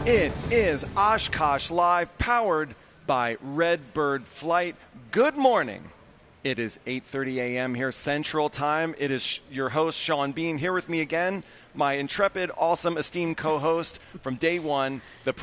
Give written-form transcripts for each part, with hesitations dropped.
It is Oshkosh Live, powered by Redbird Flight. Good morning. It is 8:30 a.m. here Central Time. It is your host, Sean Bean, here with me again, my intrepid, awesome, esteemed co-host from day one, the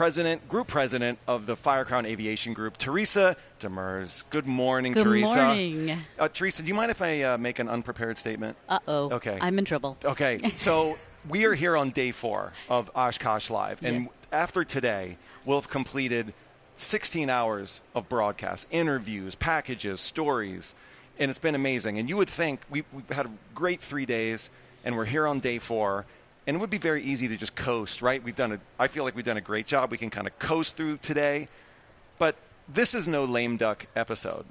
group president of the Firecrown Aviation Group, Teresa Demers. Good morning, Teresa. Good morning. Teresa, do you mind if I make an unprepared statement? Uh-oh. Okay. I'm in trouble. Okay. So we are here on day 4 of Oshkosh Live, and after today, we'll have completed 16 hours of broadcasts, interviews, packages, stories, and it's been amazing. And you would think we've had a great 3 days, and we're here on day 4, and it would be very easy to just coast, right? I feel like we've done a great job. We can kind of coast through today, but this is no lame duck episode.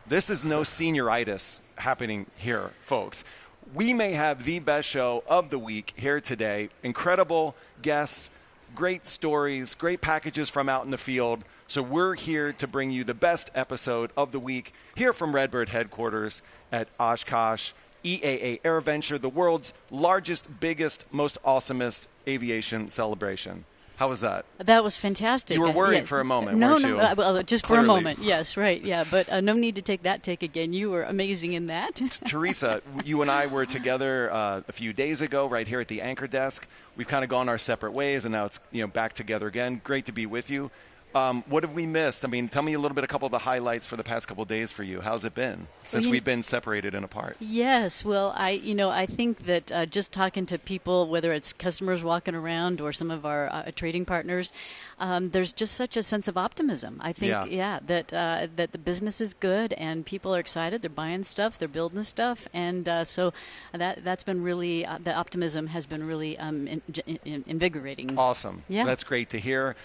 This is no senioritis happening here, folks. We may have the best show of the week here today. Incredible guests, great stories, great packages from out in the field. So we're here to bring you the best episode of the week here from Redbird headquarters at Oshkosh EAA AirVenture, the world's largest, biggest, most awesomest aviation celebration. How was that? That was fantastic. You were worried for a moment, weren't you? No, well, just Clearly. for a moment. Yes, right, yeah. But no need to take that take again. You were amazing in that. Teresa, you and I were together a few days ago right here at the anchor desk. We've kind of gone our separate ways, and now it's back together again. Great to be with you. What have we missed? I mean, tell me a couple of the highlights for the past couple of days for you. How's it been since we've been separated and apart? Yes, well, I think that just talking to people, whether it's customers walking around or some of our trading partners, there's just such a sense of optimism. I think, that the business is good and people are excited. They're buying stuff, they're building stuff, and so that's been really the optimism has been really invigorating. Awesome. Yeah, that's great to hear.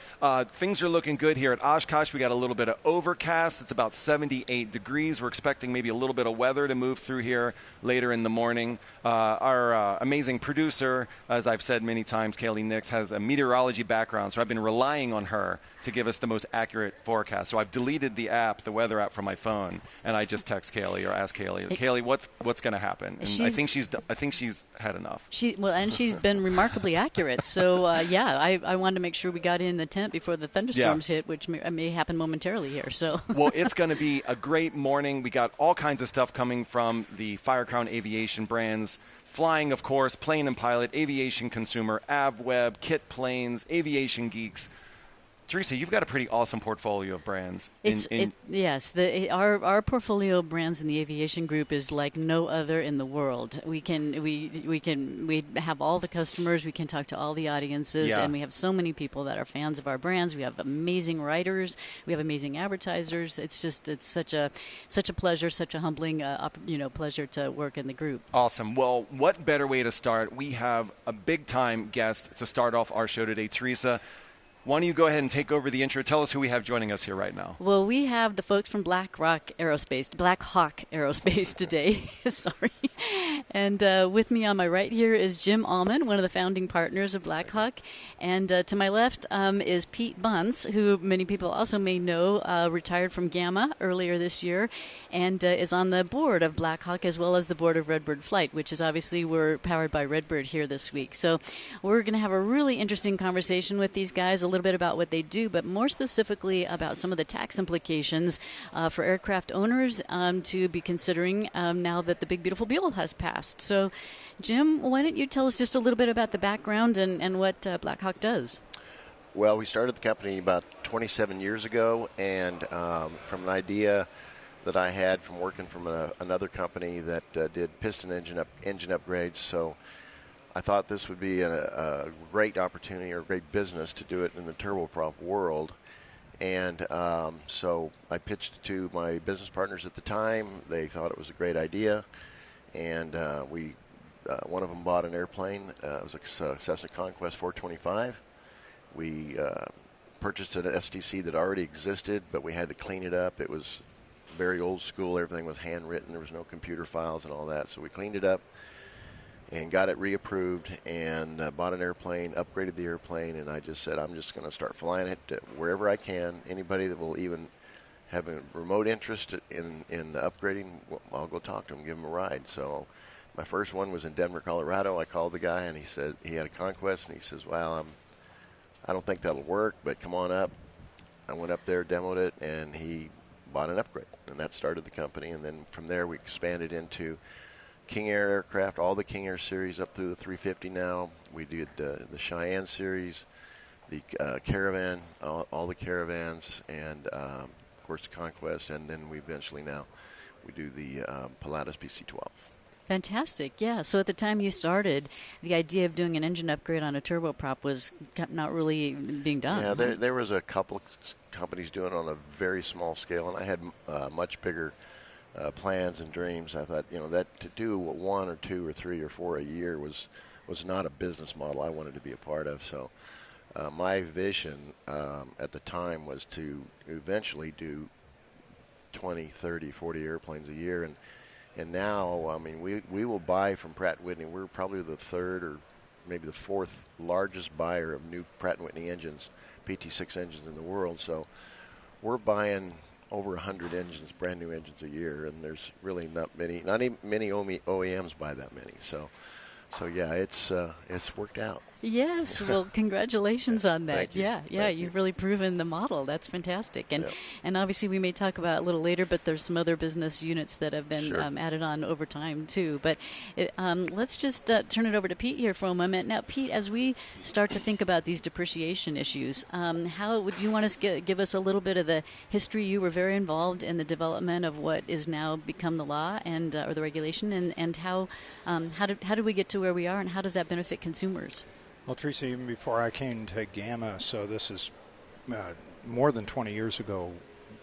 Things are looking good here at Oshkosh. We got a little bit of overcast. It's about 78 degrees. We're expecting maybe a little bit of weather to move through here later in the morning. Our amazing producer, as I've said many times, Kaylee Nix, has a meteorology background, so I've been relying on her to give us the most accurate forecast. So I've deleted the weather app from my phone, and I just text Kaylee or ask Kaylee, Kaylee, what's going to happen? And I think she's had enough. And she's been remarkably accurate. So I wanted to make sure we got in the tent before the thunderstorms hit, which may happen momentarily here. So well, it's going to be a great morning. We got all kinds of stuff coming from the Firecrown Aviation brands. Flying, of course, Plane and Pilot, Aviation Consumer, AvWeb, Kit Planes, Aviation Geeks. Teresa, you've got a pretty awesome portfolio of brands. Yes, our portfolio of brands in the aviation group is like no other in the world. We have all the customers, we can talk to all the audiences, and we have so many people that are fans of our brands. We have amazing writers, we have amazing advertisers. It's such a pleasure, such a humbling pleasure to work in the group. Awesome. Well, what better way to start? We have a big time guest to start off our show today, Teresa. Why don't you go ahead and take over the intro? Tell us who we have joining us here right now. Well, we have the folks from Blackhawk Aerospace today. Sorry. And with me on my right here is Jim Allman, one of the founding partners of Blackhawk. And to my left is Pete Bunce, who many people also may know, retired from Gamma earlier this year, and is on the board of Blackhawk as well as the board of Redbird Flight, which is obviously we're powered by Redbird here this week. So we're going to have a really interesting conversation with these guys, a little bit about what they do, but more specifically about some of the tax implications for aircraft owners to be considering now that the Big Beautiful Bill has passed. So, Jim, why don't you tell us just a little bit about the background and what Blackhawk does? Well, we started the company about 27 years ago, and from an idea that I had from working from another company that did piston engine upgrades. So I thought this would be a great opportunity or a great business to do it in the turboprop world. And so I pitched it to my business partners at the time. They thought it was a great idea. And one of them bought an airplane. It was a Cessna Conquest 425. We purchased an STC that already existed, but we had to clean it up. It was very old school. Everything was handwritten. There was no computer files and all that. So we cleaned it up and got it reapproved and bought an airplane, upgraded the airplane, and I just said I'm just going to start flying it wherever I can. Anybody that will even have a remote interest in upgrading, I'll go talk to them, give them a ride. So my first one was in Denver, Colorado. I called the guy, and he said he had a Conquest, and he says, well, I don't think that'll work, but come on up. I went up there, demoed it, and he bought an upgrade, and that started the company. And then from there, we expanded into King Air aircraft, all the King Air series up through the 350 now. We did the Cheyenne series, the Caravan, all the Caravans, and of course the Conquest, and then we eventually now we do the Pilatus PC-12. Fantastic, yeah. So at the time you started, the idea of doing an engine upgrade on a turboprop was not really being done. Yeah, there was a couple companies doing it on a very small scale, and I had much bigger plans and dreams. I thought, that to do 1 or 2 or 3 or 4 a year was not a business model I wanted to be a part of. So my vision at the time was to eventually do 20, 30, 40 airplanes a year, and now, I mean, we will buy from Pratt & Whitney. We're probably the 3rd or maybe the 4th largest buyer of new Pratt & Whitney engines, PT6 engines in the world. So we're buying over 100 engines, brand new engines a year, and there's really not even many OEMs buy that many. So yeah, it's worked out. Yes, well, congratulations on that. Thank you. Yeah, you've really proven the model. That's fantastic. And obviously we may talk about it a little later, but there's some other business units that have been added on over time too. But let's just turn it over to Pete here for a moment. Now, Pete, as we start to think about these depreciation issues, how would you want to give us a little bit of the history? You were very involved in the development of what is now become the law and or the regulation, and how did we get to where we are, and how does that benefit consumers? Well, Teresa, even before I came to Gamma, so this is more than 20 years ago,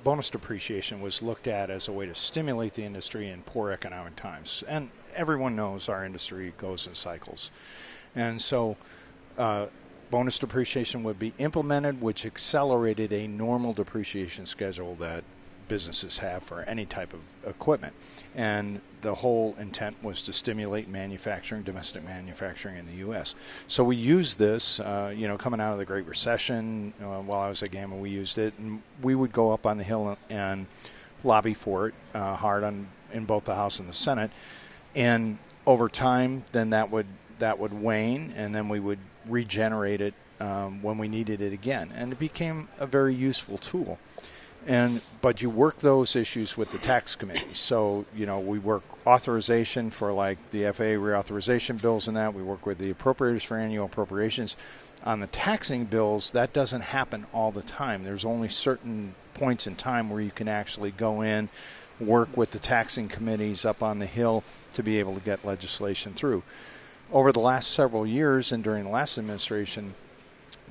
bonus depreciation was looked at as a way to stimulate the industry in poor economic times. And everyone knows our industry goes in cycles. And so bonus depreciation would be implemented, which accelerated a normal depreciation schedule that businesses have for any type of equipment. And the whole intent was to stimulate manufacturing, domestic manufacturing in the U.S. So we used this, coming out of the Great Recession. While I was at Gamma, we used it, and we would go up on the Hill and lobby for it hard in both the House and the Senate. And over time, then that would wane, and then we would regenerate it when we needed it again. And it became a very useful tool. But you work those issues with the tax committee. So, we work authorization for like the FAA reauthorization bills and that. We work with the appropriators for annual appropriations. On the taxing bills, that doesn't happen all the time. There's only certain points in time where you can actually go in, work with the taxing committees up on the Hill to be able to get legislation through. Over the last several years and during the last administration,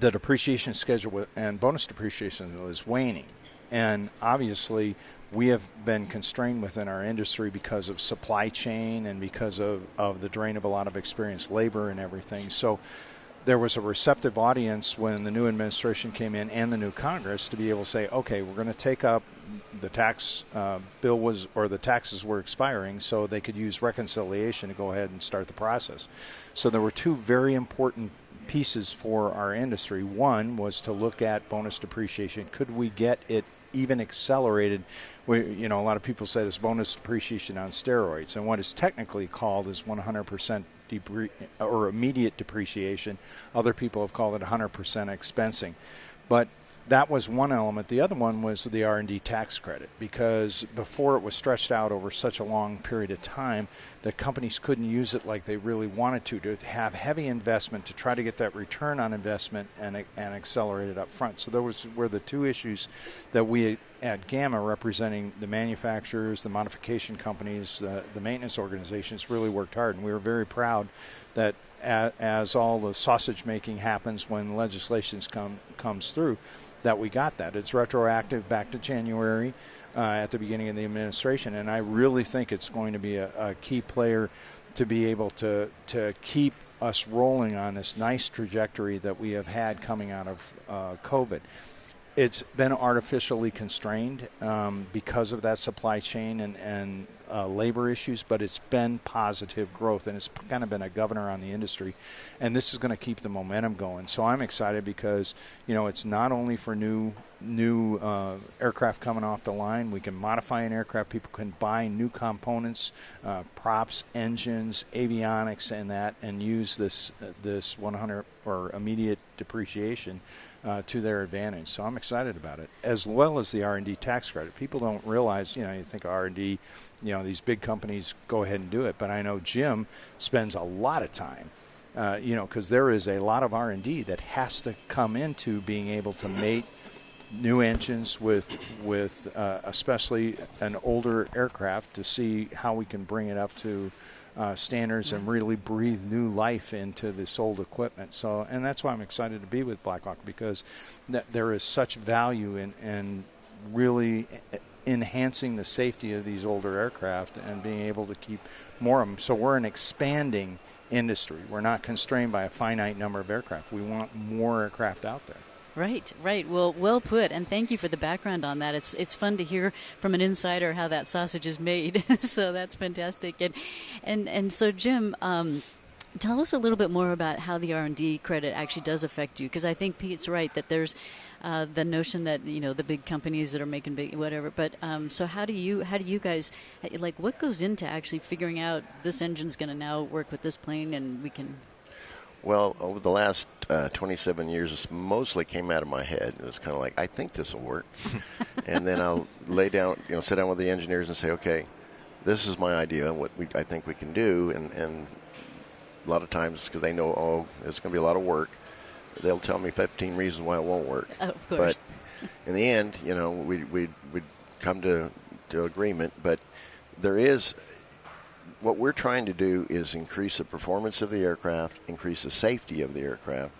the depreciation schedule and bonus depreciation was waning. And obviously, we have been constrained within our industry because of supply chain and because of the drain of a lot of experienced labor and everything. So there was a receptive audience when the new administration came in and the new Congress to be able to say, okay, we're going to take up the tax bill the taxes were expiring, so they could use reconciliation to go ahead and start the process. So there were two very important pieces for our industry. One was to look at bonus depreciation. Could we get it even accelerated? A lot of people say it's bonus depreciation on steroids, and what is technically called is 100% or immediate depreciation. Other people have called it 100% expensing. But that was one element. The other one was the R&D tax credit, because before it was stretched out over such a long period of time, the companies couldn't use it like they really wanted to have heavy investment to try to get that return on investment and accelerate it up front. So those were the two issues that we at Gamma, representing the manufacturers, the modification companies, the maintenance organizations, really worked hard. And we were very proud that as all the sausage making happens when legislation comes through, that we got that. It's retroactive back to January at the beginning of the administration, and I really think it's going to be a key player to be able to keep us rolling on this nice trajectory that we have had coming out of COVID. It's been artificially constrained because of that supply chain and labor issues, but it's been positive growth, and it's kind of been a governor on the industry. And this is going to keep the momentum going. So I'm excited because, it's not only for new aircraft coming off the line. We can modify an aircraft. People can buy new components, props, engines, avionics, and use this 100 or immediate depreciation to their advantage. So I'm excited about it, as well as the R&D tax credit. People don't realize, you think of R&D, these big companies go ahead and do it, but I know Jim spends a lot of time, because there is a lot of R&D that has to come into being able to mate new engines with especially an older aircraft to see how we can bring it up to standards and really breathe new life into this old equipment. So, and that's why I'm excited to be with Blackhawk, because there is such value in really enhancing the safety of these older aircraft and being able to keep more of them. So we're an expanding industry. We're not constrained by a finite number of aircraft. We want more aircraft out there. Right. Well put, and thank you for the background on that. It's fun to hear from an insider how that sausage is made. So that's fantastic. And so Jim, tell us a little bit more about how the R&D credit actually does affect you, because I think Pete's right that there's the notion that the big companies that are making big whatever. But so how do you guys, like, what goes into actually figuring out this engine's going to now work with this plane and we can? Well, over the last 27 years, this mostly came out of my head. It was kind of like, I think this will work. And then I'll sit down with the engineers and say, okay, this is my idea and what I think we can do. And a lot of times, because they know, it's going to be a lot of work, they'll tell me 15 reasons why it won't work. Oh, of course. But in the end, we'd come to agreement. But there is... What we're trying to do is increase the performance of the aircraft, increase the safety of the aircraft,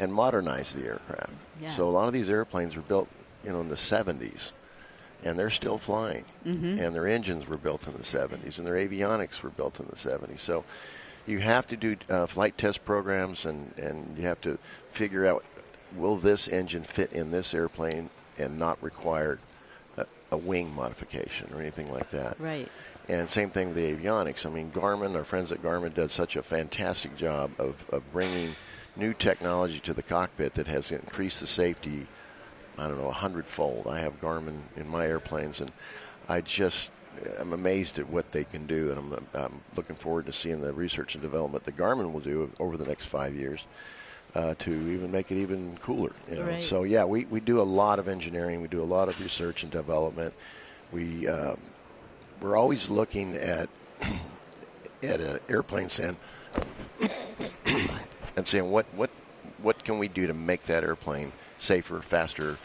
and modernize the aircraft. Yeah. So a lot of these airplanes were built, in the 70s, and they're still flying. Mm-hmm. And their engines were built in the 70s, and their avionics were built in the 70s. So you have to do flight test programs, and you have to figure out, will this engine fit in this airplane and not require a wing modification or anything like that. Right. And same thing with the avionics. I mean, Garmin, our friends at Garmin, did such a fantastic job of bringing new technology to the cockpit that has increased the safety, 100-fold. I have Garmin in my airplanes, and I'm amazed at what they can do, and I'm looking forward to seeing the research and development that Garmin will do over the next 5 years to even make it even cooler. Right. So, yeah, we do a lot of engineering. We do a lot of research and development. We're always looking at an airplane saying what can we do to make that airplane safer, faster,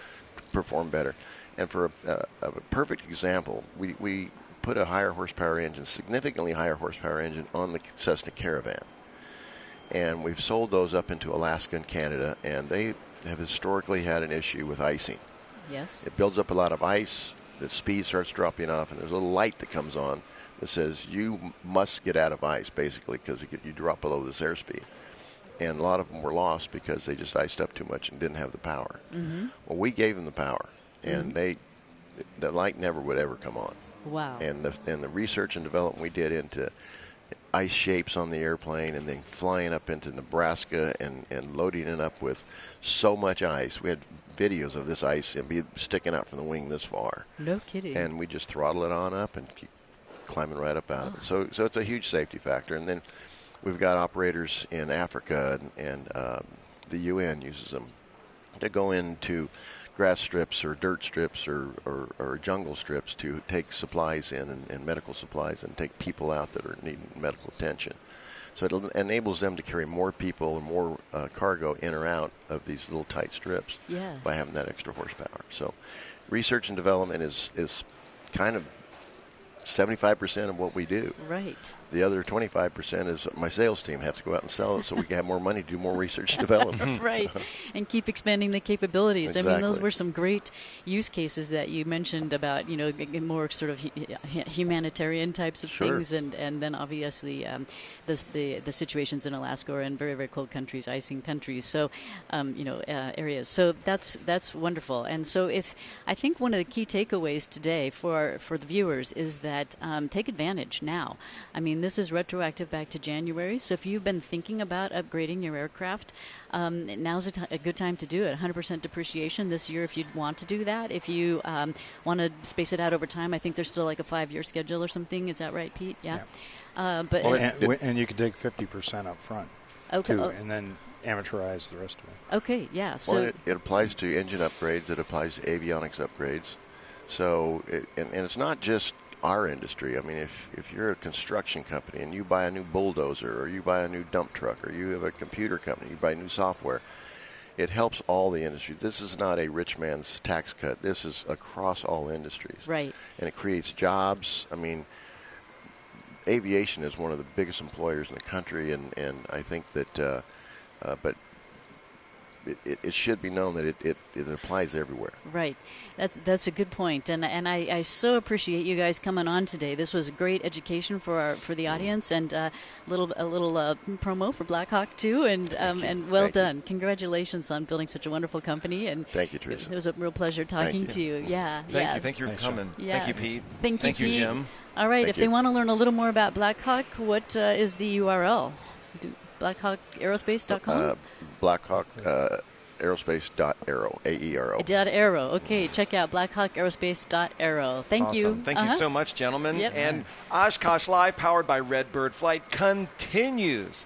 perform better. And for a perfect example, we put a higher horsepower engine, significantly higher horsepower engine, on the Cessna Caravan. And we've sold those up into Alaska and Canada, and they have historically had an issue with icing. Yes. It builds up a lot of ice. The speed starts dropping off, and there's a little light that comes on that says you must get out of ice, basically, because you drop below this airspeed. And a lot of them were lost because they just iced up too much and didn't have the power. Mm-hmm. Well, we gave them the power, and the light never would ever come on. Wow. And the research and development we did into ice shapes on the airplane, and then flying up into Nebraska and loading it up with so much ice. We had videos of this ice and be sticking out from the wing this far. No kidding. And we just throttle it on up and keep climbing right up out of it. So it's a huge safety factor. And then we've got operators in Africa, and the UN uses them to go into grass strips or dirt strips or jungle strips to take supplies in and medical supplies and take people out that are needing medical attention. So it enables them to carry more people and more cargo in or out of these little tight strips by having that extra horsepower. So research and development is kind of 75% of what we do. Right. The other 25% is my sales team have to go out and sell it so we can have more money to do more research and development. Right. And keep expanding the capabilities. Exactly. I mean, those were some great use cases that you mentioned about, more sort of humanitarian types of things. And then obviously the situations in Alaska or in very, very cold countries, icing countries. So, areas. So that's wonderful. And so I think one of the key takeaways today for the viewers is that that take advantage now. I mean, this is retroactive back to January, so if you've been thinking about upgrading your aircraft, now's a good time to do it. 100% depreciation this year if you'd want to do that. If you want to space it out over time, I think there's still like a 5-year schedule or something. Is that right, Pete? Yeah. But and you could take 50% up front, okay, too, and then amateurize the rest of it. Okay, yeah. So well, it applies to engine upgrades. It applies to avionics upgrades. So, and it's not just our industry. I mean, if you're a construction company and you buy a new bulldozer, or you buy a new dump truck, or you have a computer company, you buy new software, it helps all the industry. This is not a rich man's tax cut. This is across all industries. Right. And it creates jobs. I mean, aviation is one of the biggest employers in the country, and I think that, but it should be known that it applies everywhere. Right. That's a good point, and I so appreciate you guys coming on today. This was a great education for the audience, and a little promo for Blackhawk too, and well Thank done. you. Congratulations on building such a wonderful company, and thank you, Teresa. It was a real pleasure talking to you. Yeah. Thank you for coming. Yeah. Thank you, Pete. Thank you, Pete. Jim. All right. Thank If they want to learn a little more about Blackhawk, what is the URL? BlackhawkAerospace.com? Blackhawk Aerospace.aero, A-E-R-O. .aero. Okay, check out BlackhawkAerospace.aero. Thank you. Thank you so much, gentlemen. Yep. And Oshkosh Live, powered by Redbird Flight, continues.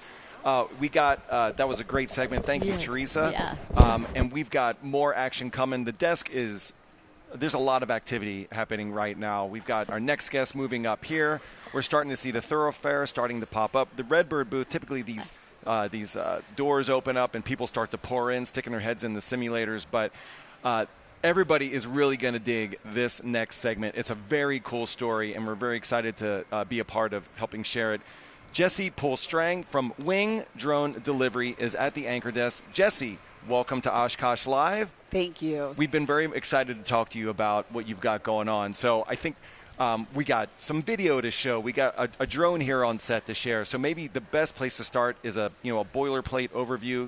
We got that was a great segment. Thank you, Teresa. Yeah. And we've got more action coming. The desk is. There's a lot of activity happening right now. We've got our next guest moving up here. We're starting to see the thoroughfare starting to pop up. The Redbird booth, typically these doors open up and people start to pour in, sticking their heads in the simulators. But everybody is really going to dig this next segment. It's a very cool story, and we're very excited to be a part of helping share it. Jesse Polstrang from Wing Drone Delivery is at the anchor desk. Jesse, welcome to Oshkosh Live. Thank you. We've been very excited to talk to you about what you've got going on. So I think we got some video to show. We got a drone here on set to share. So maybe the best place to start is a boilerplate overview.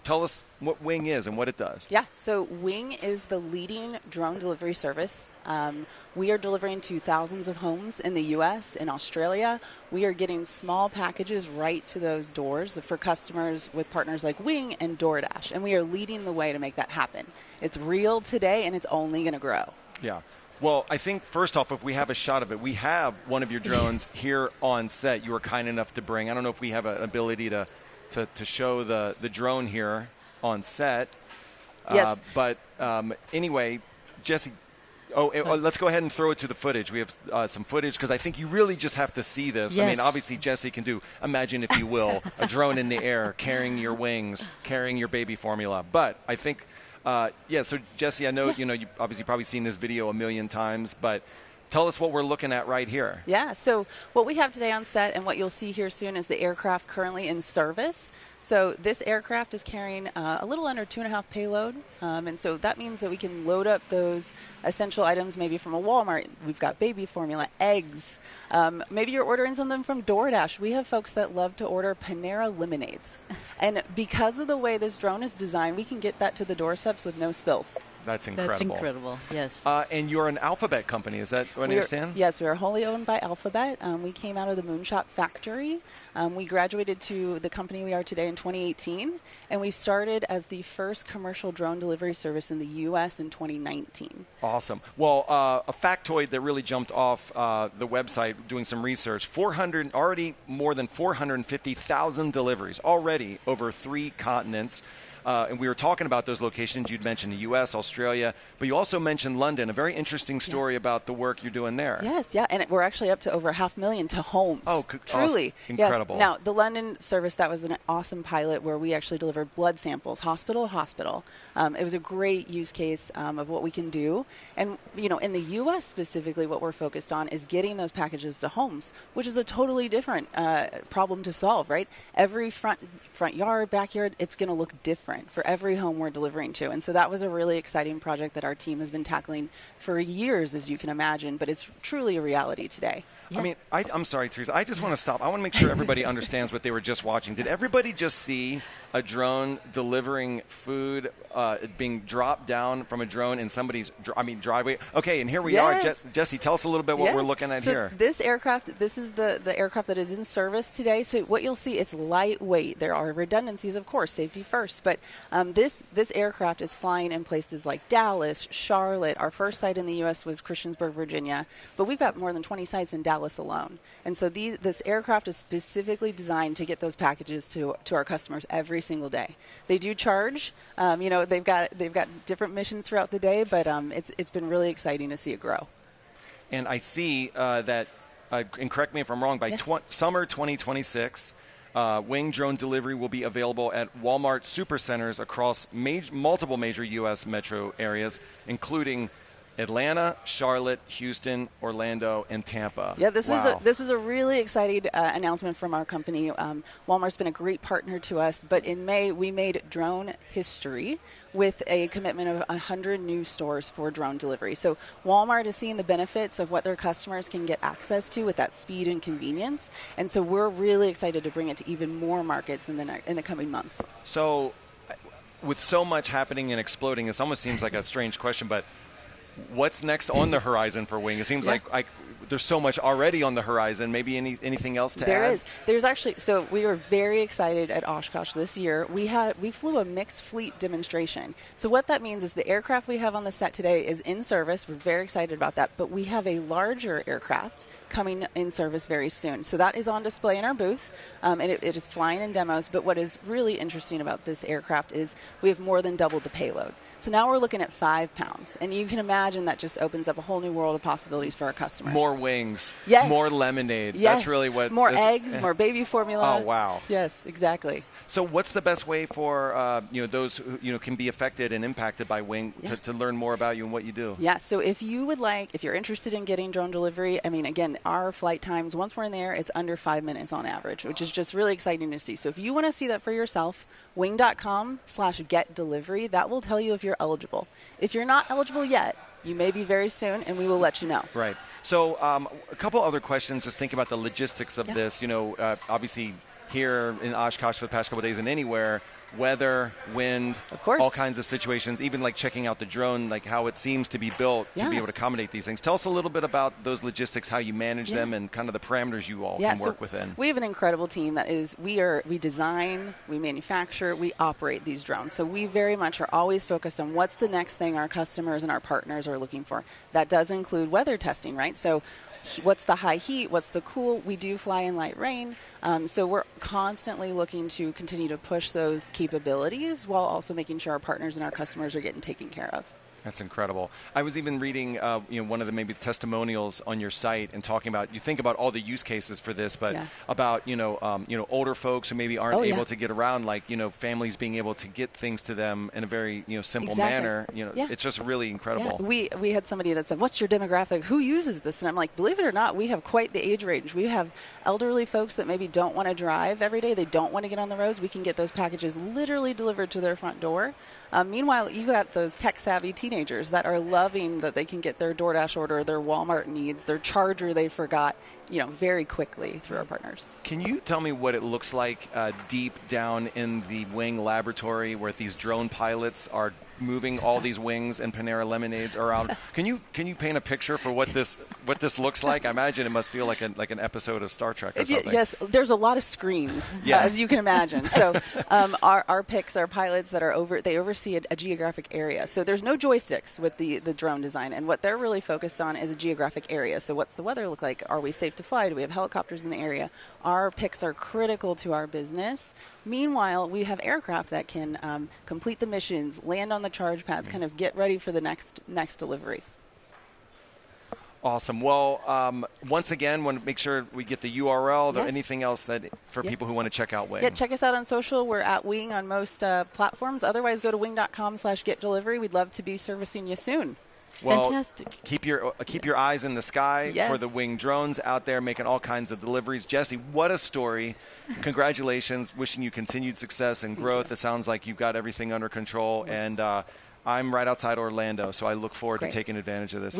Tell us what Wing is and what it does. Yeah, so Wing is the leading drone delivery service. We are delivering to thousands of homes in the U.S., in Australia. We are getting small packages right to those doors for customers with partners like Wing and DoorDash. And we are leading the way to make that happen. It's real today, and it's only going to grow. Yeah. Well, I think, first off, if we have a shot of it, we have one of your drones here on set you were kind enough to bring. I don't know if we have an ability to show the drone here on set. Yes. But anyway, Jesse, let's go ahead and throw it to the footage. We have some footage because I think you really just have to see this. Yes. I mean, obviously, Jesse can do, imagine if you will, a drone in the air, carrying your wings, carrying your baby formula. But I think, so Jesse, I know, you've obviously probably seen this video a million times, but tell us what we're looking at right here. Yeah, so what we have today on set and what you'll see here soon is the aircraft currently in service. So this aircraft is carrying a little under 2.5 payload, and so that means that we can load up those essential items maybe from a Walmart. We've got baby formula, eggs. Maybe you're ordering something from DoorDash. We have folks that love to order Panera lemonades. And because of the way this drone is designed, we can get that to the doorsteps with no spills. That's incredible. That's incredible, yes. And you're an Alphabet company, is that what I understand? Yes, we are wholly owned by Alphabet. We came out of the Moonshot factory. We graduated to the company we are today in 2018, and we started as the first commercial drone delivery service in the U.S. in 2019. Awesome. Well, a factoid that really jumped off the website doing some research, already more than 450,000 deliveries, already over 3 continents. And we were talking about those locations. You'd mentioned the U.S., Australia, but you also mentioned London, a very interesting story about the work you're doing there. Yes, yeah, and we're actually up to over 500,000 to homes. Oh, truly. Awesome. Incredible. Yes. Now, the London service, that was an awesome pilot where we actually delivered blood samples, hospital to hospital. It was a great use case of what we can do. And, in the U.S. specifically, what we're focused on is getting those packages to homes, which is a totally different problem to solve, right? Every front yard, backyard, it's going to look different for every home we're delivering to. And so that was a really exciting project that our team has been tackling for years, as you can imagine, but it's truly a reality today. I mean, I'm sorry, Teresa. I just want to stop. I want to make sure everybody understands what they were just watching. Did everybody just see a drone delivering food being dropped down from a drone in somebody's driveway? Okay, and here we are. Jesse, tell us a little bit what we're looking at here. This aircraft, this is the aircraft that is in service today. So what you'll see, it's lightweight. There are redundancies, of course, safety first. But this aircraft is flying in places like Dallas, Charlotte. Our first site in the U.S. was Christiansburg, Virginia. But we've got more than 20 sites in Dallas alone. And so this aircraft is specifically designed to get those packages to our customers every single day. They do charge. They've got different missions throughout the day, but it's been really exciting to see it grow. And I see that, and correct me if I'm wrong, by summer 2026, wing drone delivery will be available at Walmart supercenters across multiple major U.S. metro areas, including Atlanta, Charlotte, Houston, Orlando, and Tampa. Yeah, this was a really exciting announcement from our company. Walmart's been a great partner to us, but in May we made drone history with a commitment of 100 new stores for drone delivery. So Walmart is seeing the benefits of what their customers can get access to with that speed and convenience, and so we're really excited to bring it to even more markets in the coming months. So, with so much happening and exploding, this almost seems like a strange question, but what's next on the horizon for Wing? It seems like there's so much already on the horizon. Maybe anything else to add? There is. There's actually, so we were very excited at Oshkosh this year. We flew a mixed fleet demonstration. So what that means is the aircraft we have on the set today is in service. We're very excited about that. But we have a larger aircraft coming in service very soon. So that is on display in our booth, and it is flying in demos. But what is really interesting about this aircraft is we have more than doubled the payload. So now we're looking at 5 pounds, and you can imagine that just opens up a whole new world of possibilities for our customers. More wings, more lemonade. Yes. That's really what. More eggs, more baby formula. Oh wow! Yes, exactly. So what's the best way for those who can be affected and impacted by Wing to learn more about you and what you do? Yeah. So if you're interested in getting drone delivery, I mean, again, our flight times once we're in the air, it's under 5 minutes on average, which is just really exciting to see. So if you want to see that for yourself, wing.com/getdelivery, that will tell you if you're eligible. If you're not eligible yet, you may be very soon, and we will let you know. Right. So a couple other questions, just thinking about the logistics of this. Obviously here in Oshkosh for the past couple of days and anywhere, weather, wind, of course, all kinds of situations, even like checking out the drone, like how it seems to be built to be able to accommodate these things. Tell us a little bit about those logistics, how you manage them, and kind of the parameters you all can work within. We have an incredible team that is, we design, we manufacture, we operate these drones. So we very much are always focused on what's the next thing our customers and our partners are looking for. That does include weather testing, right? So what's the high heat? What's the cool? We do fly in light rain. So we're constantly looking to continue to push those capabilities while also making sure our partners and our customers are getting taken care of. That's incredible. I was even reading, one of the maybe testimonials on your site and talking about, you think about all the use cases for this, but about, older folks who maybe aren't able to get around, like, families being able to get things to them in a very, simple manner. It's just really incredible. Yeah. We had somebody that said, what's your demographic? Who uses this? And I'm like, believe it or not, we have quite the age range. We have elderly folks that maybe don't want to drive every day. They don't want to get on the roads. We can get those packages literally delivered to their front door. Meanwhile, you got those tech-savvy teenagers that are loving that they can get their DoorDash order, their Walmart needs, their charger they forgot, very quickly through our partners. Can you tell me what it looks like deep down in the Wing laboratory where these drone pilots are moving all these wings and Panera lemonades around? Can you paint a picture for what this looks like? I imagine it must feel like an episode of Star Trek or something. Yes, there's a lot of screens, as you can imagine. So our picks, our pilots that are they oversee a geographic area. So there's no joysticks with the drone design, and what they're really focused on is a geographic area. So what's the weather look like? Are we safe to fly? Do we have helicopters in the area? Our picks are critical to our business. Meanwhile, we have aircraft that can complete the missions, land on the charge pads, kind of get ready for the next delivery. Awesome. Well, once again, want to make sure we get the URL. There anything else that for people who want to check out Wing? Yeah, check us out on social. We're at Wing on most platforms. Otherwise, go to wing.com/getdelivery. We'd love to be servicing you soon. Well, fantastic. Keep your eyes in the sky for the Wing drones out there making all kinds of deliveries. Jesse, what a story. Congratulations. Wishing you continued success and growth. It sounds like you've got everything under control. And I'm right outside Orlando, so I look forward Great. to taking advantage of this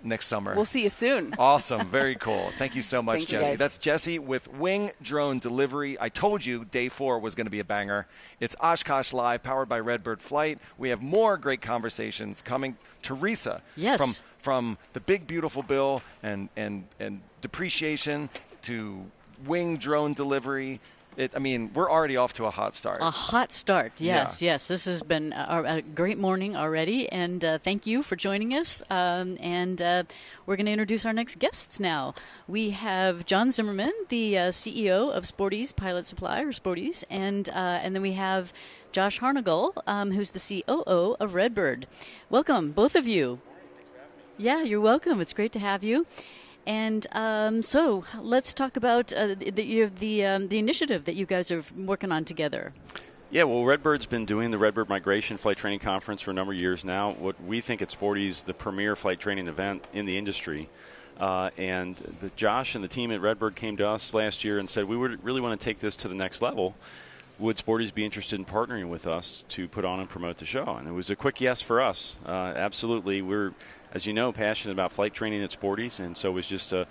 next summer. We'll see you soon. Awesome. Very cool. Thank you so much, Thank you, Jesse. guys. That's Jesse with Wing Drone Delivery. I told you day 4 was going to be a banger. It's Oshkosh Live, powered by Redbird Flight. We have more great conversations coming. Teresa, Yes. from the big, beautiful bill and depreciation to Wing Drone Delivery. We're already off to a hot start. A hot start, yes, Yeah. yes. This has been a great morning already, and thank you for joining us. And we're going to introduce our next guests now. We have John Zimmerman, the CEO of Sporty's Pilot Supply, or Sporty's, and then we have Josh Harnagle, who's the COO of Redbird. Welcome, both of you. Yeah, you're welcome. It's great to have you. And so let's talk about the initiative that you guys are working on together. Yeah, well, Redbird's been doing the Redbird Migration Flight Training Conference for a number of years now. What we think at Sporty's the premier flight training event in the industry. And Josh and the team at Redbird came to us last year and said, we would really want to take this to the next level. Would Sporty's be interested in partnering with us to put on and promote the show? And it was a quick yes for us. Absolutely. We're, as you know, passionate about flight training at Sporty's, and so it was just a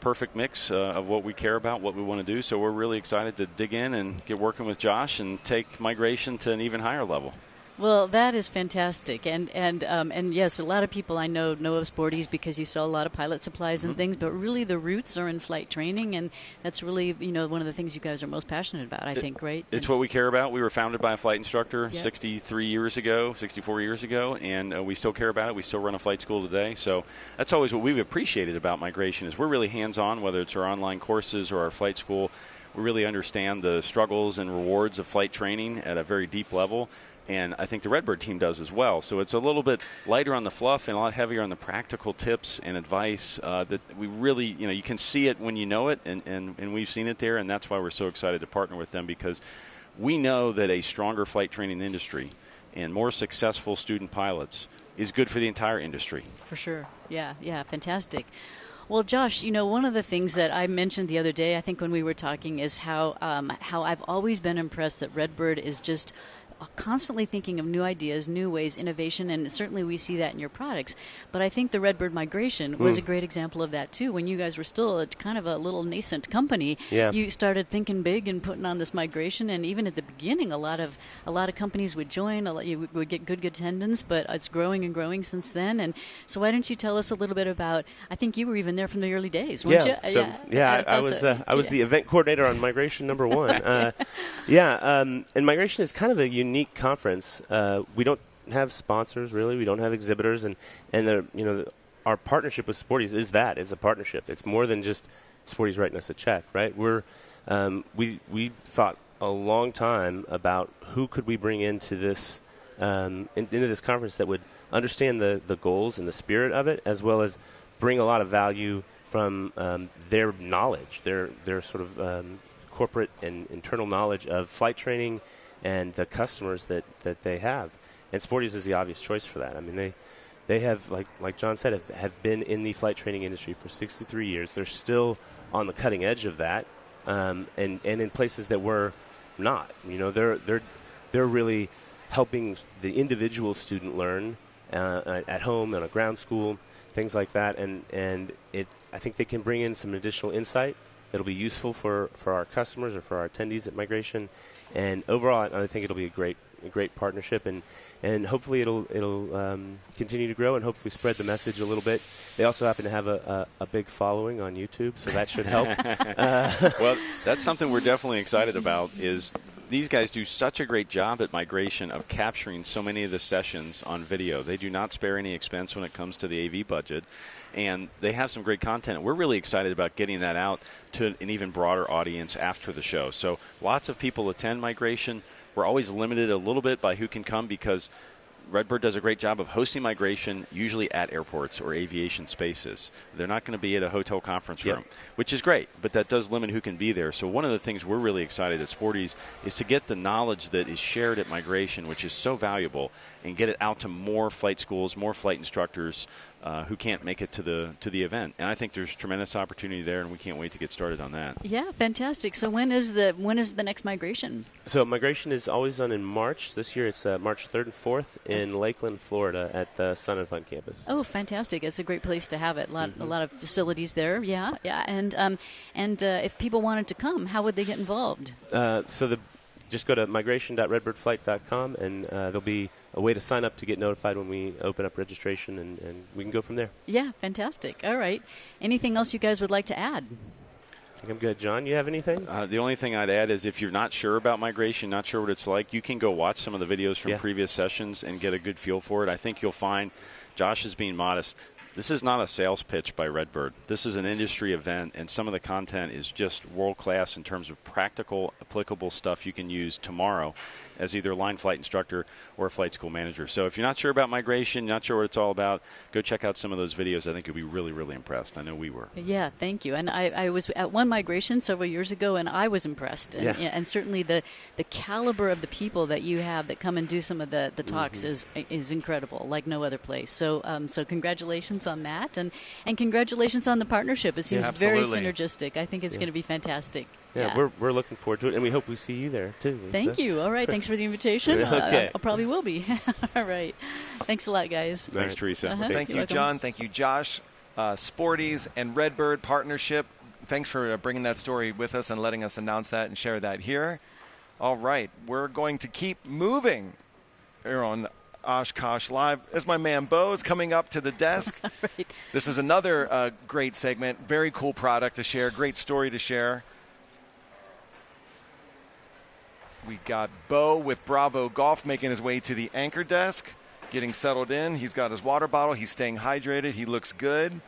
perfect mix of what we care about, what we want to do. So we're really excited to dig in and get working with Josh and take migration to an even higher level. Well, that is fantastic, and yes, a lot of people I know of Sporty's because you sell a lot of pilot supplies and things, but really the roots are in flight training, and that's really one of the things you guys are most passionate about. I think, right? It's what we care about. We were founded by a flight instructor Yep. 64 years ago, and we still care about it. We still run a flight school today, so that's always what we've appreciated about migration is we're really hands-on, whether it's our online courses or our flight school. We really understand the struggles and rewards of flight training at a very deep level. And I think the Redbird team does as well. So it's a little bit lighter on the fluff and a lot heavier on the practical tips and advice that we really, you can see it when you know it, and we've seen it there, and that's why we're so excited to partner with them because we know that a stronger flight training industry and more successful student pilots is good for the entire industry. For sure. Yeah, fantastic. Well, Josh, one of the things that I mentioned the other day, I think when we were talking, is how I've always been impressed that Redbird is just constantly thinking of new ideas, new ways, innovation, and certainly we see that in your products. But I think the Redbird Migration was a great example of that too. When you guys were still kind of a little nascent company, you started thinking big and putting on this migration. And even at the beginning, a lot of companies would join. You would get good attendance, but it's growing and growing since then. And so, why don't you tell us a little bit about? I think you were even there from the early days, weren't you? I was the event coordinator on Migration number 1. And Migration is kind of a unique conference. We don't have sponsors really. We don't have exhibitors, and our partnership with Sporty's is a partnership. It's more than just Sporty's writing us a check, right? We thought a long time about who could we bring into this into this conference that would understand the goals and the spirit of it, as well as bring a lot of value from their knowledge, their sort of corporate and internal knowledge of flight training and the customers that they have. And Sporty's is the obvious choice for that. I mean, they have, like John said, have been in the flight training industry for 63 years. They're still on the cutting edge of that, and in places that we're not. They're really helping the individual student learn at home, in a ground school, things like that. And I think they can bring in some additional insight that'll be useful for our customers or for our attendees at Migration. And overall, I think it'll be a great partnership, and hopefully it'll continue to grow and hopefully spread the message a little bit. They also happen to have a big following on YouTube, so that should help. Well, that's something we're definitely excited about. Is these guys do such a great job at Migration of capturing so many of the sessions on video. They do not spare any expense when it comes to the AV budget, and they have some great content. We're really excited about getting that out to an even broader audience after the show. So lots of people attend Migration. We're always limited a little bit by who can come because Redbird does a great job of hosting Migration, usually at airports or aviation spaces. They're not going to be at a hotel conference room, which is great, but that does limit who can be there. So one of the things we're really excited at Sporty's is to get the knowledge that is shared at Migration, which is so valuable, and get it out to more flight schools, more flight instructors, who can't make it to the event. And I think there's tremendous opportunity there, and we can't wait to get started on that. Yeah, fantastic. So when is the next migration? So migration is always done in March. This year it's March 3rd and 4th in Lakeland, Florida at the Sun and Fun campus. Oh, fantastic. It's a great place to have it. A lot of facilities there. Yeah. And if people wanted to come, how would they get involved? Just go to migration.redbirdflight.com, and there'll be a way to sign up to get notified when we open up registration, and we can go from there. Yeah, fantastic. All right. Anything else you guys would like to add? I think I'm good. John, you have anything? The only thing I'd add is if you're not sure about migration, not sure what it's like, you can go watch some of the videos from previous sessions and get a good feel for it. I think you'll find Josh is being modest. This is not a sales pitch by Redbird. This is an industry event, and some of the content is just world-class in terms of practical, applicable stuff you can use tomorrow as either a line flight instructor or a flight school manager. So if you're not sure about migration, not sure what it's all about, go check out some of those videos. I think you'll be really, really impressed. I know we were. Yeah, thank you. And I was at one migration several years ago, and I was impressed. And certainly the caliber of the people that you have that come and do some of the talks is incredible, like no other place. So congratulations on that, and congratulations on the partnership. It seems very synergistic. I think it's going to be fantastic. Yeah, we're looking forward to it, and we hope we see you there, too. Thank you. All right, thanks for the invitation. Okay. I probably will be. All right. Thanks a lot, guys. Thanks, Teresa. Thank you, John. Thank you, Josh. Sporty's and Redbird partnership. Thanks for bringing that story with us and letting us announce that and share that here. All right, we're going to keep moving here on Oshkosh Live as my man Bo is coming up to the desk. Right. This is another great segment, very cool product to share, great story to share. We got Bo with Bravo Golf making his way to the anchor desk, getting settled in. He's got his water bottle. He's staying hydrated. He looks good.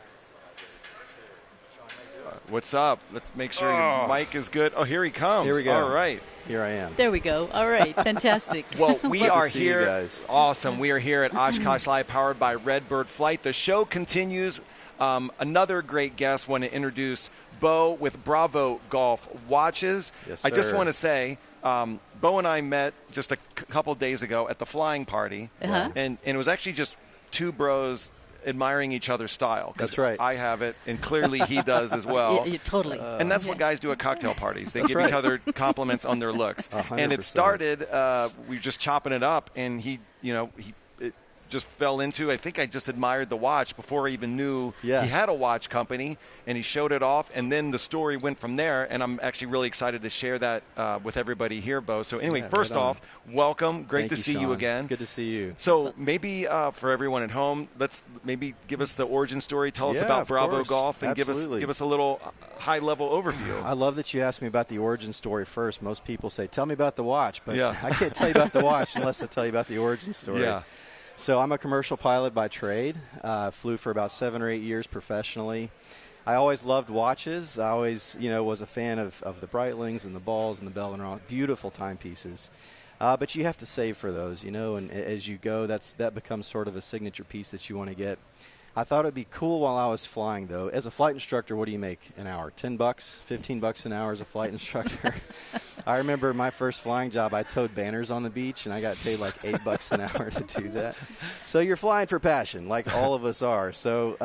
What's up? Let's make sure your mic is good. Oh, here he comes. Here we go. All right. Here I am. There we go. All right. Fantastic. Well, we are see here. you guys. Awesome. We are here at Oshkosh Live, powered by Redbird Flight. The show continues. Another great guest. Want to introduce Bo with Bravo Golf watches. Yes, I just sir. want to say, Bo and I met just a couple days ago at the flying party, and it was actually just two bros admiring each other's style. That's right. I have it, and clearly he does as well. Yeah, totally. And that's what guys do at cocktail parties. They give each other compliments on their looks. 100%. And it started, we were just chopping it up, and he just fell into, I think I just admired the watch before I even knew he had a watch company, and he showed it off, and then the story went from there, and I'm actually really excited to share that with everybody here, Bo. So anyway, first off, welcome. Great to see you again. Good to see you. So maybe for everyone at home, let's maybe give us the origin story. Tell us about Bravo Golf, and give us a little high-level overview. I love that you asked me about the origin story first. Most people say, tell me about the watch, but Yeah. I can't tell you about the watch unless I tell you about the origin story. Yeah. So I'm a commercial pilot by trade. Flew for about 7 or 8 years professionally. I always loved watches. I always, was a fan of the Breitlings and the Balls and the Bell and all beautiful timepieces. But you have to save for those, and as you go, that becomes sort of a signature piece that you want to get. I thought it'd be cool while I was flying, though. As a flight instructor, what do you make an hour? $10, $15 an hour as a flight instructor. I remember my first flying job, I towed banners on the beach, and I got paid like $8 an hour to do that. So you're flying for passion, like all of us are. So,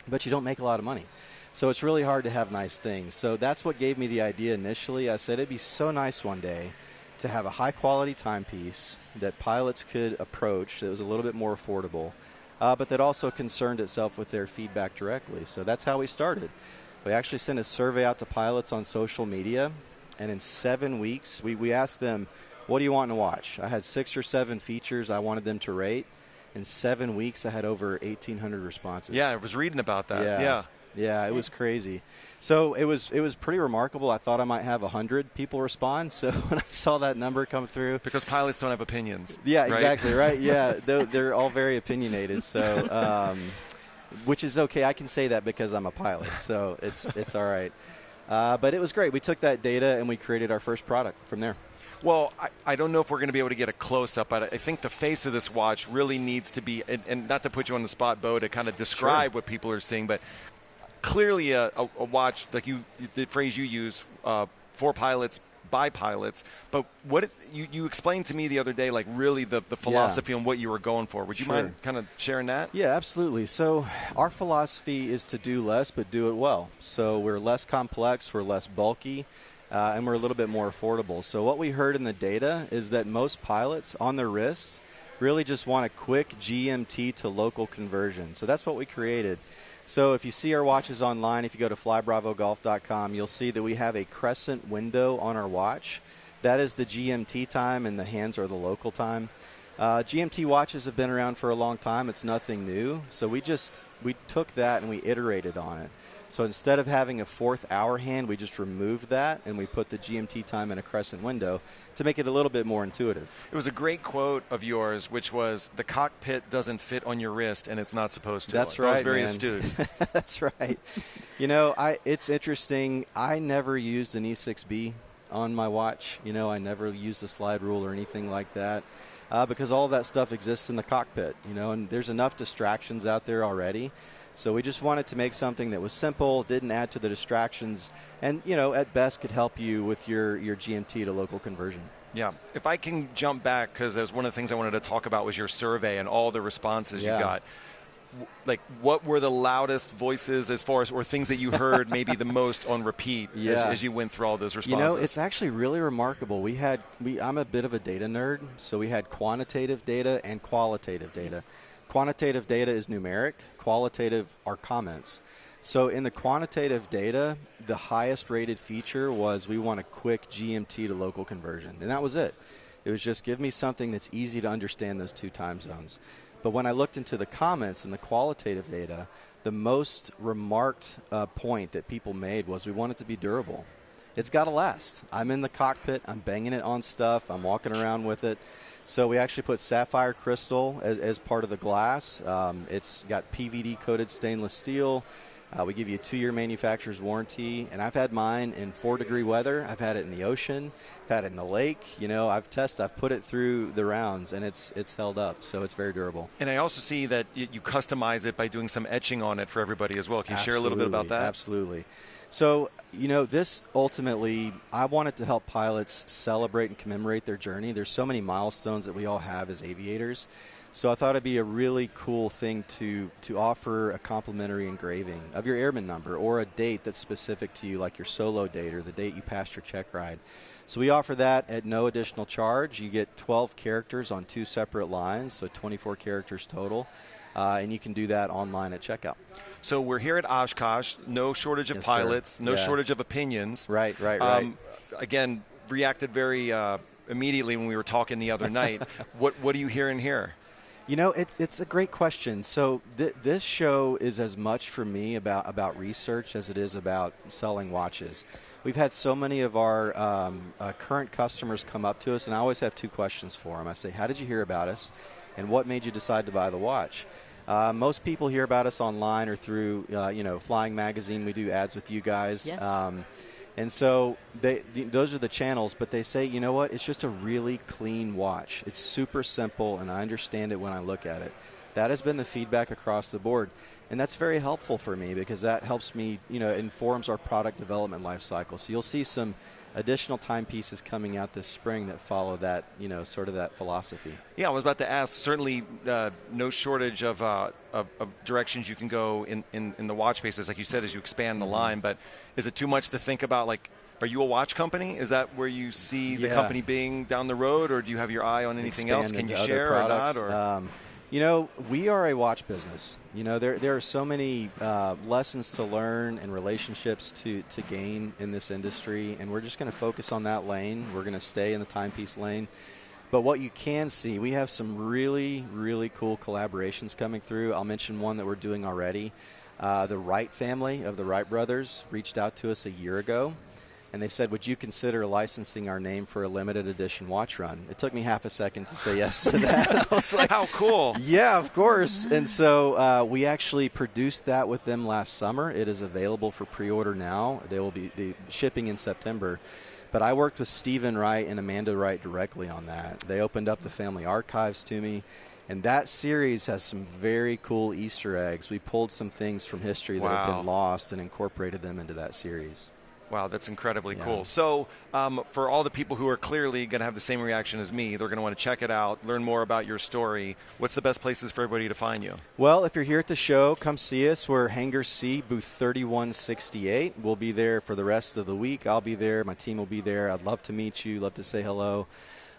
but you don't make a lot of money. So it's really hard to have nice things. So that's what gave me the idea initially. I said it'd be so nice one day to have a high-quality timepiece that pilots could approach that was a little bit more affordable, but that also concerned itself with their feedback directly. So that's how we started. We actually sent a survey out to pilots on social media, and in 7 weeks, we asked them, what do you want to watch? I had 6 or 7 features I wanted them to rate. In 7 weeks, I had over 1,800 responses. Yeah, I was reading about that. Yeah, it was crazy. So it was pretty remarkable. I thought I might have 100 people respond. So when I saw that number come through, Because pilots don't have opinions. yeah, right? exactly right. Yeah, they're all very opinionated. So, which is okay. I can say that because I'm a pilot. So it's all right. But it was great. We took that data and we created our first product from there. Well, I don't know if we're going to be able to get a close-up, but I think the face of this watch really needs to be, and not to put you on the spot, Bo, to kind of describe what people are seeing, but clearly a watch, like the phrase you use, for pilots by pilots. But what you explained to me the other day, like really the philosophy on what you were going for. Would you mind kind of sharing that? Yeah, absolutely. So our philosophy is to do less but do it well. So we're less complex, we're less bulky, and we're a little bit more affordable. So what we heard in the data is that most pilots on their wrists really just want a quick GMT to local conversion. So that's what we created. So if you see our watches online, if you go to flybravogolf.com, you'll see that we have a crescent window on our watch. That is the GMT time, and the hands are the local time. GMT watches have been around for a long time. It's nothing new. So we took that and we iterated on it. So instead of having a 4th hour hand, we just removed that and we put the GMT time in a crescent window to make it a little bit more intuitive. It was a great quote of yours, which was, the cockpit doesn't fit on your wrist and it's not supposed to. That's right, That was very man. astute. That's right. You know, it's interesting. I never used an E6B on my watch. You know, I never used a slide rule or anything like that because all of that stuff exists in the cockpit, you know, and there's enough distractions out there already. So we just wanted to make something that was simple, didn't add to the distractions, and, you know, at best could help you with your GMT to local conversion. Yeah. If I can jump back, because that was one of the things I wanted to talk about was your survey and all the responses you got. Like, what were the loudest voices as far as, or things that you heard maybe the most on repeat as you went through all those responses? You know, it's actually really remarkable. I'm a bit of a data nerd, so we had quantitative data and qualitative data. Quantitative data is numeric. Qualitative are comments. So in the quantitative data, the highest rated feature was we want a quick GMT to local conversion. And that was it. It was just give me something that's easy to understand those 2 time zones. But when I looked into the comments and the qualitative data, the most remarked point that people made was we want it to be durable. It's got to last. I'm in the cockpit. I'm banging it on stuff. I'm walking around with it. So we actually put sapphire crystal as part of the glass. It's got PVD-coated stainless steel. We give you a 2-year manufacturer's warranty. And I've had mine in 4-degree weather. I've had it in the ocean. I've had it in the lake. You know, I've put it through the rounds, and it's held up. So it's very durable. And I also see that you customize it by doing some etching on it for everybody as well. Can you share a little bit about that? Absolutely. So, you know, this ultimately, I wanted to help pilots celebrate and commemorate their journey. There's so many milestones that we all have as aviators. So I thought it'd be a really cool thing to offer a complimentary engraving of your airman number or a date that's specific to you, like your solo date or the date you passed your check ride. So we offer that at no additional charge. You get 12 characters on 2 separate lines, so 24 characters total. And you can do that online at checkout. So we're here at Oshkosh. No shortage of pilots. No shortage of opinions. Right. Again, reacted very immediately when we were talking the other night. What are you hearing here? You know, it's a great question. So this show is as much for me about research as it is about selling watches. We've had so many of our current customers come up to us, and I always have 2 questions for them. I say, how did you hear about us, and what made you decide to buy the watch? Most people hear about us online or through, Flying Magazine. We do ads with you guys. Yes. And so those are the channels, but they say, you know what, it's just a really clean watch. It's super simple, and I understand it when I look at it. That has been the feedback across the board. And that's very helpful for me because that helps me, informs our product development life cycle. So you'll see some additional timepieces coming out this spring that follow that, sort of that philosophy. Yeah, I was about to ask. Certainly, no shortage of directions you can go in the watch spaces, like you said, as you expand the line. But is it too much to think about? Like, are you a watch company? Is that where you see the company being down the road, or do you have your eye on anything else? Can you share or not? Or? We are a watch business. There are so many lessons to learn and relationships to gain in this industry, and we're just going to focus on that lane. We're going to stay in the timepiece lane. But what you can see, we have some really, really cool collaborations coming through. I'll mention one that we're doing already. The Wright family of the Wright brothers reached out to us a year ago, and they said, would you consider licensing our name for a limited edition watch run? It took me half a second to say yes to that. I was like, how cool. Yeah, of course. And so we actually produced that with them last summer. It is available for pre-order now. They will be shipping in September. But I worked with Stephen Wright and Amanda Wright directly on that. They opened up the family archives to me. And that series has some very cool Easter eggs. We pulled some things from history that have been lost and incorporated them into that series. Wow, that's incredibly cool. So for all the people who are clearly going to have the same reaction as me, they're going to want to check it out, learn more about your story. What's the best places for everybody to find you? Well, if you're here at the show, come see us. We're Hangar C, booth 3168. We'll be there for the rest of the week. I'll be there. My team will be there. I'd love to meet you, love to say hello.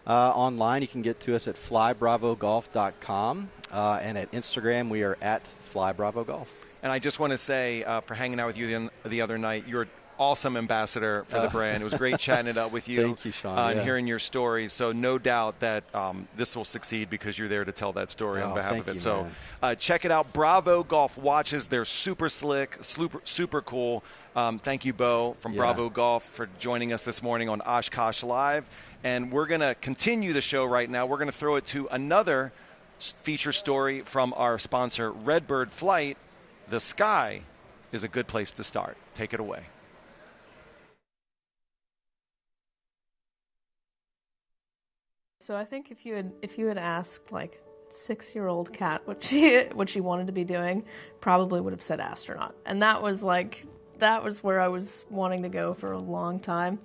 Online, you can get to us at flybravogolf.com. And at Instagram, we are at flybravogolf. And I just want to say, for hanging out with you the other night, you're an awesome ambassador for the brand. It was great chatting it up with you. Thank you, Sean. And hearing your story. So no doubt that this will succeed because you're there to tell that story on behalf of it. So check it out. Bravo Golf watches. They're super slick, super cool. Thank you, Bo, from Bravo Golf, for joining us this morning on Oshkosh Live. And we're going to continue the show right now. We're going to throw it to another feature story from our sponsor, Redbird Flight. The sky is a good place to start. Take it away. So I think if you had asked like 6-year-old Kat what she wanted to be doing, probably would have said astronaut. And that was where I was wanting to go for a long time.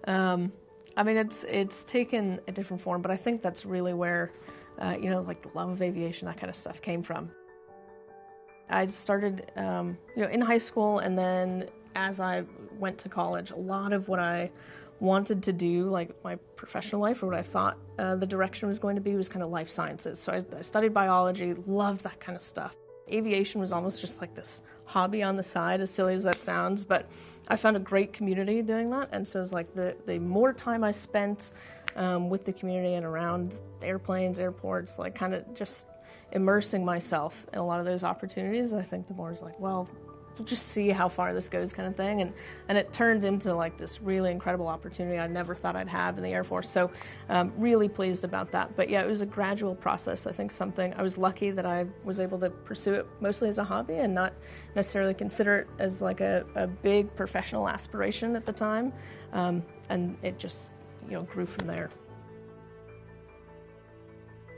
I mean, it's taken a different form, but I think that's really where like the love of aviation, that kind of stuff came from. I started, in high school, and then as I went to college, a lot of what I wanted to do, like my professional life, or what I thought the direction was going to be, was kind of life sciences. So I studied biology, loved that kind of stuff. Aviation was almost just like this hobby on the side, as silly as that sounds, but I found a great community doing that, and so it was like the more time I spent with the community and around airplanes, airports, like kind of just immersing myself in a lot of those opportunities, I think the more is like, well, we'll just see how far this goes kind of thing. And it turned into like this really incredible opportunity I never thought I'd have in the Air Force. So really pleased about that. But yeah, it was a gradual process. I think I was lucky that I was able to pursue it mostly as a hobby and not necessarily consider it as like a big professional aspiration at the time. And it just, grew from there.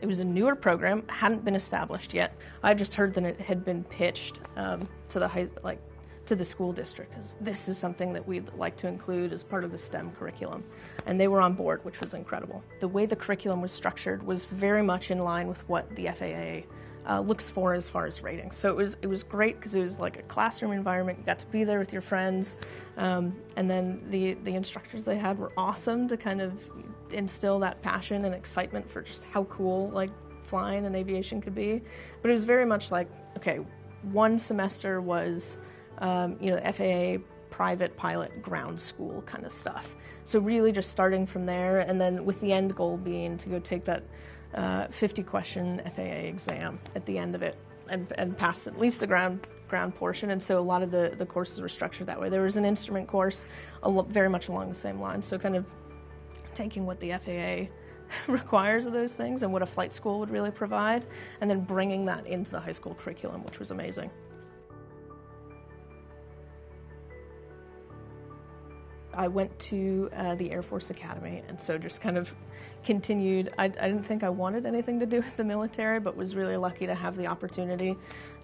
It was a newer program, hadn't been established yet. I just heard that it had been pitched to the school district as this is something that we'd like to include as part of the STEM curriculum. And they were on board, which was incredible. The way the curriculum was structured was very much in line with what the FAA looks for as far as ratings. So it was great because it was like a classroom environment. You got to be there with your friends. And then the instructors they had were awesome to kind of instill that passion and excitement for just how cool like flying and aviation could be. But it was very much like, okay, one semester was FAA private pilot ground school kind of stuff. So really just starting from there, and then with the end goal being to go take that 50-question FAA exam at the end of it and pass at least the ground portion. And so a lot of the courses were structured that way. There was an instrument course very much along the same lines. So kind of taking what the FAA requires of those things and what a flight school would really provide, and then bringing that into the high school curriculum, which was amazing. I went to the Air Force Academy, and so just kind of continued. I didn't think I wanted anything to do with the military, but was really lucky to have the opportunity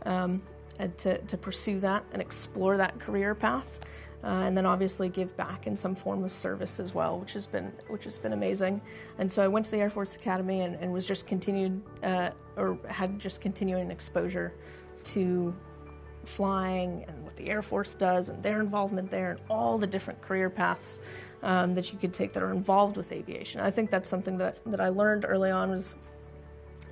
to pursue that and explore that career path. And then obviously give back in some form of service as well, which has been amazing. And so I went to the Air Force Academy and was just had continuing exposure to flying and what the Air Force does and their involvement there and all the different career paths that you could take that are involved with aviation. I think that's something that I learned early on was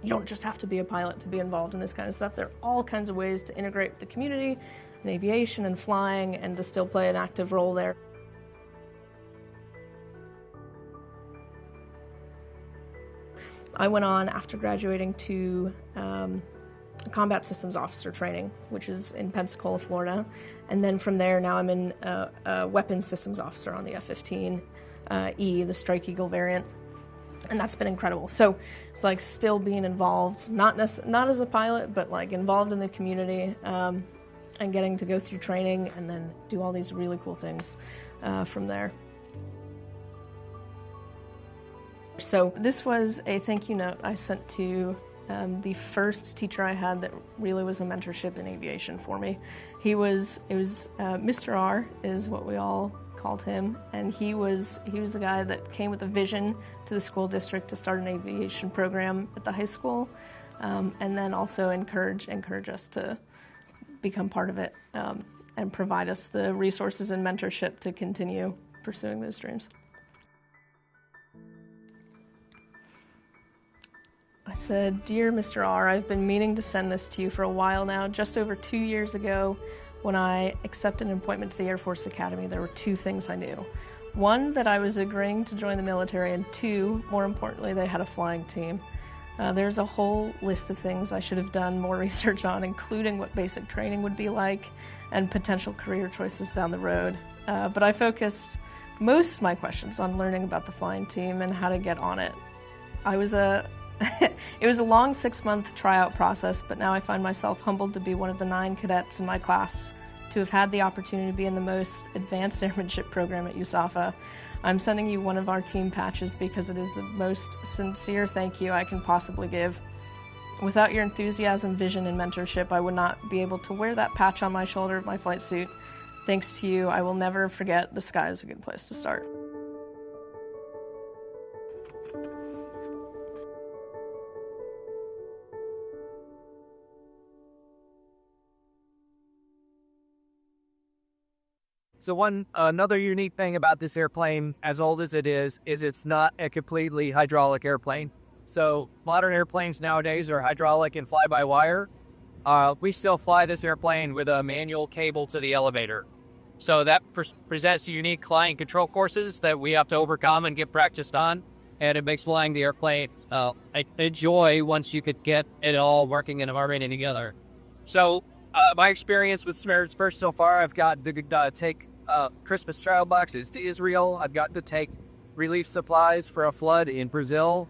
you don't just have to be a pilot to be involved in this kind of stuff. There are all kinds of ways to integrate with the community in aviation and flying and to still play an active role there. I went on after graduating to combat systems officer training, which is in Pensacola, Florida. And then from there, now I'm in weapons systems officer on the F-15E, the Strike Eagle variant. And that's been incredible. So it's like still being involved, not as a pilot, but like involved in the community and getting to go through training and then do all these really cool things from there. So this was a thank you note I sent to the first teacher I had that really was a mentorship in aviation for me. It was Mr. R is what we all called him, and he was the guy that came with a vision to the school district to start an aviation program at the high school, and then also encourage us to become part of it, and provide us the resources and mentorship to continue pursuing those dreams. I said, "Dear Mr. R, I've been meaning to send this to you for a while now. Just over 2 years ago, when I accepted an appointment to the Air Force Academy, there were two things I knew. One, that I was agreeing to join the military, and two, more importantly, they had a flying team. There's a whole list of things I should have done more research on, including what basic training would be like and potential career choices down the road. But I focused most of my questions on learning about the flying team and how to get on it. It was a long 6-month tryout process, but now I find myself humbled to be one of the 9 cadets in my class to have had the opportunity to be in the most advanced airmanship program at USAFA. I'm sending you one of our team patches because it is the most sincere thank you I can possibly give. Without your enthusiasm, vision, and mentorship, I would not be able to wear that patch on my shoulder of my flight suit. Thanks to you, I will never forget the sky is a good place to start." So another unique thing about this airplane, as old as it is it's not a completely hydraulic airplane. So modern airplanes nowadays are hydraulic and fly-by-wire. We still fly this airplane with a manual cable to the elevator. So that presents unique flying control courses that we have to overcome and get practiced on. And it makes flying the airplane a joy once you could get it all working and harmony together. So my experience with Samaritan's Purse so far, I've got to take Christmas child boxes to Israel. I've got to take relief supplies for a flood in Brazil.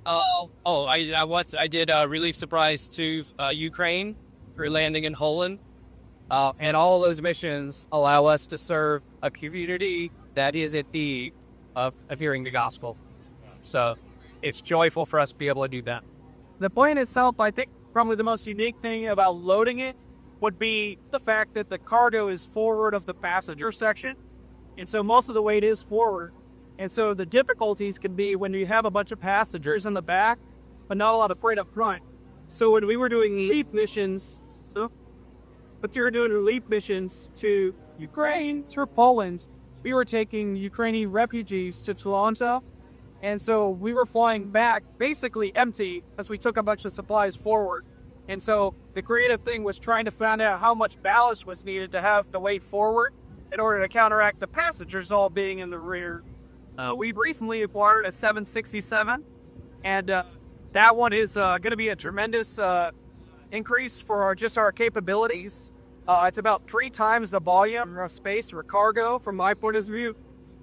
I did relief supplies to Ukraine for landing in Holland. And all of those missions allow us to serve a community that is in need of hearing the gospel. So it's joyful for us to be able to do that. The plane itself, I think probably the most unique thing about loading it would be the fact that the cargo is forward of the passenger section. And so most of the weight is forward. And so the difficulties can be when you have a bunch of passengers in the back, but not a lot of freight up front. So when we were doing relief missions, to Ukraine, to Poland, we were taking Ukrainian refugees to Toronto. And so we were flying back basically empty as we took a bunch of supplies forward. And so the creative thing was trying to find out how much ballast was needed to have the weight forward in order to counteract the passengers all being in the rear. We've recently acquired a 767, and that one is going to be a tremendous increase for our capabilities. It's about 3 times the volume of space for cargo from my point of view,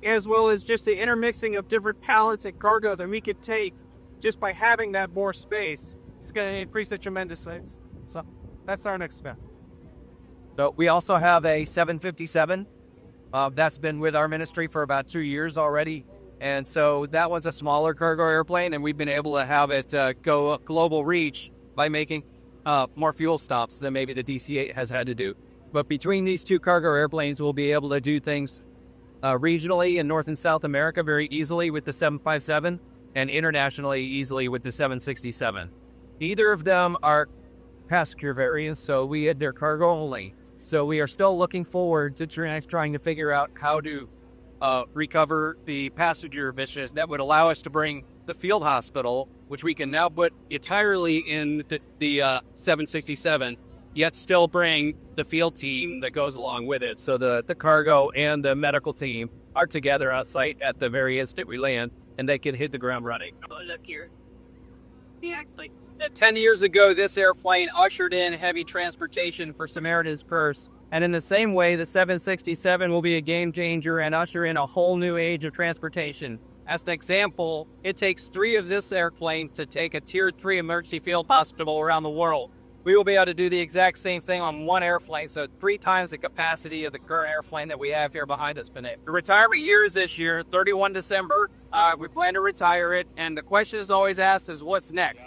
as well as just the intermixing of different pallets and cargo that we could take just by having that more space. It's going to increase the tremendous size. So that's our next step. So we also have a 757. That's been with our ministry for about 2 years already. And so that one's a smaller cargo airplane, and we've been able to have it go global reach by making more fuel stops than maybe the DC-8 has had to do. But between these 2 cargo airplanes, we'll be able to do things regionally in North and South America very easily with the 757 and internationally easily with the 767. Neither of them are passenger variants, so we had their cargo only. So we are still looking forward to trying to figure out how to recover the passenger missions that would allow us to bring the field hospital, which we can now put entirely in the 767, yet still bring the field team that goes along with it. So the cargo and the medical team are together on site at the very instant we land, and they can hit the ground running. Oh, look here. Yeah, 10 years ago, this airplane ushered in heavy transportation for Samaritan's Purse. And in the same way, the 767 will be a game changer and usher in a whole new age of transportation. As an example, it takes 3 of this airplane to take a Tier 3 emergency field hospital around the world. We will be able to do the exact same thing on one airplane, so 3 times the capacity of the current airplane that we have here behind us today. The retirement year is this year, 31 December. We plan to retire it, and the question is always asked is, what's next?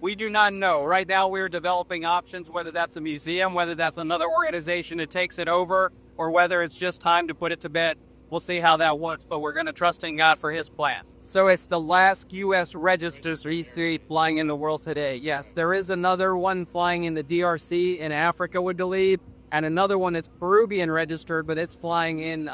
We do not know. Right now we're developing options, whether that's a museum, whether that's another organization that takes it over, or whether it's just time to put it to bed. We'll see how that works, but we're going to trust in God for his plan. So it's the last U.S. registered C-3 flying in the world today. Yes, there is another one flying in the DRC in Africa, we believe, and another one that's Peruvian registered, but it's flying in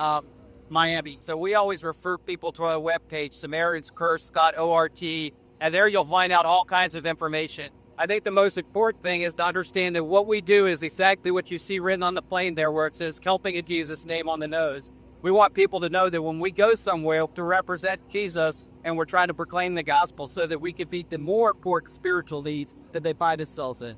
Miami. So we always refer people to our webpage, SamaritanCurse.org, and there you'll find out all kinds of information. I think the most important thing is to understand that what we do is exactly what you see written on the plane there, where it says, helping in Jesus' name on the nose. We want people to know that when we go somewhere to represent Jesus, and we're trying to proclaim the gospel so that we can feed the more important spiritual needs that they find themselves in.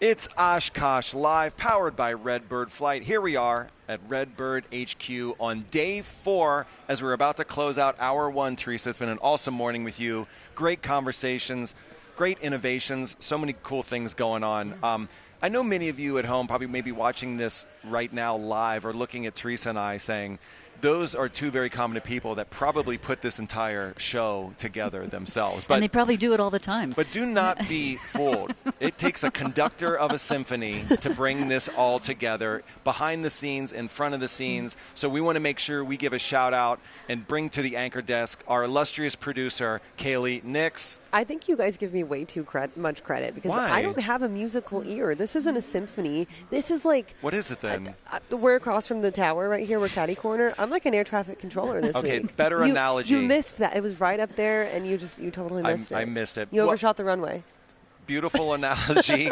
It's Oshkosh Live, powered by Redbird Flight. Here we are at Redbird HQ on day 4 as we're about to close out hour 1, Teresa. It's been an awesome morning with you. Great conversations, great innovations, so many cool things going on. I know many of you at home probably maybe watching this right now live or looking at Teresa and I saying, those are two very competent people that probably put this entire show together themselves. And they probably do it all the time. But do not be fooled. It takes a conductor of a symphony to bring this all together, behind the scenes, in front of the scenes. So we want to make sure we give a shout out and bring to the anchor desk our illustrious producer, Kaylee Nix. I think you guys give me way too much credit because Why? I don't have a musical ear. This isn't a symphony. This is like... What is it then? We're across from the tower right here. We're catty corner. I'm like an air traffic controller this week. Okay, better analogy. You missed that. It was right up there, and you totally missed it. I missed it. You overshot the runway. Beautiful analogy.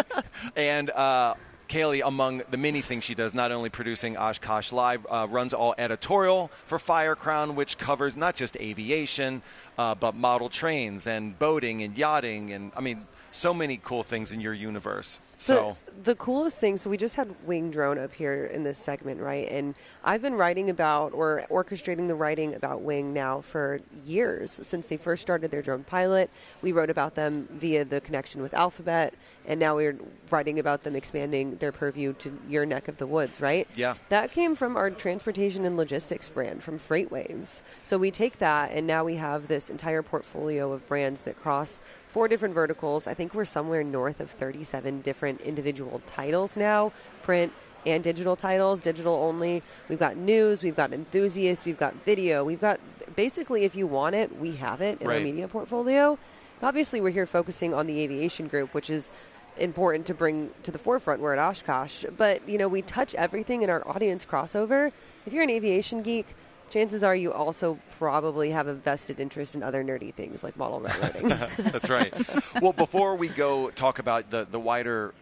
And Kaylee, among the many things she does, not only producing Oshkosh Live, runs all editorial for Firecrown, which covers not just aviation, but model trains and boating and yachting and, I mean, so many cool things in your universe. So the coolest thing, so we just had Wing Drone up here in this segment, right? And I've been writing about or orchestrating the writing about Wing now for years, since they first started their drone pilot. We wrote about them via the connection with Alphabet, and now we're writing about them expanding their purview to your neck of the woods, right? Yeah. That came from our transportation and logistics brand, from FreightWaves. So we take that, and now we have this entire portfolio of brands that cross 4 different verticals. I think we're somewhere north of 37 different individual titles now, print and digital titles, digital only. We've got news, we've got enthusiasts, we've got video. We've got, basically, if you want it, we have it in our media portfolio. Obviously, we're here focusing on the aviation group, which is important to bring to the forefront. We're at Oshkosh. But, you know, we touch everything in our audience crossover. If you're an aviation geek, chances are you also probably have a vested interest in other nerdy things like model railroading. That's right. Well, before we go talk about the wider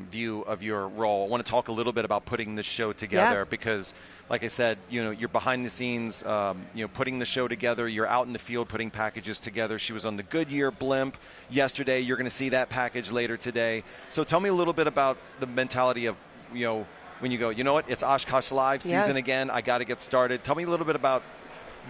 view of your role, I want to talk a little bit about putting this show together because, like I said, you know, you're behind the scenes, you know, putting the show together. You're out in the field putting packages together. She was on the Goodyear Blimp yesterday. You're going to see that package later today. So tell me a little bit about the mentality of, you know, when you go, you know what, it's Oshkosh Live season again, I got to get started. Tell me a little bit about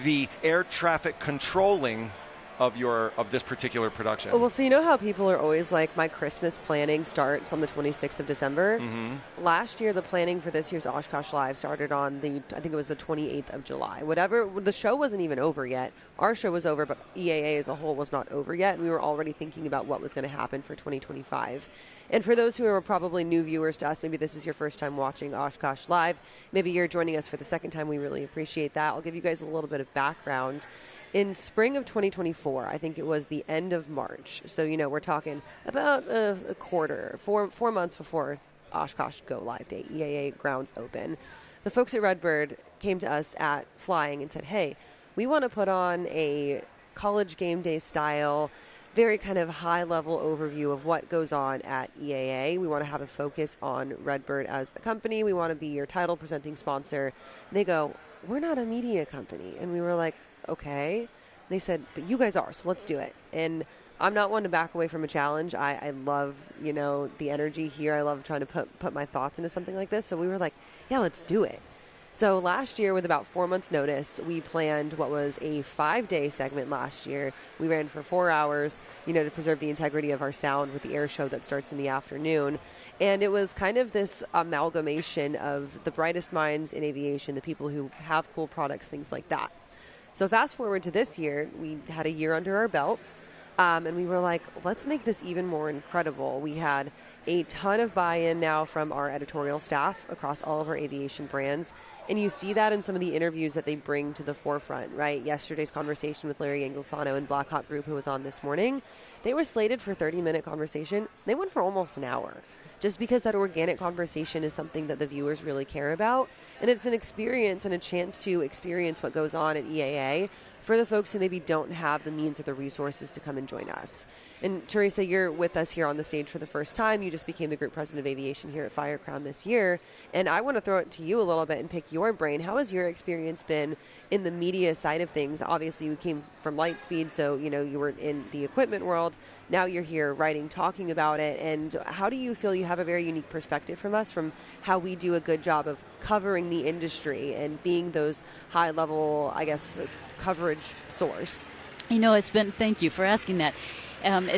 the air traffic controlling of this particular production. Well, so you know how people are always like, my Christmas planning starts on the 26th of December? Mm-hmm. Last year, the planning for this year's Oshkosh Live started on I think it was the 28th of July. Whatever, the show wasn't even over yet. Our show was over, but EAA as a whole was not over yet. And we were already thinking about what was going to happen for 2025. And for those who are probably new viewers to us, maybe this is your first time watching Oshkosh Live, maybe you're joining us for the second time, we really appreciate that. I'll give you guys a little bit of background. In spring of 2024, I think it was the end of March, so, you know, we're talking about a quarter, four months before Oshkosh Go Live Day, EAA grounds open, the folks at Redbird came to us at Flying and said, hey, we want to put on a college game day style, very kind of high-level overview of what goes on at EAA. We want to have a focus on Redbird as a company. We want to be your title presenting sponsor. And they go, we're not a media company. And we were like, okay. They said, but you guys are, so let's do it. And I'm not one to back away from a challenge. I love, you know, the energy here. I love trying to put my thoughts into something like this. So we were like, yeah, let's do it. So last year, with about 4 months' notice, we planned what was a 5-day segment last year. We ran for 4 hours, you know, to preserve the integrity of our sound with the air show that starts in the afternoon. And it was kind of this amalgamation of the brightest minds in aviation, the people who have cool products, things like that. So fast forward to this year, we had a year under our belt. And we were like, let's make this even more incredible. We had a ton of buy-in now from our editorial staff across all of our aviation brands. And you see that in some of the interviews that they bring to the forefront, right? Yesterday's conversation with Larry Anglesano and Blackhawk Group, who was on this morning, they were slated for 30-minute conversation. They went for almost an hour, just because that organic conversation is something that the viewers really care about. And it's an experience and a chance to experience what goes on at EAA for the folks who maybe don't have the means or the resources to come and join us. And Teresa, you're with us here on the stage for the first time. You just became the Group President of Aviation here at Firecrown this year. And I want to throw it to you a little bit and pick your brain. How has your experience been in the media side of things? Obviously, you came from Lightspeed, so you were in the equipment world. Now you're here writing, talking about it. And how do you feel you have a very unique perspective from us, from how we do a good job of covering the industry and being those high-level, I guess, coverage source? Thank you for asking that.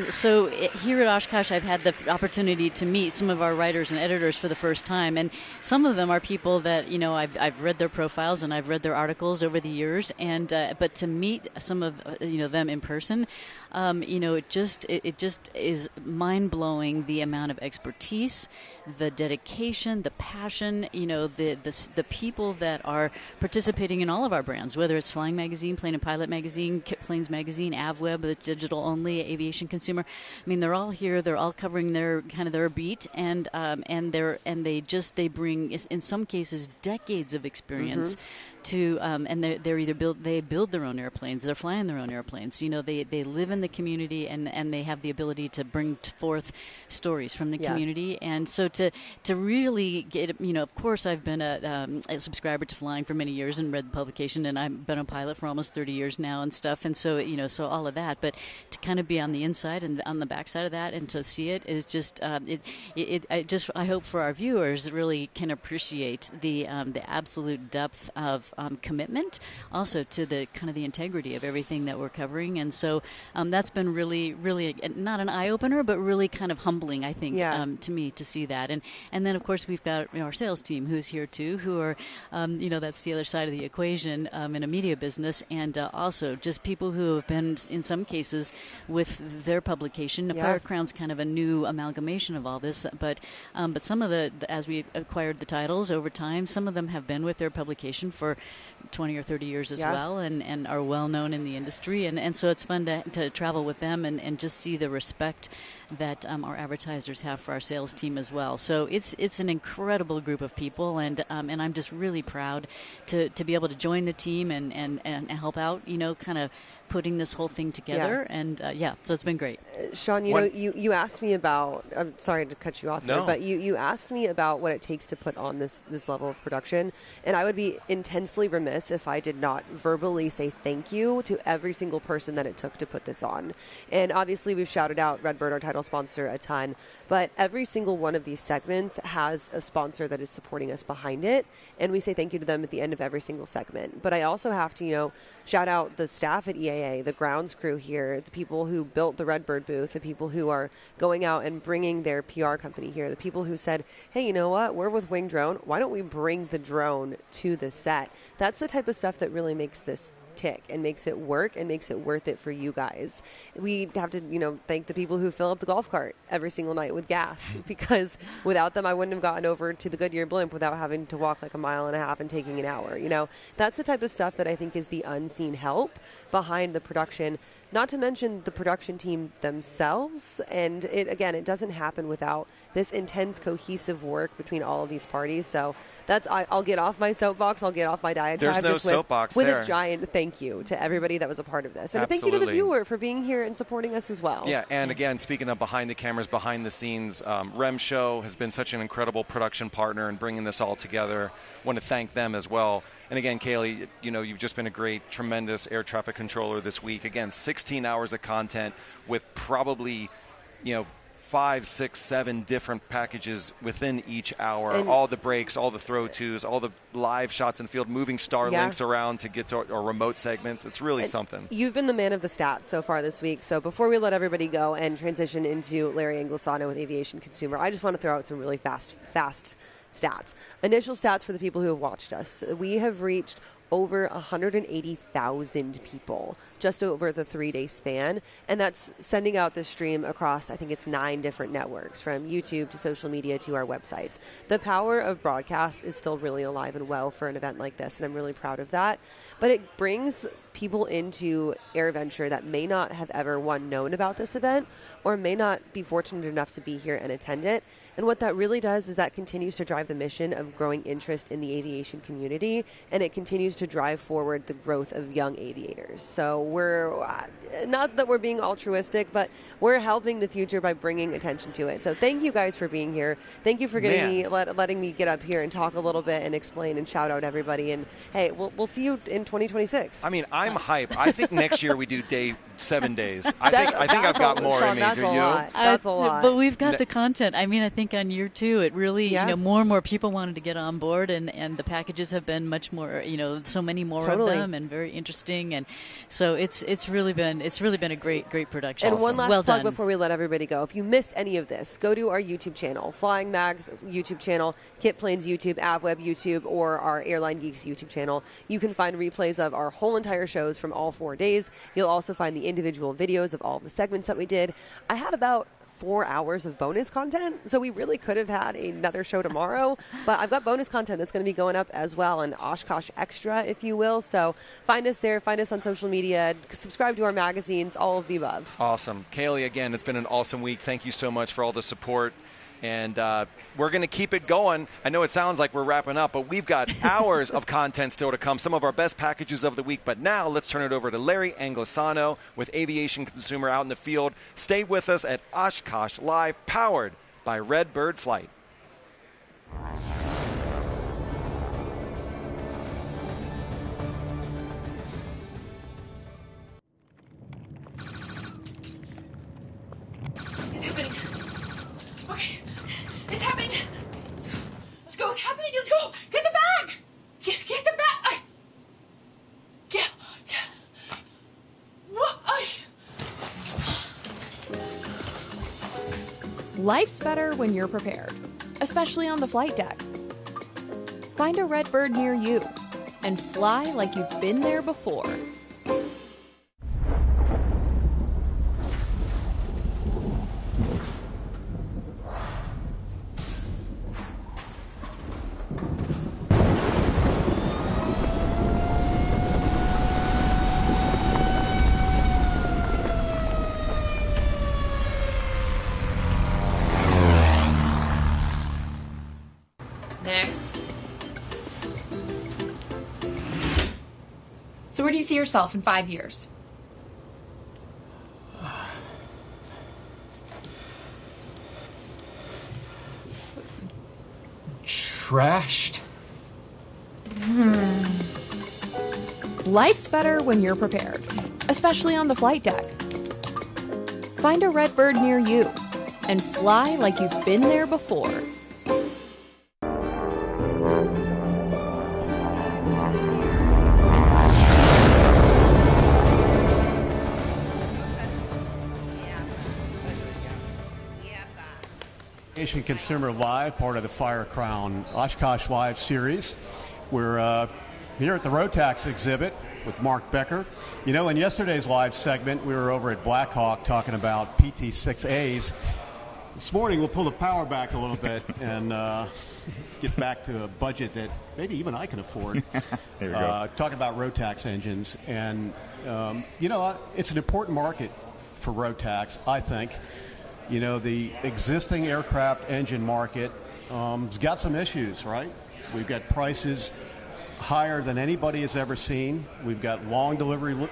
So here at Oshkosh, I've had the opportunity to meet some of our writers and editors for the first time, and some of them are people that I've read their profiles and I've read their articles over the years, and but to meet some of them in person, it just is mind blowing, the amount of expertise, the dedication, the passion, the people that are participating in all of our brands, whether it's Flying Magazine, Plane and Pilot Magazine, Planes Magazine, AvWeb, the digital only aviation consumer. I mean, they're all here. They're all covering their beat, and they bring, in some cases, decades of experience. To and they build their own airplanes. They're flying their own airplanes. They live in the community, and they have the ability to bring forth stories from the community. And so to really get, of course, I've been a subscriber to Flying for many years and read the publication, and I've been a pilot for almost 30 years now and stuff. And so so all of that, but to kind of be on the inside and on the backside of that, and to see it is just I hope for our viewers really can appreciate the absolute depth of commitment, also to the kind of the integrity of everything that we're covering. And so that's been really, really not an eye-opener, but really kind of humbling, I think, to me, to see that. And then, of course, we've got our sales team who's here, too, who are, that's the other side of the equation in a media business, and also just people who have been, in some cases, with their publication. Firecrown's kind of a new amalgamation of all this, but some of as we acquired the titles over time, some of them have been with their publication for 20 or 30 years as well, and are well known in the industry, and so it's fun to travel with them and just see the respect that our advertisers have for our sales team as well. So it's an incredible group of people, and I'm just really proud to be able to join the team and help out, kind of putting this whole thing together. And so it's been great. Sean, you asked me about, I'm sorry to cut you off here, but you asked me about what it takes to put on this level of production, and I would be intensely remiss if I did not verbally say thank you to every single person that it took to put this on. And obviously we've shouted out Redbird, our title sponsor, a ton, but every single one of these segments has a sponsor that is supporting us behind it, and we say thank you to them at the end of every single segment. But I also have to, shout out the staff at EAA, the grounds crew here, the people who built the Redbird booth, the people who are going out and bringing their PR company here, the people who said, hey, you know what, we're with Wing Drone, why don't we bring the drone to the set? That's the type of stuff that really makes this tick and makes it work and makes it worth it for you guys. We have to, thank the people who fill up the golf cart every single night with gas, because without them, I wouldn't have gotten over to the Goodyear Blimp without having to walk like a mile and a half and taking an hour. That's the type of stuff that I think is the unseen help behind the production, not to mention the production team themselves. And it doesn't happen without this intense, cohesive work between all of these parties. So I'll get off my soapbox. I'll get off my diatribe. There's no soapbox with there. a giant thank you to everybody that was a part of this. And Absolutely. a thank you to the viewer for being here and supporting us as well. Yeah, and again, speaking of behind the cameras, behind the scenes, Rem Show has been such an incredible production partner in bringing this all together. I want to thank them as well. And again, Kaylee, you've just been a great, tremendous air traffic controller this week. Again, 16 hours of content with probably, 5, 6, 7 different packages within each hour. And all the breaks, all the throw-tos, all the live shots in field, moving Starlinks around to get to our remote segments. It's really something. You've been the man of the stats so far this week. So before we let everybody go and transition into Larry Anglesano with Aviation Consumer, I just want to throw out some really fast stats. Initial stats for the people who have watched us. We have reached over 180,000 people just over the 3-day span. And that's sending out this stream across, I think it's 9 different networks, from YouTube to social media to our websites. The power of broadcast is still really alive and well for an event like this, and I'm really proud of that. But it brings people into AirVenture that may not have ever, one, known about this event or may not be fortunate enough to be here and attend it. And what that really does is that continues to drive the mission of growing interest in the aviation community, and it continues to drive forward the growth of young aviators. So we're, not that we're being altruistic, but we're helping the future by bringing attention to it. So thank you guys for being here. Thank you for letting me get up here and talk a little bit and explain and shout out everybody. And hey, we'll see you in 2026. I mean, I'm hype. I think next year we do 7 days. I think I've got more Sean, in me. that's Do a you? lot. That's a lot. But we've got the content. I mean, I think on year 2, it really, more and more people wanted to get on board, and the packages have been much more, so many more of them, and very interesting. And so it's really been a great production. And one last well plug done. before we let everybody go. If you missed any of this, go to our YouTube channel, Flying Mag's YouTube channel, Kit Plane's YouTube, AvWeb YouTube, or our Airline Geeks YouTube channel. You can find replays of our whole entire shows from all 4 days. You'll also find the individual videos of all the segments that we did. I have about 4 hours of bonus content, so we really could have had another show tomorrow, but I've got bonus content that's going to be going up as well, an Oshkosh Extra, if you will. So find us there, find us on social media, subscribe to our magazines, all of the above. Awesome. Kaylee, again, it's been an awesome week. Thank you so much for all the support. And we're going to keep it going. I know it sounds like we're wrapping up, but we've got hours of content still to come, some of our best packages of the week. But now let's turn it over to Larry Anglosano with Aviation Consumer out in the field. Stay with us at Oshkosh Live, powered by Red Bird Flight. It's happening. Okay. It's happening. Let's go. It's happening. Let's go. Get the bag. Get the bag. Get. What? Life's better when you're prepared, especially on the flight deck. Find a red bird near you and fly like you've been there before. Next. So where do you see yourself in 5 years? Trashed. Life's better when you're prepared, especially on the flight deck. Find a red bird near you and fly like you've been there before. Aviation Consumer Live, part of the Firecrown Oshkosh Live series. We're here at the Rotax exhibit with Mark Becker. You know, in yesterday's live segment, we were over at Blackhawk talking about PT-6As. This morning, we'll pull the power back a little bit and get back to a budget that maybe even I can afford. There we go. Talking about Rotax engines. And, you know, it's an important market for Rotax, I think. You know, the existing aircraft engine market has got some issues, right? We've got prices higher than anybody has ever seen. We've got long delivery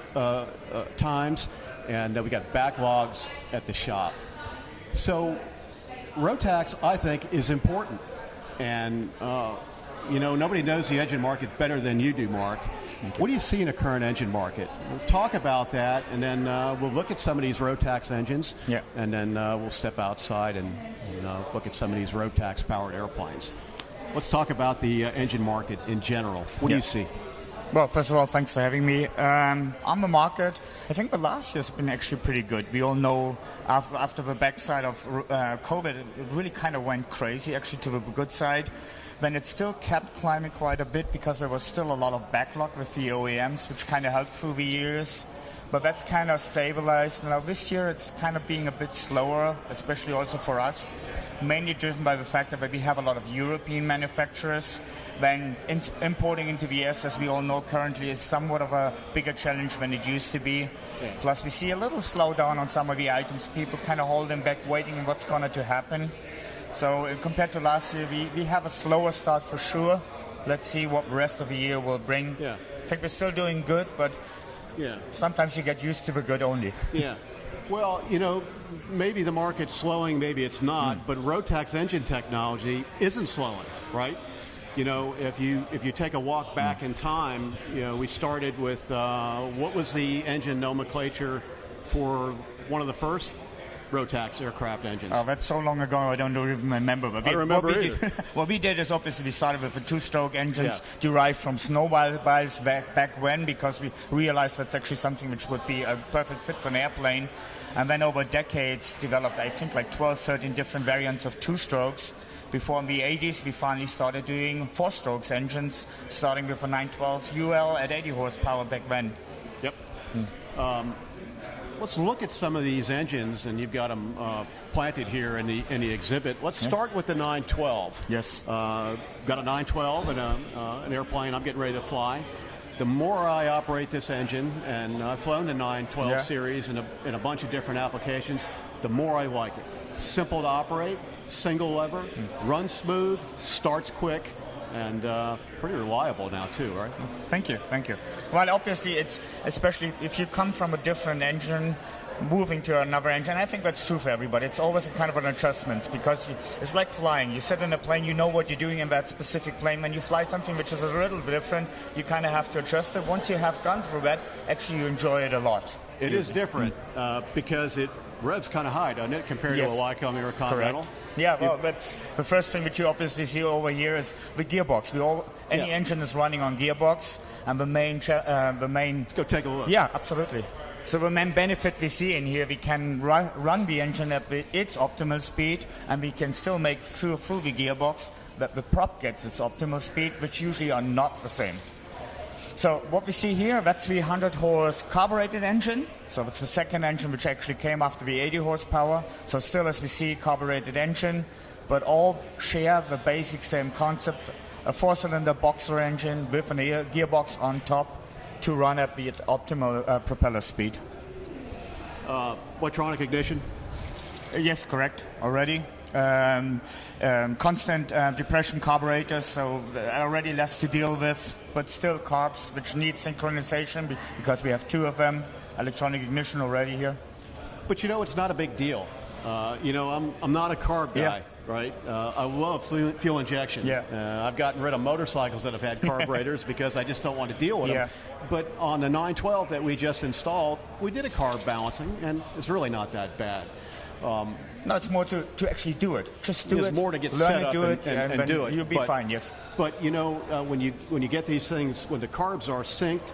times, and we've got backlogs at the shop. So Rotax, I think, is important. And, you know, nobody knows the engine market better than you do, Mark. What do you see in the current engine market? We'll talk about that, and then we'll look at some of these Rotax engines, and then we'll step outside and look at some of these Rotax-powered airplanes. Let's talk about the engine market in general. What do you see? Well, first of all, thanks for having me. On the market, I think the last year's been actually pretty good. We all know after the backside of COVID, it really kind of went crazy, actually, to the good side. Then it still kept climbing quite a bit because there was still a lot of backlog with the OEMs, which kind of helped through the years. but that's kind of stabilized. Now this year it's kind of being a bit slower, especially also for us, mainly driven by the fact that we have a lot of European manufacturers. Then importing into the US, as we all know currently, is somewhat of a bigger challenge than it used to be. Yeah. Plus, we see a little slowdown on some of the items. People kind of holding back, waiting on what's going to happen. So compared to last year, we have a slower start for sure. Let's see what the rest of the year will bring. Yeah. I think we're still doing good, but sometimes you get used to the good only. Yeah. Well, maybe the market's slowing, maybe it's not, but Rotax engine technology isn't slowing, right? If you take a walk back in time, we started with what was the engine nomenclature for one of the first Rotax aircraft engines? Oh, that's so long ago, I don't even remember. But I don't remember either. What we did is obviously we started with the two-stroke engines derived from snowmobiles back when, because we realized that's actually something which would be a perfect fit for an airplane. And then over decades developed, I think, like 12, 13 different variants of two-strokes. Before in the 80s, we finally started doing four-strokes engines, starting with a 912 UL at 80 horsepower back then. Yep. Let's look at some of these engines, and you've got them planted here in the exhibit. Let's start with the 912. Yes. Got a 912 and an airplane I'm getting ready to fly. The more I operate this engine, and I've flown the 912 series in a bunch of different applications, the more I like it. Simple to operate, single lever, runs smooth, starts quick, and pretty reliable now too, right? Thank you. Well, obviously, it's especially if you come from a different engine, moving to another engine. I think that's true for everybody. It's always a kind of an adjustment, because it's like flying. You sit in a plane, you know what you're doing in that specific plane. When you fly something which is a little bit different, you kind of have to adjust it. Once you have gone through that, actually you enjoy it a lot. It is different because it revs kind of high, doesn't it, compared to a Lycoming or a Continental? Correct. Yeah, well, that's the first thing that you obviously see over here is the gearbox. Any engine is running on gearbox, and the main. Let's go take a look. Yeah, absolutely. So the main benefit we see in here, we can run the engine at its optimal speed, and we can still make through the gearbox that the prop gets its optimal speed, which usually are not the same. So what we see here, that's the 100 horse carbureted engine. So it's the second engine which actually came after the 80 horsepower. So still, as we see, carbureted engine, but all share the basic same concept, a four-cylinder boxer engine with an gearbox on top to run at the optimal propeller speed. Electronic ignition? Yes, correct, already. Constant depression carburetors, so already less to deal with, but still carbs which need synchronization because we have two of them. Electronic ignition already here. But it's not a big deal. I'm not a carb guy, right? I love fuel injection. Yeah. I've gotten rid of motorcycles that have had carburetors because I just don't want to deal with them. But on the 912 that we just installed, we did a carb balancing, and it's really not that bad. No, it's more to actually do it. Just do it. It's more to get learn set to up do it, and do it. You'll be fine, yes. But, when you get these things, when the carbs are synced,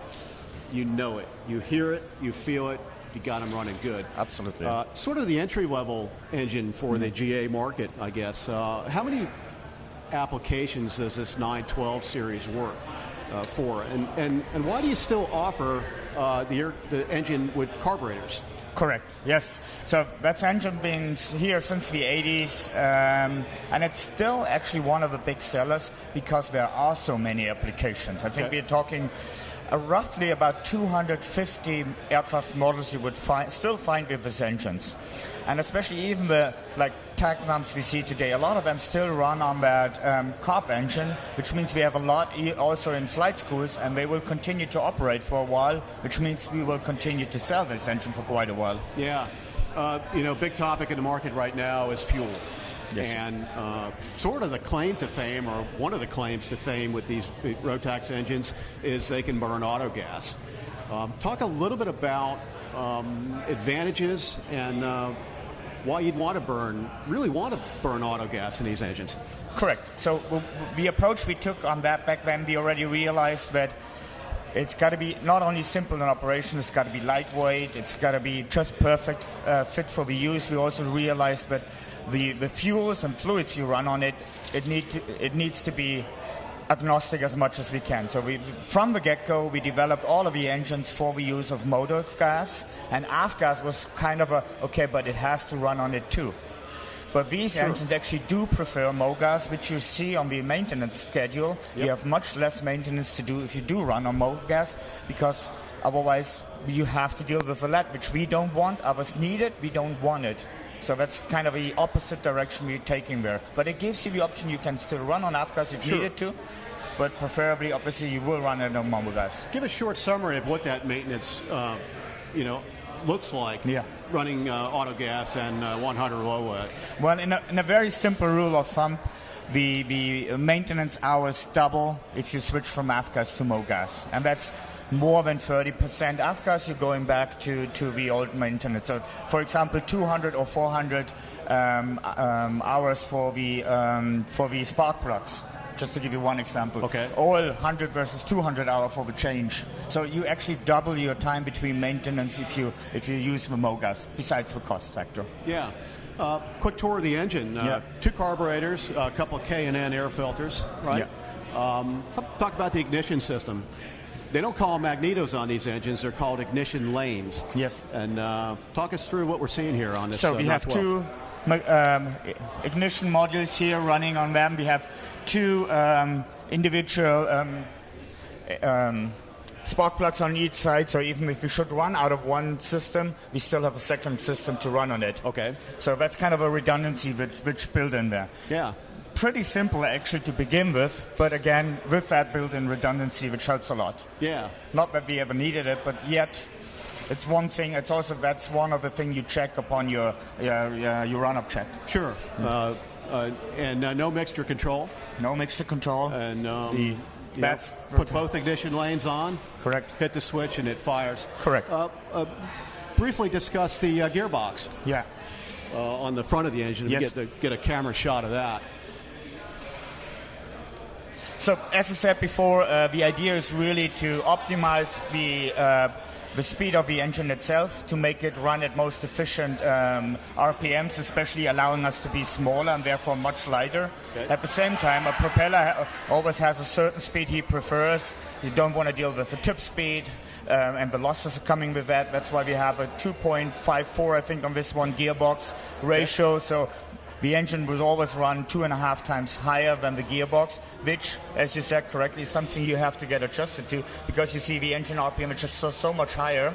you know it. You hear it. You feel it. You got them running good. Absolutely. Sort of the entry-level engine for the GA market, I guess. How many applications does this 912 series work for? And why do you still offer the engine with carburetors? Correct, yes. So that's engine been here since the 80s, and it's still actually one of the big sellers because there are so many applications. I think we're talking roughly about 250 aircraft models you would still find with these engines. And especially even the TACNAMs we see today, a lot of them still run on that carb engine, which means we have a lot also in flight schools, and they will continue to operate for a while, which means we will continue to sell this engine for quite a while. Yeah. Big topic in the market right now is fuel. Yes. And sort of the claim to fame, or one of the claims to fame with these Rotax engines, is they can burn auto gas. Talk a little bit about advantages and why you'd really want to burn auto gas in these engines. Correct. So the approach we took on that back then, we already realized that it's got to be not only simple in operation, it's got to be lightweight, it's got to be just perfect fit for the use. We also realized that the fuels and fluids you run on it needs to be agnostic as much as we can. So from the get-go, we developed all of the engines for the use of motor gas, and avgas was kind of but it has to run on it too. But these engines actually do prefer MoGas, which you see on the maintenance schedule. Yep. You have much less maintenance to do if you do run on MoGas, because otherwise you have to deal with the lead, which we don't want. Others need it, we don't want it. So that's kind of the opposite direction we're taking there. But it gives you the option you can still run on avgas if you needed to, but preferably, obviously, you will run it on MoGas. Give a short summary of what that maintenance, looks like. Yeah. Running autogas and 100 low lead. Well, in a very simple rule of thumb, the maintenance hours double if you switch from avgas to MoGas, and that's more than 30%. Avgas, you're going back to the old maintenance. So, for example, 200 or 400 hours for the spark plugs. Just to give you one example. Okay. Or 100 versus 200 hour for the change. So you actually double your time between maintenance if you use the MoGas, besides the cost factor. Yeah. Quick tour of the engine. 2 carburetors, a couple of K&N air filters, right? Yeah. Talk about the ignition system. They don't call them magnetos on these engines. They're called ignition lanes. Yes. And talk us through what we're seeing here on this. So we have 2 ignition modules here running on them. We have 2 individual spark plugs on each side, so even if we should run out of one system, we still have a second system to run on it. Okay. So that's kind of a redundancy which built in there. Yeah. Pretty simple actually to begin with, but again, with that built-in redundancy, which helps a lot. Yeah. Not that we ever needed it, but yet it's one thing. It's also that's one of the things you check upon your run-up check. Sure. And no mixture control. No mixture control. And that's put both ignition lanes on. Correct. Hit the switch and it fires. Correct. Briefly discuss the gearbox. Yeah. On the front of the engine. Yes. Get a camera shot of that. So, as I said before, the idea is really to optimize the speed of the engine itself to make it run at most efficient RPMs, especially allowing us to be smaller and therefore much lighter. Okay. At the same time, a propeller always has a certain speed he prefers. You don't want to deal with the tip speed, and the losses are coming with that. That's why we have a 2.54, I think, on this one gearbox ratio. Okay. So the engine will always run 2.5 times higher than the gearbox, which, as you said correctly, is something you have to get adjusted to, because you see the engine RPM is just so much higher,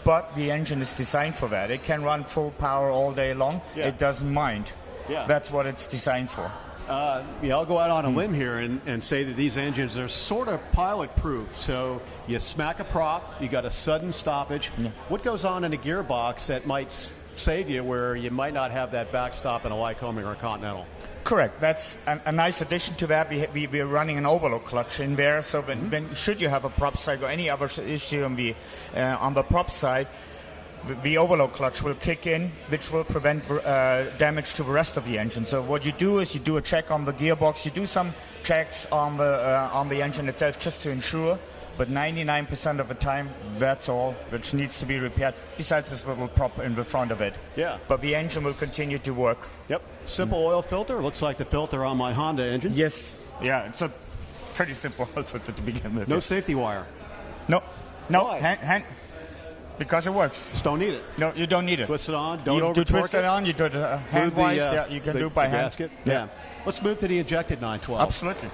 but the engine is designed for that. It can run full power all day long. Yeah. It doesn't mind. Yeah. That's what it's designed for. I'll go out on a limb here and say that these engines are sort of pilot-proof. So you smack a prop, you got a sudden stoppage. Yeah. What goes on in a gearbox that might save you where you might not have that backstop in a Lycoming or a Continental? Correct. That's a nice addition to that. We're running an overload clutch in there, so when should you have a prop side or any other issue on the prop side, the overload clutch will kick in, which will prevent damage to the rest of the engine. So what you do is you do a check on the gearbox, you do some checks on the engine itself just to ensure. But 99% of the time, that's all which needs to be repaired, besides this little prop in the front of it. Yeah. But the engine will continue to work. Yep. Simple oil filter. Looks like the filter on my Honda engine. Yes. Yeah, it's a pretty simple oil filter to begin with. No safety wire. No. Hand. Because it works. Just don't need it. No, you don't need it. Twist it on. Don't over-torque it. Twist it on. You do it hand-wise. You can do it by hand. Gasket. Yeah. Let's move to the injected 912. Absolutely.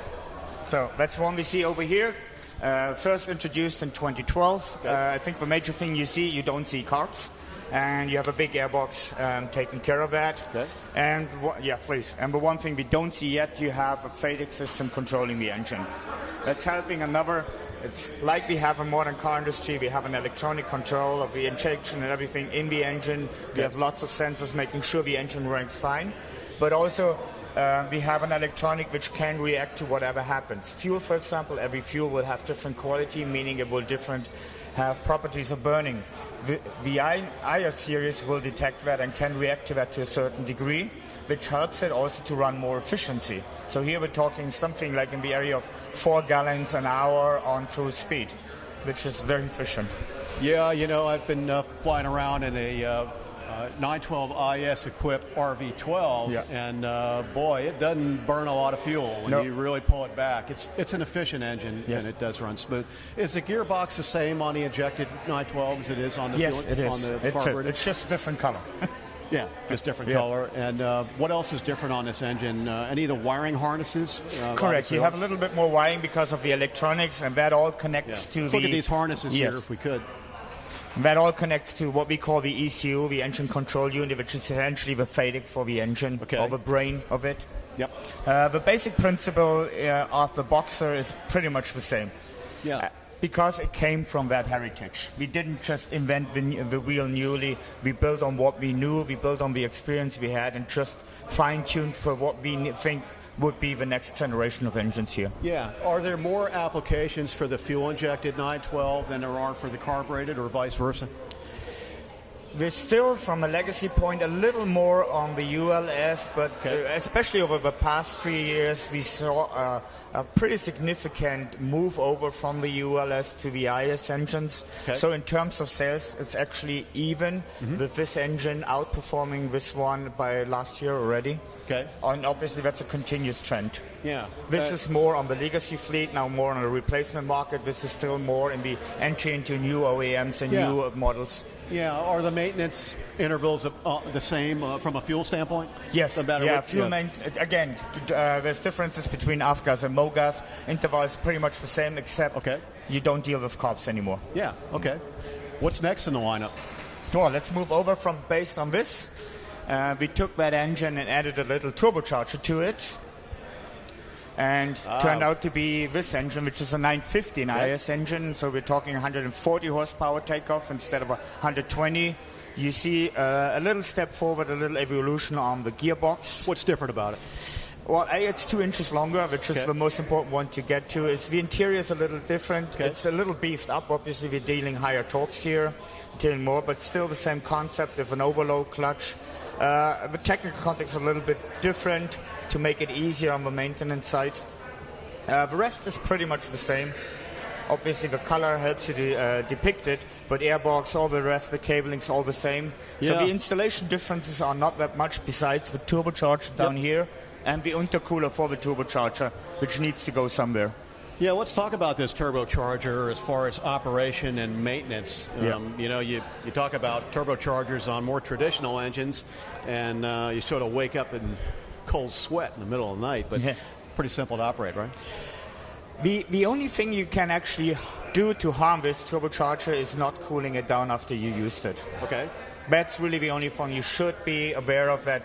So that's one we see over here. First introduced in 2012. Okay. I think the major thing you don't see carbs, and you have a big airbox taking care of that. Okay. And please. And the one thing we don't see yet, you have a FADEC system controlling the engine. That's helping another. It's like we have a modern car industry. We have an electronic control of the injection and everything in the engine. Okay. We have lots of sensors making sure the engine runs fine, but also we have an electronic which can react to whatever happens. Fuel, for example, every fuel will have different quality, meaning it will have properties of burning. The IA series will detect that and can react to that to a certain degree, which helps it also to run more efficiency. So here we're talking something like in the area of 4 gallons an hour on cruise speed, which is very efficient. Yeah, I've been flying around in a 912 IS equipped RV12, Yeah. and boy, it doesn't burn a lot of fuel when Nope. you really pull it back. It's an efficient engine, Yes. and it does run smooth. Is the gearbox the same on the injected 912 as it is on the Yes, it on is. the It's carbureted? it's just a different color. Yeah, just different Yeah. color. And what else is different on this engine? Any of the wiring harnesses? Correct. Obviously, You have a little bit more wiring because of the electronics, and that all connects to Let's the. look at these harnesses Yes. here, if we could. That all connects to what we call the ECU, the engine control unit, which is essentially the FADEC for the engine, or the brain of it. Yep. The basic principle of the Boxer is pretty much the same. Yeah. Because it came from that heritage. We didn't just invent the wheel newly. We built on what we knew, we built on the experience we had, and just fine-tuned for what we think would be the next generation of engines here. Yeah. Are there more applications for the fuel-injected 912 than there are for the carbureted, or vice versa? We're still, from a legacy point, a little more on the ULS, but especially over the past 3 years, we saw a pretty significant move over from the ULS to the IS engines. Okay. So in terms of sales, it's actually even with this engine outperforming this one by last year already. Okay. And obviously that's a continuous trend. Yeah. This is more on the legacy fleet, now more on the replacement market. This is still more in the entry into new OEMs and Yeah. new models. Yeah. Are the maintenance intervals the same from a fuel standpoint? Yes. No matter Yeah. what- Fuel again, there's differences between AFGAS and MOGAS. Interval is pretty much the same, except you don't deal with carbs anymore. Yeah. Okay. What's next in the lineup? Well, let's move over from based on this. We took that engine and added a little turbocharger to it. And turned out to be this engine, which is a 915 IS engine. So we're talking 140 horsepower takeoff instead of 120. You see a little step forward, a little evolution on the gearbox. What's different about it? Well, it's 2 inches longer, which is the most important one to get to. Is the interior is a little different. It's a little beefed up. Obviously, we're dealing higher torques here, dealing more, but still the same concept of an overload clutch. The technical context is a little bit different to make it easier on the maintenance side. The rest is pretty much the same. Obviously, the color helps you to depict it, but airbox, all the rest, the cabling's all the same. So the installation differences are not that much besides the turbocharger down here and the intercooler for the turbocharger, which needs to go somewhere. Yeah, let's talk about this turbocharger as far as operation and maintenance. You know, you talk about turbochargers on more traditional engines, and you sort of wake up in cold sweat in the middle of the night, but pretty simple to operate, right? The only thing you can actually do to harm this turbocharger is not cooling it down after you used it. Okay. That's really the only thing you should be aware of. That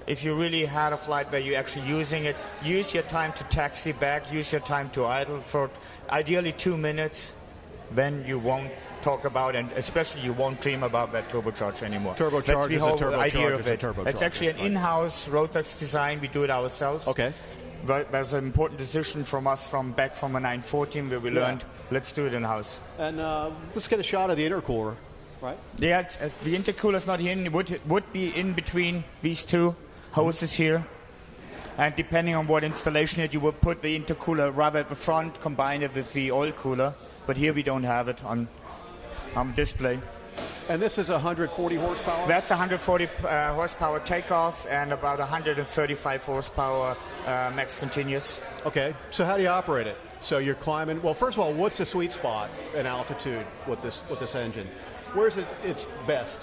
if you really had a flight where you're actually using it, use your time to taxi back, use your time to idle for ideally 2 minutes. Then you won't talk about, and especially you won't dream about that turbocharger anymore. Turbocharger That's the is a whole turbocharger idea of is a it. turbocharger, It's actually an in-house Rotax design. We do it ourselves. Okay. But there's an important decision from us from back from a 914 where we learned, let's do it in-house. And let's get a shot of the intercooler, right? Yeah, the intercooler's not in. It would be in between these two hoses here. And depending on what installation you would put the intercooler rather at the front, combine it with the oil cooler. But here we don't have it on display. And this is 140 horsepower? That's 140 horsepower takeoff and about 135 horsepower max continuous. Okay, so how do you operate it? So you're climbing. Well, first of all, what's the sweet spot in altitude with this engine? Where's it its best?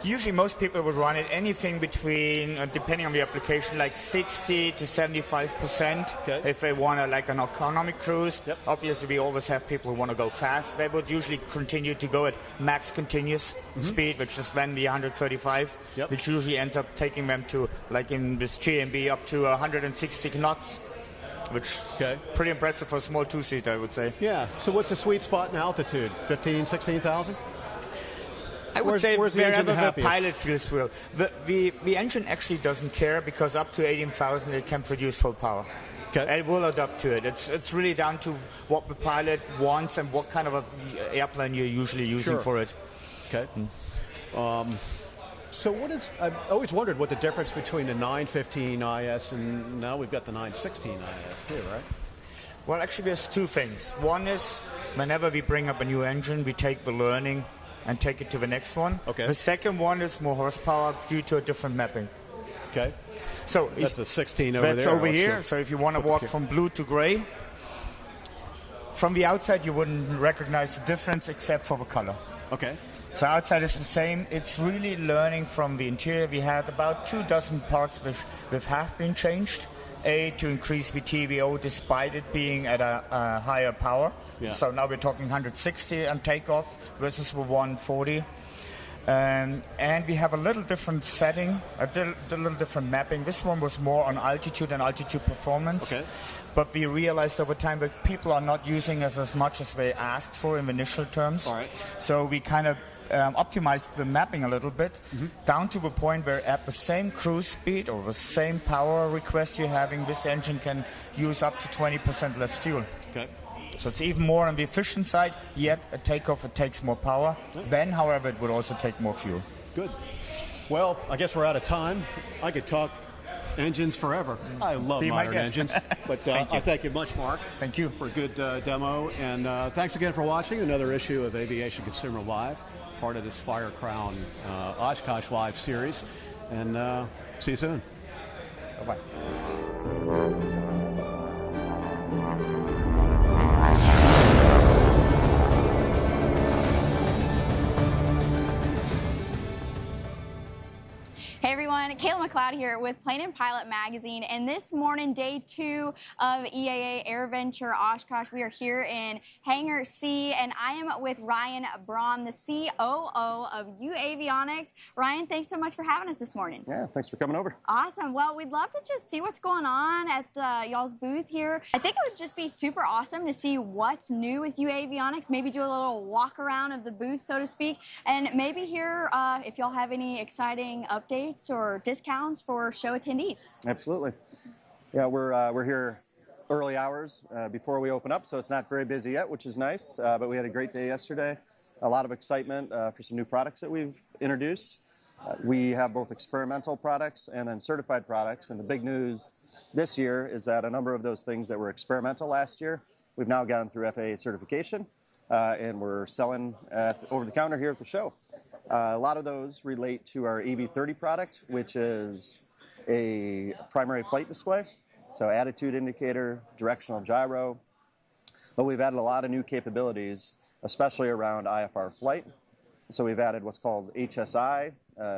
Usually most people would run it anything between, depending on the application, like 60 to 75%. If they want an economic cruise. Obviously, we always have people who want to go fast. They would usually continue to go at max continuous speed, which is then the 135, which usually ends up taking them to, like in this GMB, up to 160 knots. Which is pretty impressive for a small two-seater, I would say. Yeah, so what's the sweet spot in altitude? 15, 16,000? I would say wherever the happiest? pilot feels well. The engine actually doesn't care because up to 18,000 it can produce full power. It will adapt to it. It's really down to what the pilot wants and what kind of a airplane you're usually using for it. Okay. So what is? I've always wondered what the difference between the 915 IS and now we've got the 916 IS too, right? Well, actually, there's two things. One is whenever we bring up a new engine, we take the learning and take it to the next one. Okay. The second one is more horsepower due to a different mapping. Okay. So that's a 16 over there. That's over Let's here. go. So if you want to walk from blue to gray, from the outside you wouldn't recognize the difference except for the color. Okay. So outside is the same. It's really learning from the interior. We had about 24 parts which have been changed. To increase the TVO despite it being at a higher power. Yeah. So now we're talking 160 on takeoff versus the 140. And we have a little different setting, a little different mapping. This one was more on altitude and altitude performance. Okay. But we realized over time that people are not using us as much as they asked for in the initial terms. All right. So we kind of optimized the mapping a little bit, down to the point where at the same cruise speed or the same power request you're having, this engine can use up to 20% less fuel. Okay. So it's even more on the efficient side, yet at takeoff it takes more power. Then, however, it would also take more fuel. Good. Well, I guess we're out of time. I could talk engines forever. I love modern engines. But I thank you much, Mark. Thank you. For a good demo. And thanks again for watching another issue of Aviation Consumer Live, part of this Firecrown Oshkosh Live series. And see you soon. Bye-bye. Hey everyone, Kayla McLeod here with Plane and Pilot Magazine, and this morning, day 2 of EAA AirVenture Oshkosh. We are here in Hangar C, and I am with Ryan Braun, the COO of Uavionics. Ryan, thanks so much for having us this morning. Yeah, thanks for coming over. Awesome. Well, we'd love to just see what's going on at y'all's booth here. I think it would just be super awesome to see what's new with Uavionics, maybe do a little walk around of the booth, so to speak, and maybe hear if y'all have any exciting updates or discounts for show attendees. Absolutely. Yeah, we're here early hours before we open up, so it's not very busy yet, which is nice. But we had a great day yesterday. A lot of excitement for some new products that we've introduced. We have both experimental products and then certified products. And the big news this year is that a number of those things that were experimental last year, we've now gotten through FAA certification, and we're selling over the counter here at the show. A lot of those relate to our AV30 product, which is a primary flight display, so attitude indicator, directional gyro. But we've added a lot of new capabilities, especially around IFR flight. So we've added what's called HSI,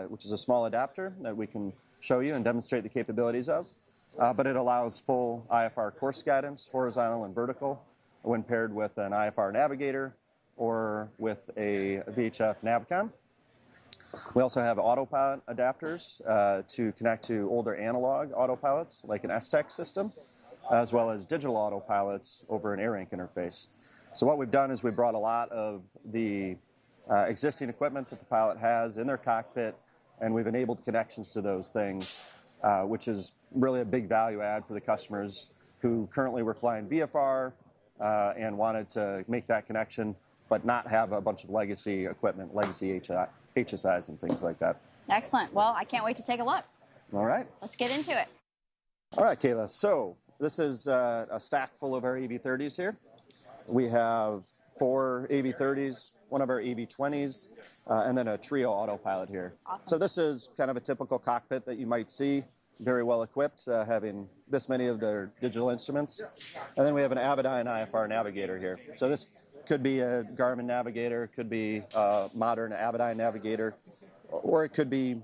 which is a small adapter that we can show you and demonstrate the capabilities of. But it allows full IFR course guidance, horizontal and vertical, when paired with an IFR navigator or with a VHF Navcom. We also have autopilot adapters to connect to older analog autopilots like an STEC system, as well as digital autopilots over an AirRank interface. So what we've done is we brought a lot of the existing equipment that the pilot has in their cockpit, and we've enabled connections to those things, which is really a big value add for the customers who currently were flying VFR and wanted to make that connection, but not have a bunch of legacy equipment, legacy HSIs and things like that. Excellent. Well, I can't wait to take a look. All right. Let's get into it. All right, Kayla. So this is a stack full of our AV30s here. We have 4 AV30s, one of our AV20s, and then a trio autopilot here. Awesome. So this is kind of a typical cockpit that you might see, very well equipped, having this many of their digital instruments. And then we have an Avidyne IFR navigator here. So this could be a Garmin navigator, could be a modern Avidyne navigator, or it could be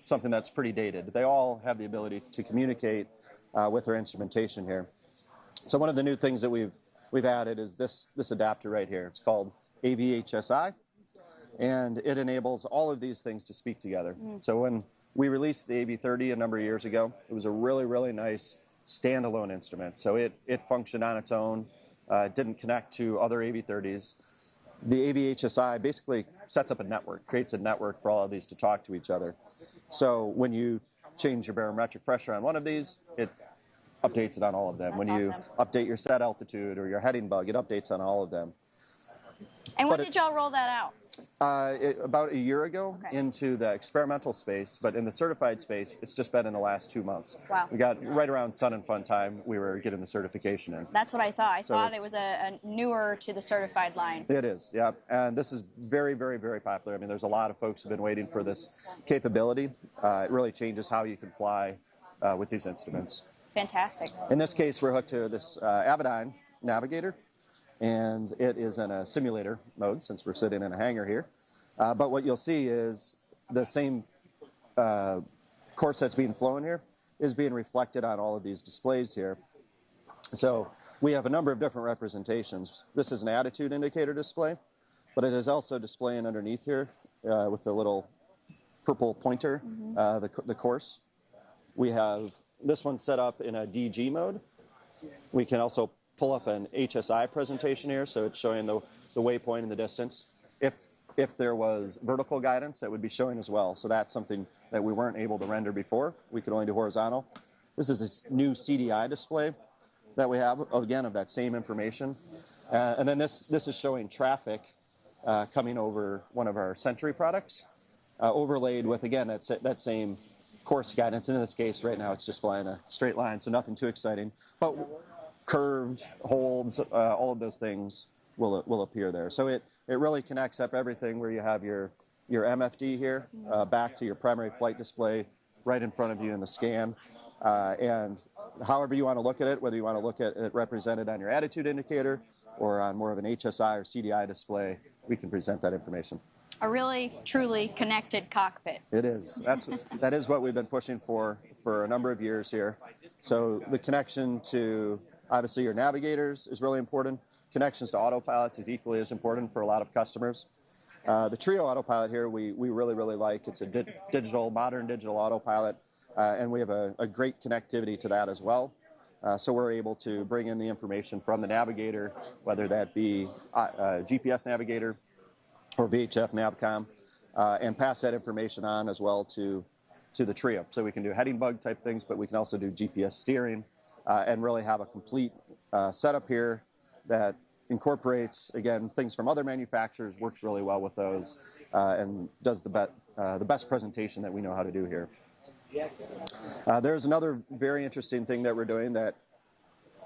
something that's pretty dated. They all have the ability to communicate with their instrumentation here. So one of the new things that we've added is this adapter right here. It's called AVHSI, and it enables all of these things to speak together. So when we released the AV30 a number of years ago, it was a really, really nice standalone instrument. So it functioned on its own. It didn't connect to other AV30s. The AVHSI basically sets up a network, creates a network for all of these to talk to each other. So when you change your barometric pressure on one of these, it updates it on all of them. That's when you awesome. update your set altitude or your heading bug, it updates on all of them. And when did y'all roll that out? About a year ago into the experimental space, but in the certified space, it's just been in the last 2 months. Wow. We got right around Sun and Fun time, we were getting the certification in. That's what I thought. I So thought it it's- was a newer to the certified line. It is, yeah. And this is very, very, very popular. I mean, there's a lot of folks who have been waiting for this capability. It really changes how you can fly with these instruments. Fantastic. In this case, we're hooked to this Avidyne navigator, and it is in a simulator mode since we're sitting in a hangar here. But what you'll see is the same course that's being flown here is being reflected on all of these displays here. So we have a number of different representations. This is an attitude indicator display, but it is also displaying underneath here with the little purple pointer, the course. We have this one set up in a DG mode. We can also pull up an HSI presentation here, so it's showing the waypoint in the distance. If there was vertical guidance, that would be showing as well. So that's something that we weren't able to render before. We could only do horizontal. This is this new CDI display that we have, again, of that same information. And then this is showing traffic coming over one of our Sentry products, overlaid with, again, that same course guidance. And in this case, right now, it's just flying a straight line, so nothing too exciting. But curved holds, all of those things will appear there. So it really connects up everything where you have your MFD here back to your primary flight display right in front of you in the scan. And however you want to look at it, whether you want to look at it represented on your attitude indicator or on more of an HSI or CDI display, we can present that information. A really, truly connected cockpit. It is. That is what we've been pushing for a number of years here. So the connection to, obviously, your navigators is really important. Connections to autopilots is equally as important for a lot of customers. The Trio autopilot here, we really, really like. It's a modern digital autopilot, and we have a great connectivity to that as well. So we're able to bring in the information from the navigator, whether that be GPS navigator or VHF Navcom, and pass that information on as well to the Trio. So we can do heading bug type things, but we can also do GPS steering and really have a complete setup here that incorporates, again, things from other manufacturers, works really well with those, and does the best presentation that we know how to do here. There's another very interesting thing that we're doing that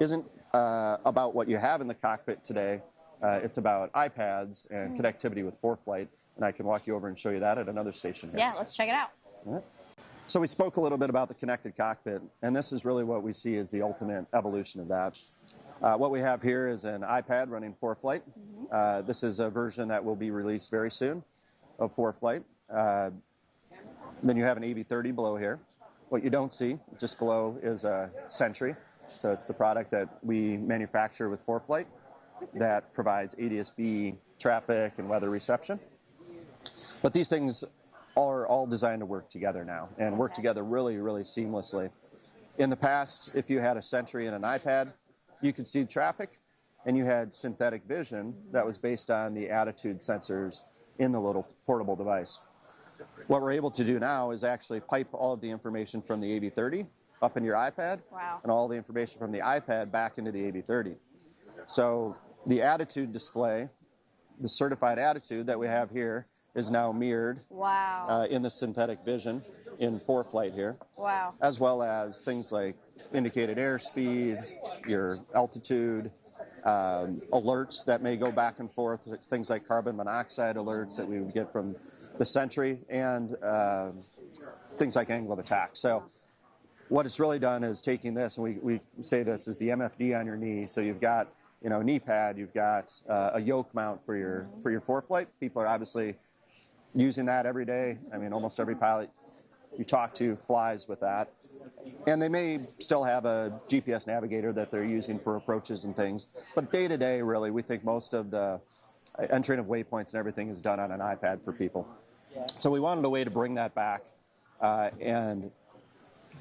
isn't about what you have in the cockpit today. It's about iPads and connectivity with ForeFlight, and I can walk you over and show you that at another station here. Yeah, let's check it out. All right. So we spoke a little bit about the connected cockpit, and this is really what we see as the ultimate evolution of that. What we have here is an iPad running ForeFlight. This is a version that will be released very soon of ForeFlight. Then you have an AV30 below here. What you don't see just below is a Sentry. So it's the product that we manufacture with ForeFlight that provides ADS-B traffic and weather reception. But these things are all designed to work together now and work together really, really seamlessly. In the past, if you had a Sentry and an iPad, you could see traffic, and you had synthetic vision that was based on the attitude sensors in the little portable device. What we're able to do now is actually pipe all of the information from the AV30 up into your iPad, and all the information from the iPad back into the AV30. So the attitude display, the certified attitude that we have here, is now mirrored in the synthetic vision in ForeFlight here, as well as things like indicated airspeed, your altitude, alerts that may go back and forth, things like carbon monoxide alerts that we would get from the Sentry, and things like angle of attack. So what it's really done is taking this, and we say this is the MFD on your knee. So you've got a knee pad, you've got a yoke mount for your ForeFlight. People are obviously using that every day. I mean, almost every pilot you talk to flies with that. And they may still have a GPS navigator that they're using for approaches and things. But day to day, really, we think most of the entering of waypoints and everything is done on an iPad for people. So we wanted a way to bring that back and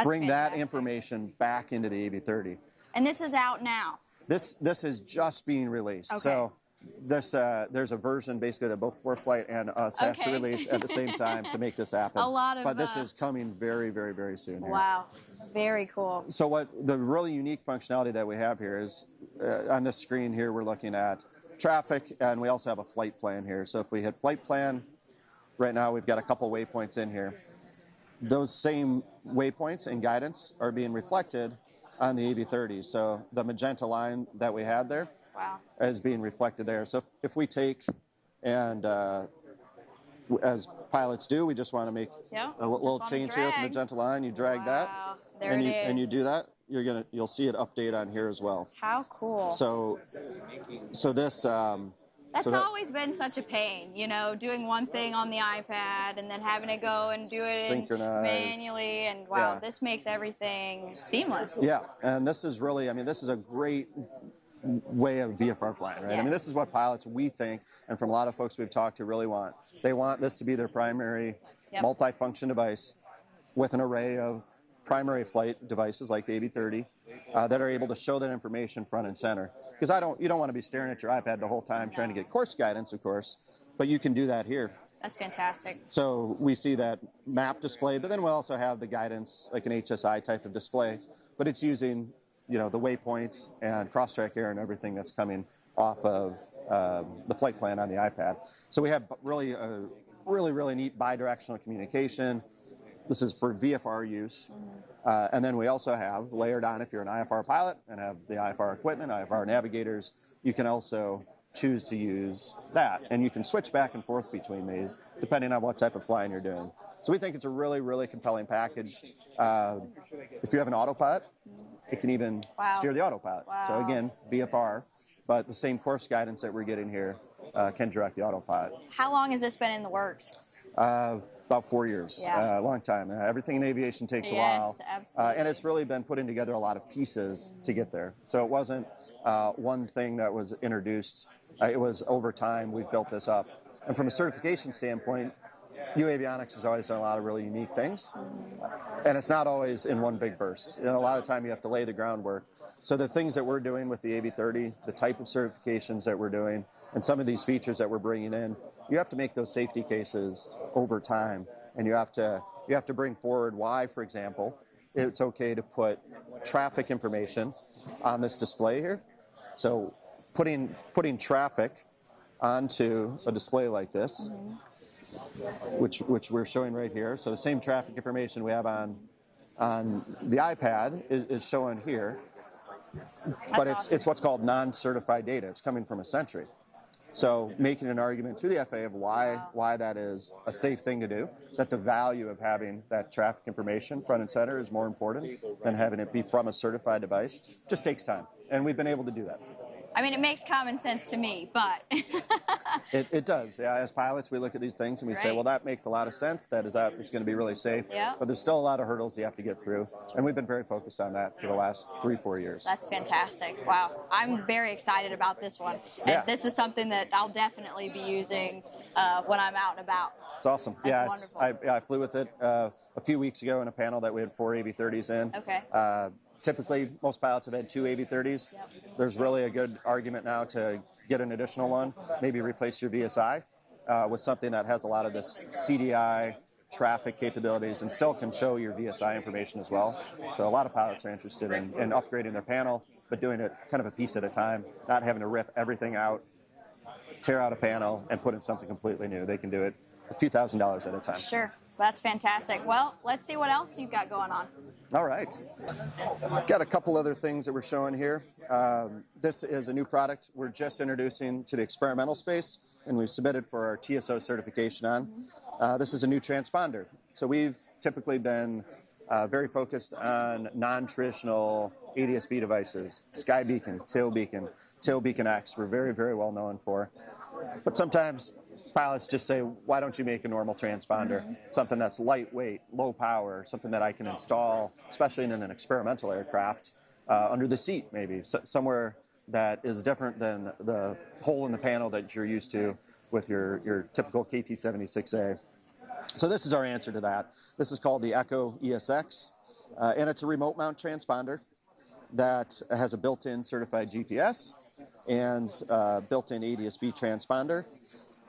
bring that information back into the AV30. And this is out now. This is just being released. Okay. So there's a version basically that both ForeFlight and us has to release at the same time to make this happen. A lot of, but this is coming very, very, very soon. Here. Wow, very cool. So what the really unique functionality that we have here is on this screen here we're looking at traffic, and we also have a flight plan here. So if we hit flight plan, right now we've got a couple waypoints in here. Those same waypoints and guidance are being reflected on the AV30. So the magenta line that we had there is being reflected there. So if we take and as pilots do, we just want to make a little change here with the magenta line. You drag that, There and it is. you do that. You'll see it update on here as well. How cool. So this. That's always been such a pain, you know, doing one thing on the iPad and then having to go and do it manually. And wow, this makes everything seamless. Yeah, and this is really, I mean, this is a great way of VFR flying, right? I mean, this is what pilots, we think, and from a lot of folks we've talked to, really want. They want this to be their primary multi-function device with an array of primary flight devices like the AV30 that are able to show that information front and center. Because you don't want to be staring at your iPad the whole time trying to get course guidance, of course, but you can do that here. That's fantastic. So we see that map display, but then we'll also have the guidance, like an HSI type of display, but it's using, you know, the waypoints and cross-track air and everything that's coming off of the flight plan on the iPad. So we have really neat bidirectional communication. This is for VFR use. And then we also have layered on, if you're an IFR pilot and have the IFR equipment, IFR navigators, you can also choose to use that. And you can switch back and forth between these depending on what type of flying you're doing. So we think it's a really, really compelling package. If you have an autopilot, it can even steer the autopilot. So again, VFR, but the same course guidance that we're getting here can direct the autopilot. How long has this been in the works? About 4 years, a long time. Everything in aviation takes a while. Absolutely. And it's really been putting together a lot of pieces to get there. So it wasn't one thing that was introduced. It was over time we've built this up. And from a certification standpoint, Uavionics has always done a lot of really unique things. And it's not always in one big burst. You know, a lot of the time you have to lay the groundwork. So the things that we're doing with the AV30, the type of certifications that we're doing, and some of these features that we're bringing in, you have to make those safety cases over time, and you have to bring forward why, for example, it's okay to put traffic information on this display here. So putting traffic onto a display like this, which we're showing right here. So the same traffic information we have on the iPad is shown here, but it's what's called non-certified data. It's coming from a Sentry. So making an argument to the FAA of why that is a safe thing to do, that the value of having that traffic information front and center is more important than having it be from a certified device, just takes time. And we've been able to do that. I mean, it makes common sense to me, but... It does. Yeah, as pilots, we look at these things and we say, well, that makes a lot of sense. That is going to be really safe. Yeah. But there's still a lot of hurdles you have to get through. And we've been very focused on that for the last 3-4 years. That's fantastic. Wow. I'm very excited about this one. Yeah. And this is something that I'll definitely be using when I'm out and about. It's awesome. That's wonderful. I flew with it a few weeks ago in a panel that we had 4 AV30s in. Okay. Typically, most pilots have had 2 AV30s. Yep. There's really a good argument now to get an additional one, maybe replace your VSI with something that has a lot of this CDI traffic capabilities and still can show your VSI information as well. So a lot of pilots are interested in upgrading their panel, but doing it kind of a piece at a time, not having to rip everything out, tear out a panel, and put in something completely new. They can do it a few $1,000s at a time. Sure. That's fantastic. Well, let's see what else you've got going on. All right. Got a couple other things that we're showing here. This is a new product we're just introducing to the experimental space, and we've submitted for our TSO certification on. This is a new transponder. So we've typically been very focused on non-traditional ADS-B devices, Sky Beacon, Tail Beacon X, we're very, very well known for. But sometimes pilots just say, why don't you make a normal transponder? Something that's lightweight, low power, something that I can install, especially in an experimental aircraft, under the seat maybe, somewhere that is different than the hole in the panel that you're used to with your typical KT-76A. So this is our answer to that. This is called the Echo ESX, and it's a remote mount transponder that has a built-in certified GPS and built-in ADS-B transponder,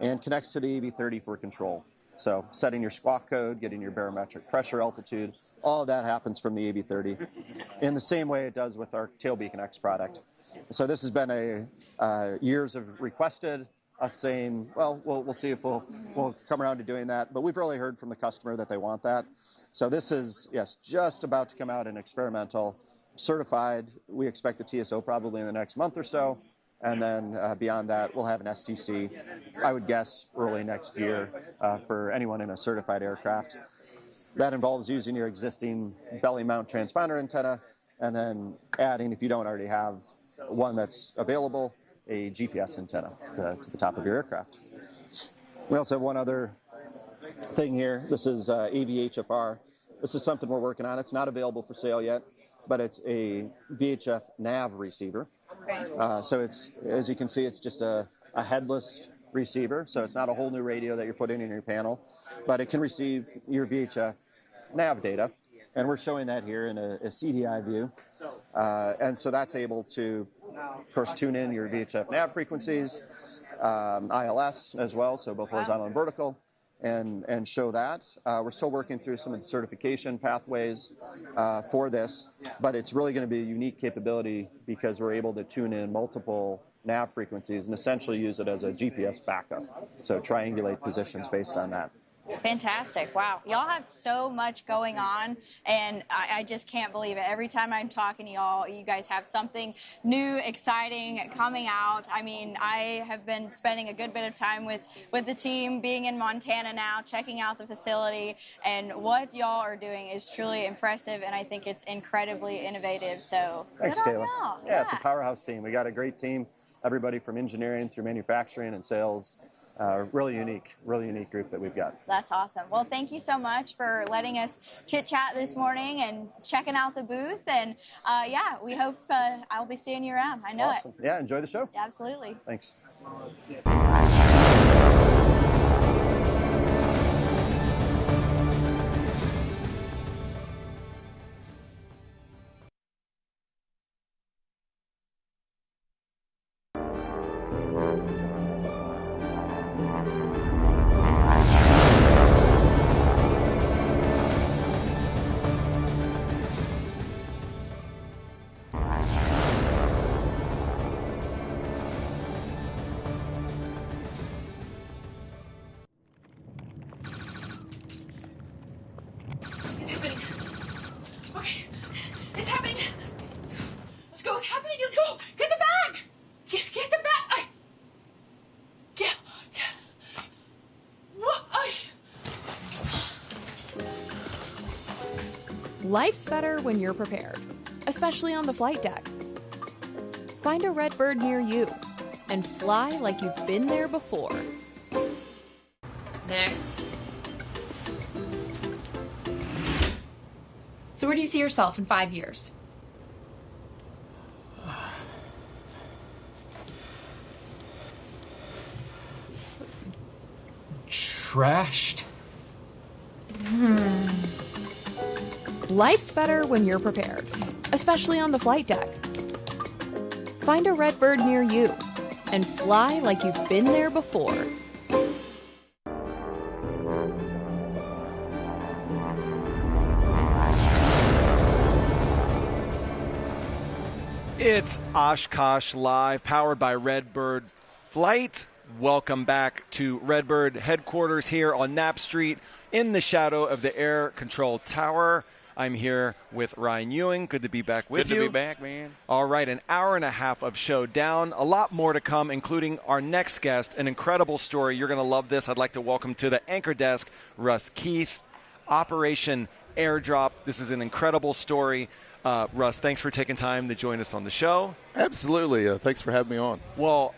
and connects to the AV30 for control. So setting your squawk code, getting your barometric pressure altitude, all of that happens from the AV30 in the same way it does with our Tail Beacon X product. So this has been years of requested, us saying, well, we'll see if we'll come around to doing that. But we've really heard from the customer that they want that. So this is, yes, just about to come out in experimental, certified. We expect the TSO probably in the next month or so. And then beyond that, we'll have an STC, I would guess, early next year for anyone in a certified aircraft. That involves using your existing belly mount transponder antenna and then adding, if you don't already have one that's available, a GPS antenna to the top of your aircraft. We also have one other thing here. This is AVHFR. This is something we're working on. It's not available for sale yet, but it's a VHF nav receiver. So it's, as you can see, it's just a headless receiver. So it's not a whole new radio that you're putting in your panel, but it can receive your VHF nav data. And we're showing that here in a CDI view. And so that's able to, of course, tune in your VHF nav frequencies, ILS as well, so both horizontal and vertical, and show that. We're still working through some of the certification pathways for this, but it's really going to be a unique capability because we're able to tune in multiple nav frequencies and essentially use it as a GPS backup, so triangulate positions based on that. Fantastic. Wow. Y'all have so much going on, and I just can't believe it. Every time I'm talking to y'all, you guys have something new, exciting coming out. I mean, I have been spending a good bit of time with the team, being in Montana now, checking out the facility, and what y'all are doing is truly impressive, and I think it's incredibly innovative. So thanks, good on Kayla. y'all. Yeah, it's a powerhouse team. We got a great team, everybody from engineering through manufacturing and sales. Really unique group that we've got. That's awesome. Well, thank you so much for letting us chit-chat this morning and checking out the booth. And, yeah, we hope I'll be seeing you around. I know awesome. it. Yeah, enjoy the show. Absolutely. Thanks. It's happening. Okay. It's happening. Let's go. It's happening. Let's go. Get the bag. Get the bag. Get. What? Life's better when you're prepared, especially on the flight deck. Find a red bird near you and fly like you've been there before. Next. So where do you see yourself in 5 years? Trashed. Life's better when you're prepared, especially on the flight deck. Find a red bird near you and fly like you've been there before. It's Oshkosh Live, powered by Redbird Flight. Welcome back to Redbird headquarters here on Knapp Street in the shadow of the Air Control Tower. I'm here with Ryan Ewing. Good to be back with you. Good to be back, man. All right, an hour and a half of show down. A lot more to come, including our next guest, an incredible story. You're going to love this. I'd like to welcome to the anchor desk Russ Keith, Operation AirDrop. This is an incredible story. Russ, thanks for taking time to join us on the show. Absolutely. Thanks for having me on. Well,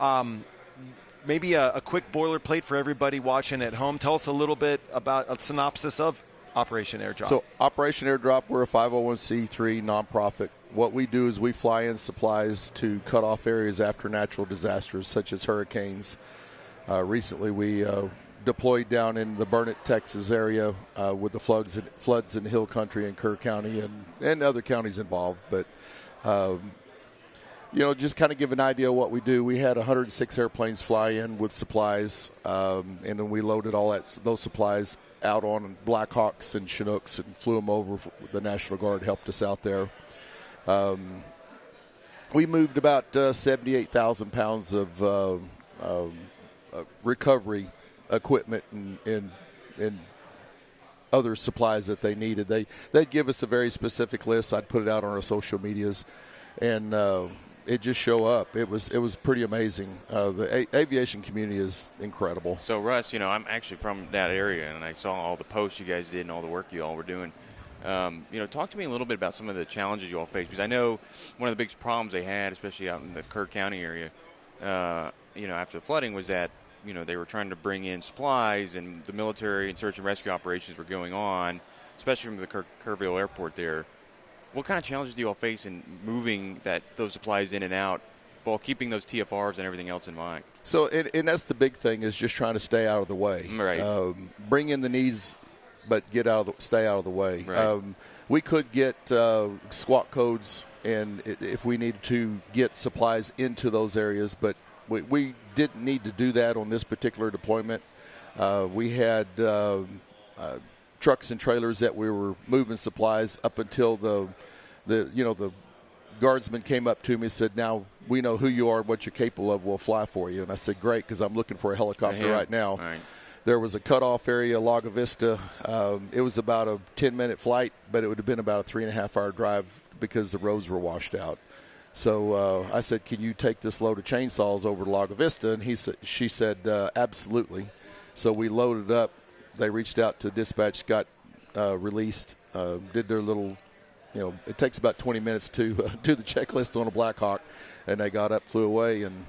maybe a quick boilerplate for everybody watching at home. Tell us a little bit about a synopsis of Operation AirDrop. So Operation AirDrop, we're a 501c3 nonprofit. What we do is we fly in supplies to cut off areas after natural disasters such as hurricanes. Recently we deployed down in the Burnett, Texas area with the floods in Hill Country and Kerr County and other counties involved. But, just kind of give an idea of what we do. We had 106 airplanes fly in with supplies, and then we loaded all those supplies out on Blackhawks and Chinooks and flew them over. The National Guard helped us out there. We moved about 78,000 pounds of recovery equipment and other supplies that they needed. They'd give us a very specific list. I'd put it out on our social medias, and it just show up. It was pretty amazing. The aviation community is incredible. So Russ, I'm actually from that area, and I saw all the posts you guys did and all the work you all were doing. Talk to me a little bit about some of the challenges you all faced, because I know one of the biggest problems they had, especially out in the Kerr County area, after the flooding, was that they were trying to bring in supplies, and the military and search and rescue operations were going on, especially from the Kerrville Airport there. What kind of challenges do you all face in moving those supplies in and out while keeping those TFRs and everything else in mind? So, and that's the big thing, is just trying to stay out of the way. Right. Bring in the needs, but stay out of the way. Right. We could get squawk codes, and if we needed to get supplies into those areas, but we didn't need to do that on this particular deployment. We had trucks and trailers that we were moving supplies up until the guardsman came up to me and said, "Now we know who you are, what you're capable of. We'll fly for you." And I said, "Great, because I'm looking for a helicopter right now." Right. There was a cutoff area, Lago Vista. It was about a 10-minute flight, but it would have been about a 3.5-hour drive because the roads were washed out. So I said, "Can you take this load of chainsaws over to Lago Vista?" And she said, "Absolutely." So we loaded up. They reached out to dispatch, got released, did their little, it takes about 20 minutes to do the checklist on a Blackhawk, and they got up, flew away, and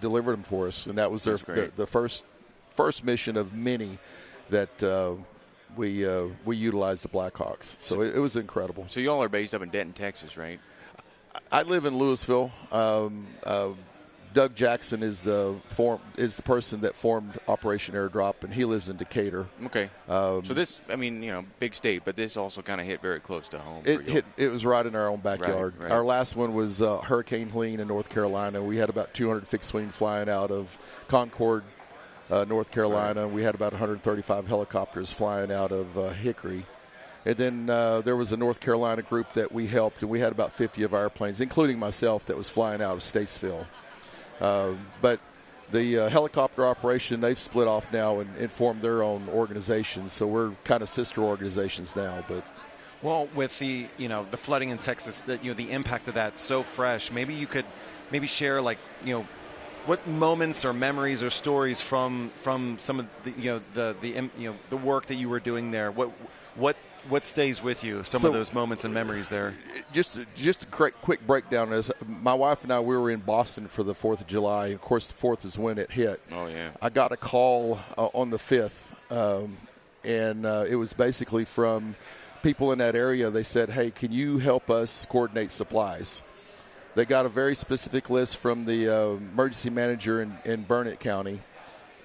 delivered them for us. And that was the first mission of many that we utilized the Blackhawks. So it was incredible. So you all are based up in Denton, Texas, right? I live in Louisville. Doug Jackson is the person that formed Operation AirDrop, and he lives in Decatur. Okay. So this, big state, but this also kind of hit very close to home. It was right in our own backyard. Right. Our last one was Hurricane Helene in North Carolina. We had about 200 fixed wing flying out of Concord, North Carolina. Right. We had about 135 helicopters flying out of Hickory. And then there was a North Carolina group that we helped, and we had about 50 of our airplanes, including myself, that was flying out of Statesville. But the helicopter operation, they've split off now and formed their own organization. So we're kind of sister organizations now. But with the the flooding in Texas, the impact of that so fresh. Maybe you could share what moments or memories or stories from some of the work that you were doing there. What stays with you? Some of those moments and memories there. Just a quick breakdown is my wife and I, we were in Boston for the 4th of July. Of course, the 4th is when it hit. Oh, yeah. I got a call on the 5th, and it was basically from people in that area. They said, "Hey, can you help us coordinate supplies?" They got a very specific list from the emergency manager in Burnett County,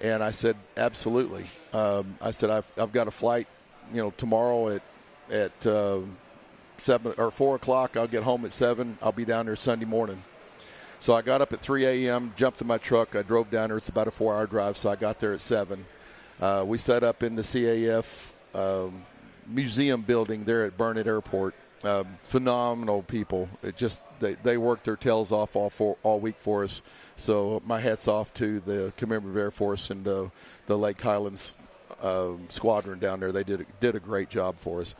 and I said, "Absolutely." I said, I've got a flight tomorrow at 7 or 4 o'clock. I'll get home at 7. I'll be down there Sunday morning. So I got up at 3 a.m., jumped in my truck. I drove down there. It's about a 4-hour drive, so I got there at 7. We set up in the CAF museum building there at Burnett Airport. Phenomenal people. They worked their tails off all week for us. So my hat's off to the Commemorative Air Force and the Lake Highlands squadron down there. They did a great job for us.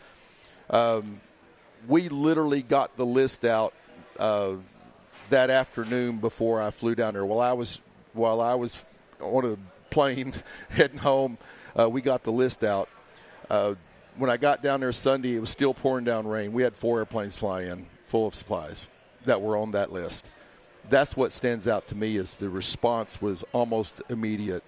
We literally got the list out that afternoon before I flew down there. While I was on a plane heading home, we got the list out. When I got down there Sunday, it was still pouring down rain. We had 4 airplanes fly in full of supplies that were on that list. That's what stands out to me, is the response was almost immediate.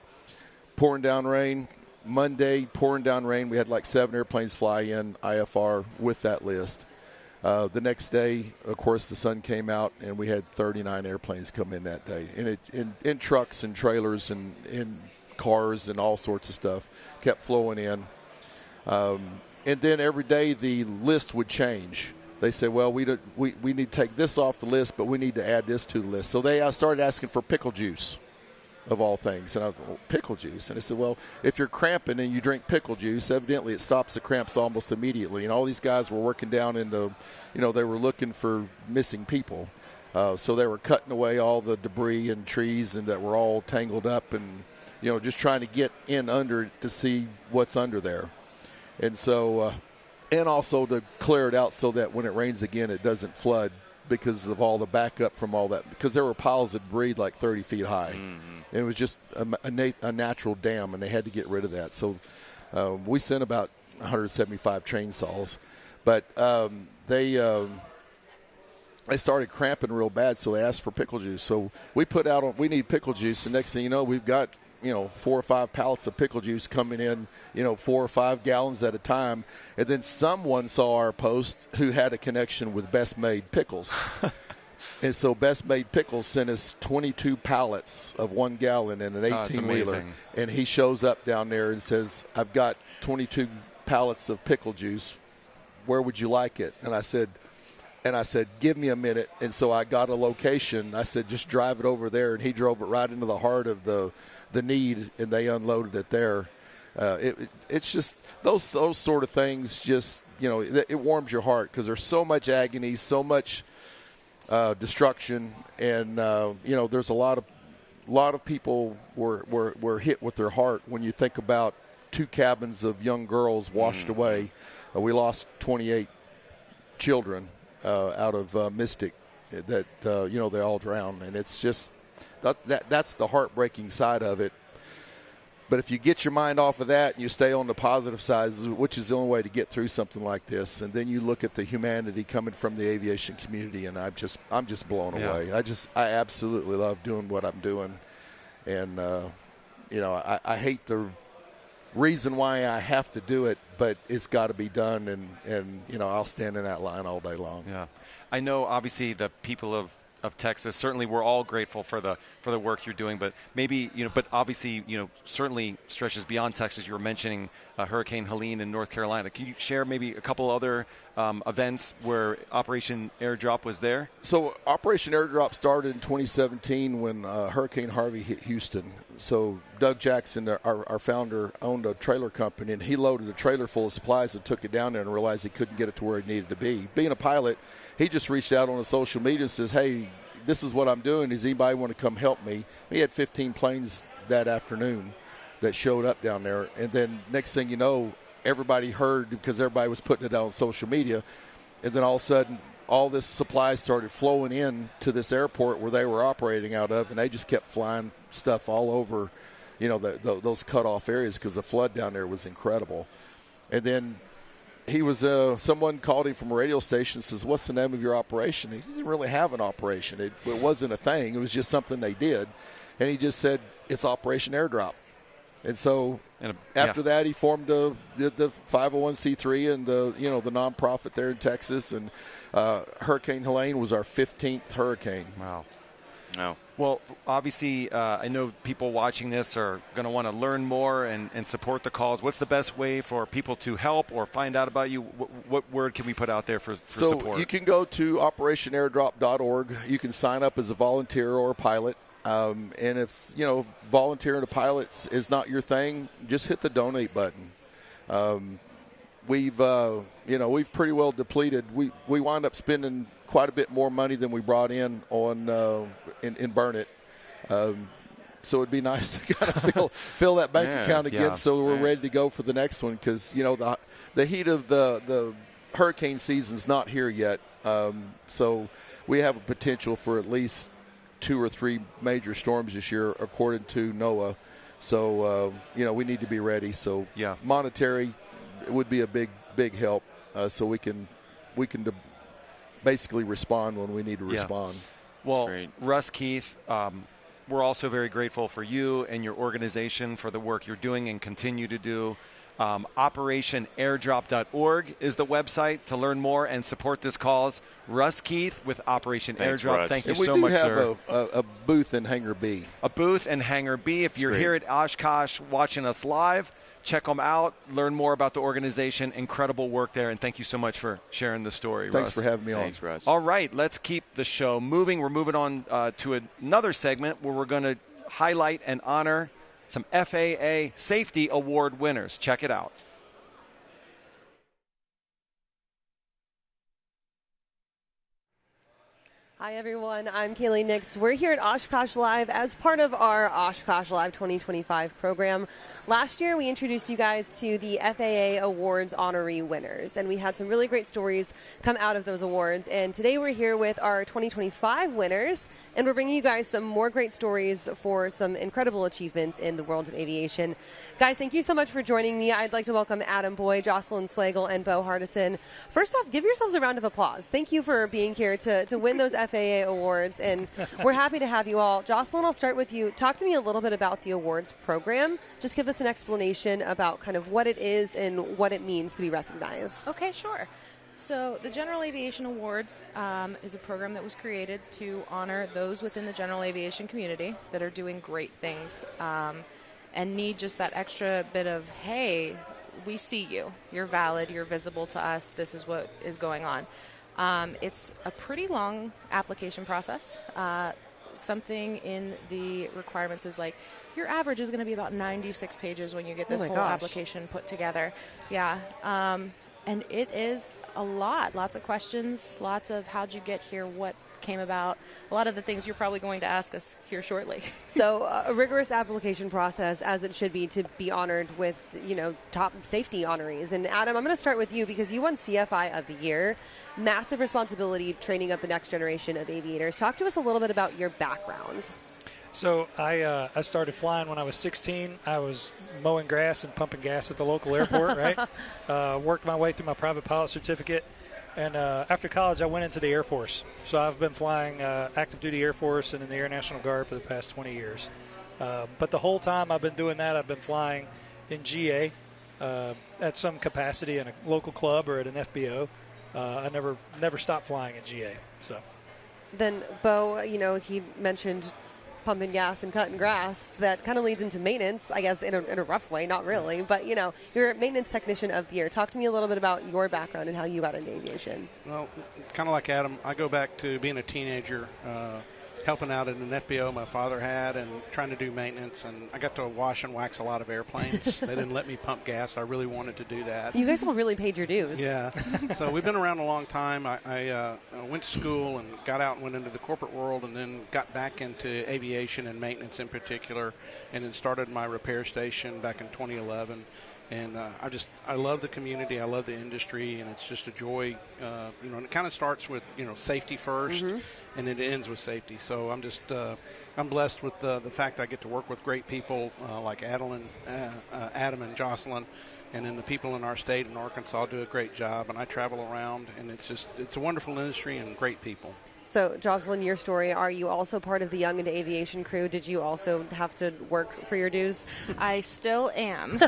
Pouring down rain. Monday, pouring down rain. We had like 7 airplanes fly in IFR with that list. The next day, of course, the sun came out, and we had 39 airplanes come in that day. And in trucks and trailers and in cars and all sorts of stuff kept flowing in. And then every day the list would change. They said, "Well, we need to take this off the list, but we need to add this to the list." So I started asking for pickle juice, of all things. And I was like, "Well, pickle juice?" And I said, "Well, if you're cramping and you drink pickle juice, evidently it stops the cramps almost immediately." And all these guys were working down in they were looking for missing people. So they were cutting away all the debris and trees and that were all tangled up and, just trying to get in under it to see what's under there. And so, and also to clear it out so that when it rains again, it doesn't flood because of all the backup from all that. Because there were piles of debris like 30 feet high. And it was just a natural dam, and they had to get rid of that. So we sent about 175 chainsaws. But they started cramping real bad, so they asked for pickle juice. So we put out, we need pickle juice, and next thing you know, we've got 4 or 5 pallets of pickle juice coming in, 4 or 5 gallons at a time. And then someone saw our post who had a connection with Best Made Pickles. And so Best Made Pickles sent us 22 pallets of 1 gallon in an 18-wheeler. And he shows up down there and says, I've got 22 pallets of pickle juice. Where would you like it? And I said, give me a minute. And so I got a location. I said, just drive it over there. And he drove it right into the heart of the need, and they unloaded it there. It's just those sort of things. Just it warms your heart because there's so much agony, so much destruction, and there's a lot of people were hit with their heart when you think about 2 cabins of young girls washed away. We lost 28 children out of Mystic that they all drowned, and it's just that's the heartbreaking side of it. But if you get your mind off of that and you stay on the positive side, which is the only way to get through something like this, and then you look at the humanity coming from the aviation community, and I'm just blown away. I absolutely love doing what I'm doing, and I hate the reason why I have to do it, but it's got to be done, and I'll stand in that line all day long. Yeah, I know. Obviously, the people of Texas, certainly we're all grateful for the work you're doing, but maybe but obviously certainly stretches beyond Texas. You were mentioning Hurricane Helene in North Carolina. Can you share maybe a couple other events where Operation AirDrop was there? So Operation AirDrop started in 2017 when Hurricane Harvey hit Houston. So Doug Jackson, our founder, owned a trailer company, and he loaded a trailer full of supplies and took it down there and realized he couldn't get it to where it needed to be. Being a pilot, he just reached out on social media and says, hey, this is what I'm doing. Does anybody want to come help me? He had 15 planes that afternoon that showed up down there. And then next thing you know, everybody heard because everybody was putting it out on social media. And then all of a sudden, all this supplies started flowing in to this airport where they were operating out of, and they just kept flying stuff all over, those cut-off areas because the flood down there was incredible. And then he was someone called him from a radio station and says, what's the name of your operation? He didn't really have an operation. It wasn't a thing. It was just something they did. And he just said, it's Operation AirDrop. And so after that, he formed the 501c3 and the nonprofit there in Texas. And Hurricane Helene was our 15th hurricane. Wow. No. Well, obviously, I know people watching this are going to want to learn more and support the cause. What's the best way for people to help or find out about you? What word can we put out there for support? So you can go to operationairdrop.org. You can sign up as a volunteer or a pilot. And if, volunteering to pilots is not your thing, just hit the donate button. We've pretty well depleted. We wound up spending quite a bit more money than we brought in on in Burn It. So it'd be nice to kind of fill that bank account again, so we're ready to go for the next one because the heat of the hurricane season's not here yet. So we have a potential for at least 2 or 3 major storms this year, according to NOAA. So we need to be ready. So monetary would be a big help, so we can basically respond when we need to respond. Well, Russ Keith, we're also very grateful for you and your organization for the work you're doing and continue to do. OperationAirDrop.org is the website to learn more and support this cause. Russ Keith with Operation AirDrop. Russ. Thank you so much, sir. We do have a booth in Hangar B. A booth in Hangar B. If you're here at Oshkosh watching us live, check them out. Learn more about the organization. Incredible work there, and thank you so much for sharing the story, Thanks Russ. for having me on. Thanks, Russ. All right, let's keep the show moving. We're moving on to another segment where we're going to highlight and honor some FAA Safety Award winners. Check it out. Hi, everyone. I'm Kaylee Nix. We're here at Oshkosh Live as part of our Oshkosh Live 2025 program. Last year, we introduced you guys to the FAA Awards honoree winners, and we had some really great stories come out of those awards. And today, we're here with our 2025 winners, and we're bringing you guys some more great stories for some incredible achievements in the world of aviation. Guys, thank you so much for joining me. I'd like to welcome Adam Boyd, Jocelyn Slagle, and Bo Hardison. First off, give yourselves a round of applause. Thank you for being here to win those FAA awards, and we're happy to have you all. Jocelyn, I'll start with you. Talk to me a little bit about the awards program. Just give us an explanation about kind of what it is and what it means to be recognized. Okay, sure. So the General Aviation Awards is a program that was created to honor those within the general aviation community that are doing great things and need just that extra bit of, hey, we see you. You're valid. You're visible to us. This is what is going on. It's a pretty long application process. Something in the requirements is like your average is going to be about 96 pages when you get this whole application put together. Yeah. And it is a lot. Lots of questions, lots of how'd you get here, what came about, a lot of the things you're probably going to ask us here shortly. So a rigorous application process, as it should be, to be honored with, top safety honorees. And Adam, I'm going to start with you because you won CFI of the Year. Massive responsibility training up the next generation of aviators. Talk to us a little bit about your background. So I started flying when I was 16. I was mowing grass and pumping gas at the local airport, right? Worked my way through my private pilot certificate. And after college, I went into the Air Force. So I've been flying active duty Air Force and in the Air National Guard for the past 20 years. But the whole time I've been doing that, I've been flying in GA at some capacity in a local club or at an FBO. I never stopped flying at GA. So then, Bo, he mentioned pumping gas and cutting grass. That kind of leads into maintenance, I guess, in a rough way, not really. But, you're a maintenance technician of the year. Talk to me a little bit about your background and how you got into aviation. Well, kind of like Adam, I go back to being a teenager, helping out at an FBO my father had and trying to do maintenance. And I got to wash and wax a lot of airplanes. They didn't let me pump gas. I really wanted to do that. You guys all really paid your dues. Yeah. So we've been around a long time. I went to school and got out and went into the corporate world and then got back into aviation and maintenance in particular, and then started my repair station back in 2011. And I love the community. I love the industry, and it's just a joy. And it kind of starts with safety first, and it ends with safety. So I'm blessed with the fact I get to work with great people like Adam and Jocelyn, and then the people in our state in Arkansas do a great job. And I travel around, and it's a wonderful industry and great people. So, Jocelyn, your story, are you also part of the Young into Aviation crew? Did you also have to work for your dues? I still am.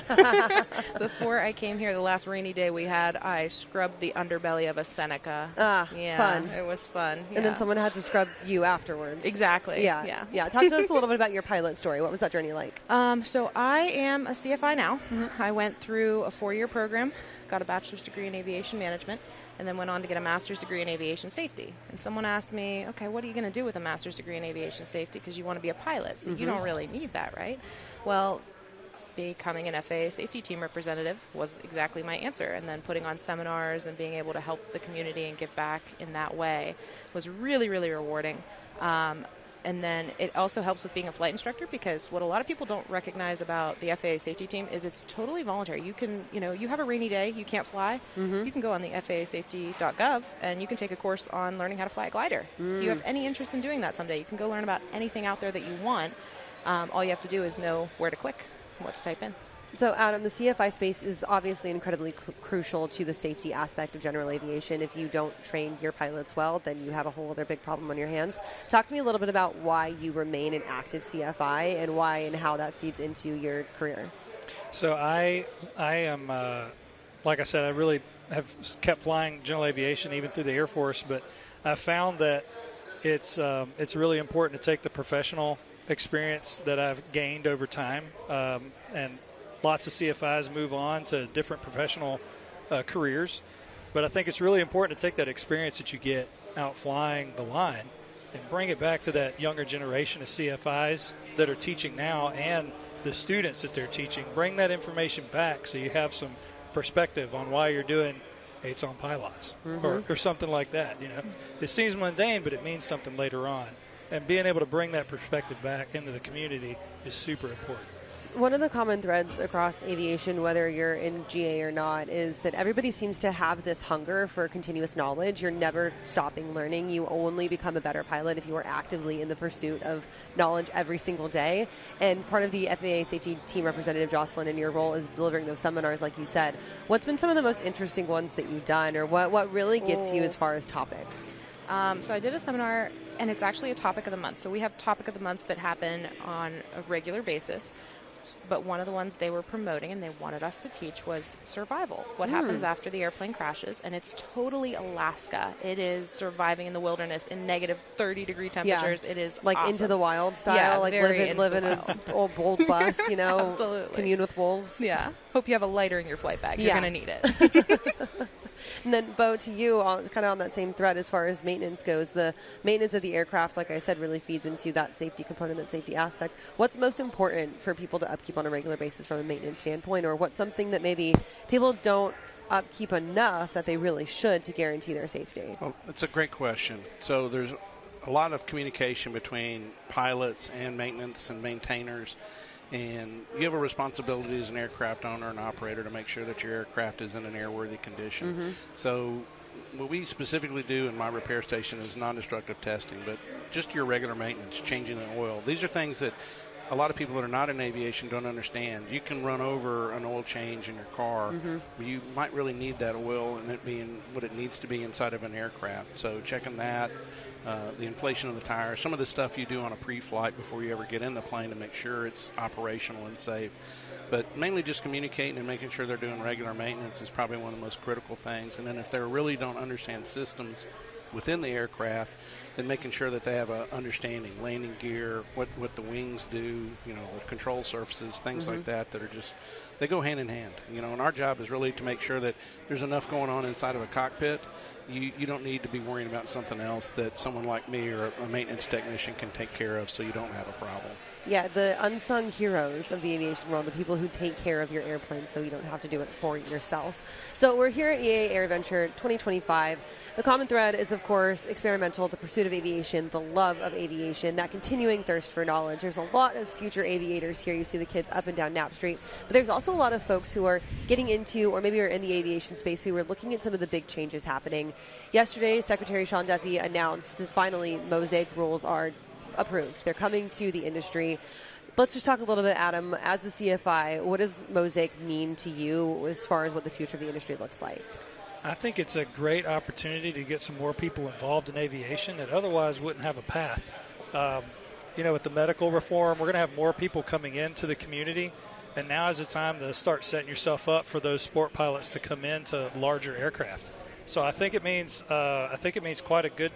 Before I came here, the last rainy day we had, I scrubbed the underbelly of a Seneca. Yeah, fun. It was fun. And then someone had to scrub you afterwards. Exactly. Yeah. Talk to us a little bit about your pilot story. What was that journey like? So I am a CFI now. I went through a 4-year program, got a bachelor's degree in aviation management, and then went on to get a master's degree in aviation safety. And someone asked me, okay, what are you going to do with a master's degree in aviation safety? Because you want to be a pilot, so you don't really need that, right? Well, becoming an FAA safety team representative was exactly my answer. And then putting on seminars and being able to help the community and give back in that way was really, really rewarding. And then it also helps with being a flight instructor, because what a lot of people don't recognize about the FAA safety team is it's totally voluntary. You can, you have a rainy day, you can't fly, you can go on the FAAsafety.gov and you can take a course on learning how to fly a glider. If you have any interest in doing that someday, you can go learn about anything out there that you want. All you have to do is know where to click, what to type in. So, Adam, the CFI space is obviously incredibly crucial to the safety aspect of general aviation. If you don't train your pilots well, then you have a whole other big problem on your hands. Talk to me a little bit about why you remain an active CFI and why and how that feeds into your career. So I am, like I said, I really have kept flying general aviation even through the Air Force, but I found that it's really important to take the professional experience that I've gained over time, and lots of CFIs move on to different professional careers. But I think it's really important to take that experience that you get out flying the line and bring it back to that younger generation of CFIs that are teaching now and the students that they're teaching. Bring that information back so you have some perspective on why you're doing It's on pilots or something like that. It seems mundane, but it means something later on. And being able to bring that perspective back into the community is super important. One of the common threads across aviation, whether you're in GA or not, is that everybody seems to have this hunger for continuous knowledge. You're never stopping learning. You only become a better pilot if you are actively in the pursuit of knowledge every single day. And part of the FAA safety team representative, Jocelyn, in your role is delivering those seminars, like you said. What's been some of the most interesting ones that you've done, or what really gets you as far as topics? So I did a seminar, and it's actually a topic of the month. So we have topic of the months that happen on a regular basis. But one of the ones they were promoting and they wanted us to teach was survival. What happens after the airplane crashes? And it's totally Alaska. It is surviving in the wilderness in negative 30-degree temperatures. Yeah. It is like awesome. Into the Wild style, yeah, like live in an old bus, Absolutely. Commune with wolves. Yeah. Hope you have a lighter in your flight bag. You're going to need it. And then, Bo, to you, kind of on that same thread as far as maintenance goes, the maintenance of the aircraft, like I said, really feeds into that safety component, that safety aspect. What's most important for people to upkeep on a regular basis from a maintenance standpoint, or what's something that maybe people don't upkeep enough that they really should to guarantee their safety? Well, that's a great question. So there's a lot of communication between pilots and maintenance and maintainers. And you have a responsibility as an aircraft owner and operator to make sure that your aircraft is in an airworthy condition. So what we specifically do in my repair station is non-destructive testing, but just your regular maintenance, changing the oil. These are things that a lot of people that are not in aviation don't understand. You can run over an oil change in your car. You might really need that oil and it being what it needs to be inside of an aircraft. So checking that. The inflation of the tires, some of the stuff you do on a pre-flight before you ever get in the plane to make sure it's operational and safe. But mainly just communicating and making sure they're doing regular maintenance is probably one of the most critical things. And then if they really don't understand systems within the aircraft, then making sure that they have an understanding, landing gear, what the wings do, the control surfaces, things like that are just, they go hand in hand. And our job is really to make sure that there's enough going on inside of a cockpit. You don't need to be worrying about something else that someone like me or a maintenance technician can take care of so you don't have a problem. Yeah, the unsung heroes of the aviation world, the people who take care of your airplane so you don't have to do it for yourself. So we're here at EAA AirVenture 2025. The common thread is, of course, experimental, the pursuit of aviation, the love of aviation, that continuing thirst for knowledge. There's a lot of future aviators here. You see the kids up and down Knapp Street. But there's also a lot of folks who are getting into, or maybe are in the aviation space, who are looking at some of the big changes happening. Yesterday, Secretary Sean Duffy announced that finally Mosaic rules are approved. They're coming to the industry. Let's just talk a little bit, Adam, as a CFI, what does Mosaic mean to you as far as what the future of the industry looks like? I think it's a great opportunity to get some more people involved in aviation that otherwise wouldn't have a path. With the medical reform, we're going to have more people coming into the community, and now is the time to start setting yourself up for those sport pilots to come into larger aircraft. So I think it means quite a good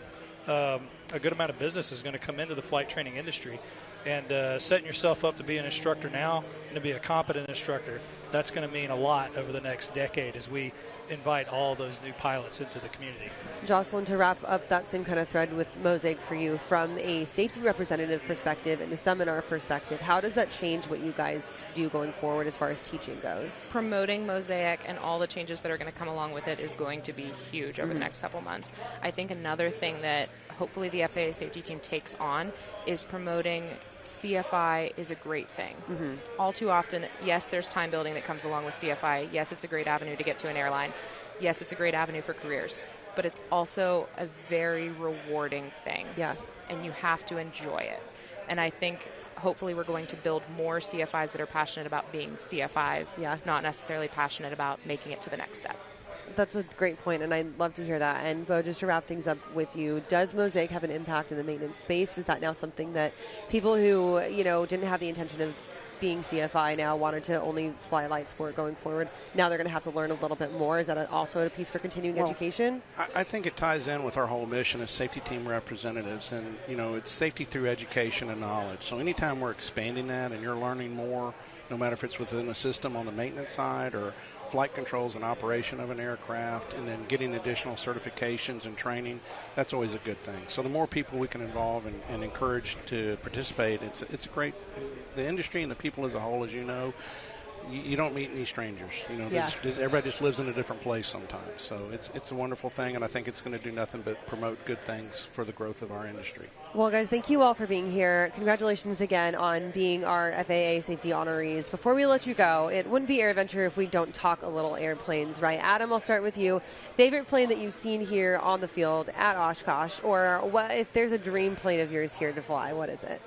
amount of business is going to come into the flight training industry, and setting yourself up to be an instructor now and to be a competent instructor, that's going to mean a lot over the next decade as we invite all those new pilots into the community. Jocelyn, to wrap up that same kind of thread with Mosaic for you, from a safety representative perspective and the seminar perspective, how does that change what you guys do going forward as far as teaching goes? Promoting Mosaic and all the changes that are going to come along with it is going to be huge over the next couple months. I think another thing that hopefully the FAA safety team takes on is promoting CFI is a great thing. All too often, yes, there's time building that comes along with CFI. Yes, it's a great avenue to get to an airline. Yes, it's a great avenue for careers. But it's also a very rewarding thing. Yeah. And you have to enjoy it. And I think hopefully we're going to build more CFIs that are passionate about being CFIs, not necessarily passionate about making it to the next step. That's a great point, and I'd love to hear that. And, Bo, just to wrap things up with you, does Mosaic have an impact in the maintenance space? Is that now something that people who, didn't have the intention of being CFI now wanted to only fly light sport going forward, now they're going to have to learn a little bit more? Is that also a piece for continuing education? I think it ties in with our whole mission as safety team representatives, and, it's safety through education and knowledge. So anytime we're expanding that and you're learning more, no matter if it's within a system on the maintenance side or flight controls and operation of an aircraft, and then getting additional certifications and training, that's always a good thing. So the more people we can involve and encourage to participate, it's a great, the industry and the people as a whole, as you know, you don't meet any strangers. You know, Yeah. everybody just lives in a different place sometimes. So it's a wonderful thing, and I think it's going to do nothing but promote good things for the growth of our industry. Well, guys, thank you all for being here. Congratulations again on being our FAA safety honorees. Before we let you go, it wouldn't be AirVenture if we don't talk a little airplanes, right? Adam, I'll start with you. Favorite plane that you've seen here on the field at Oshkosh, or what, if there's a dream plane of yours here to fly, what is it?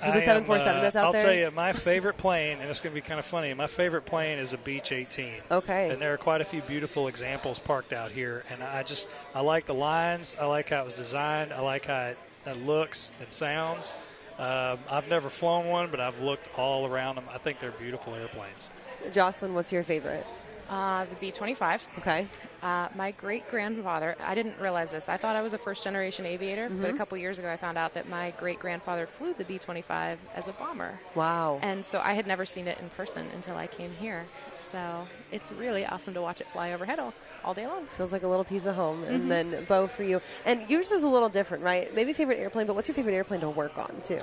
Is it the 747 that's out there? I'll tell you, my favorite plane, and it's going to be kind of funny, my favorite plane is a Beech 18. Okay. And there are quite a few beautiful examples parked out here. And I like the lines. I like how it was designed. I like how it looks and sounds. I've never flown one, but I've looked all around them. I think they're beautiful airplanes. Jocelyn, what's your favorite? The B-25. Okay. My great-grandfather, I didn't realize this. I thought I was a first-generation aviator, but a couple years ago I found out that my great-grandfather flew the B-25 as a bomber. Wow. And so I had never seen it in person until I came here. So it's really awesome to watch it fly overhead all day long. Feels like a little piece of home. And then, Bo, for you. And yours is a little different, right? Maybe favorite airplane, but what's your favorite airplane to work on, too?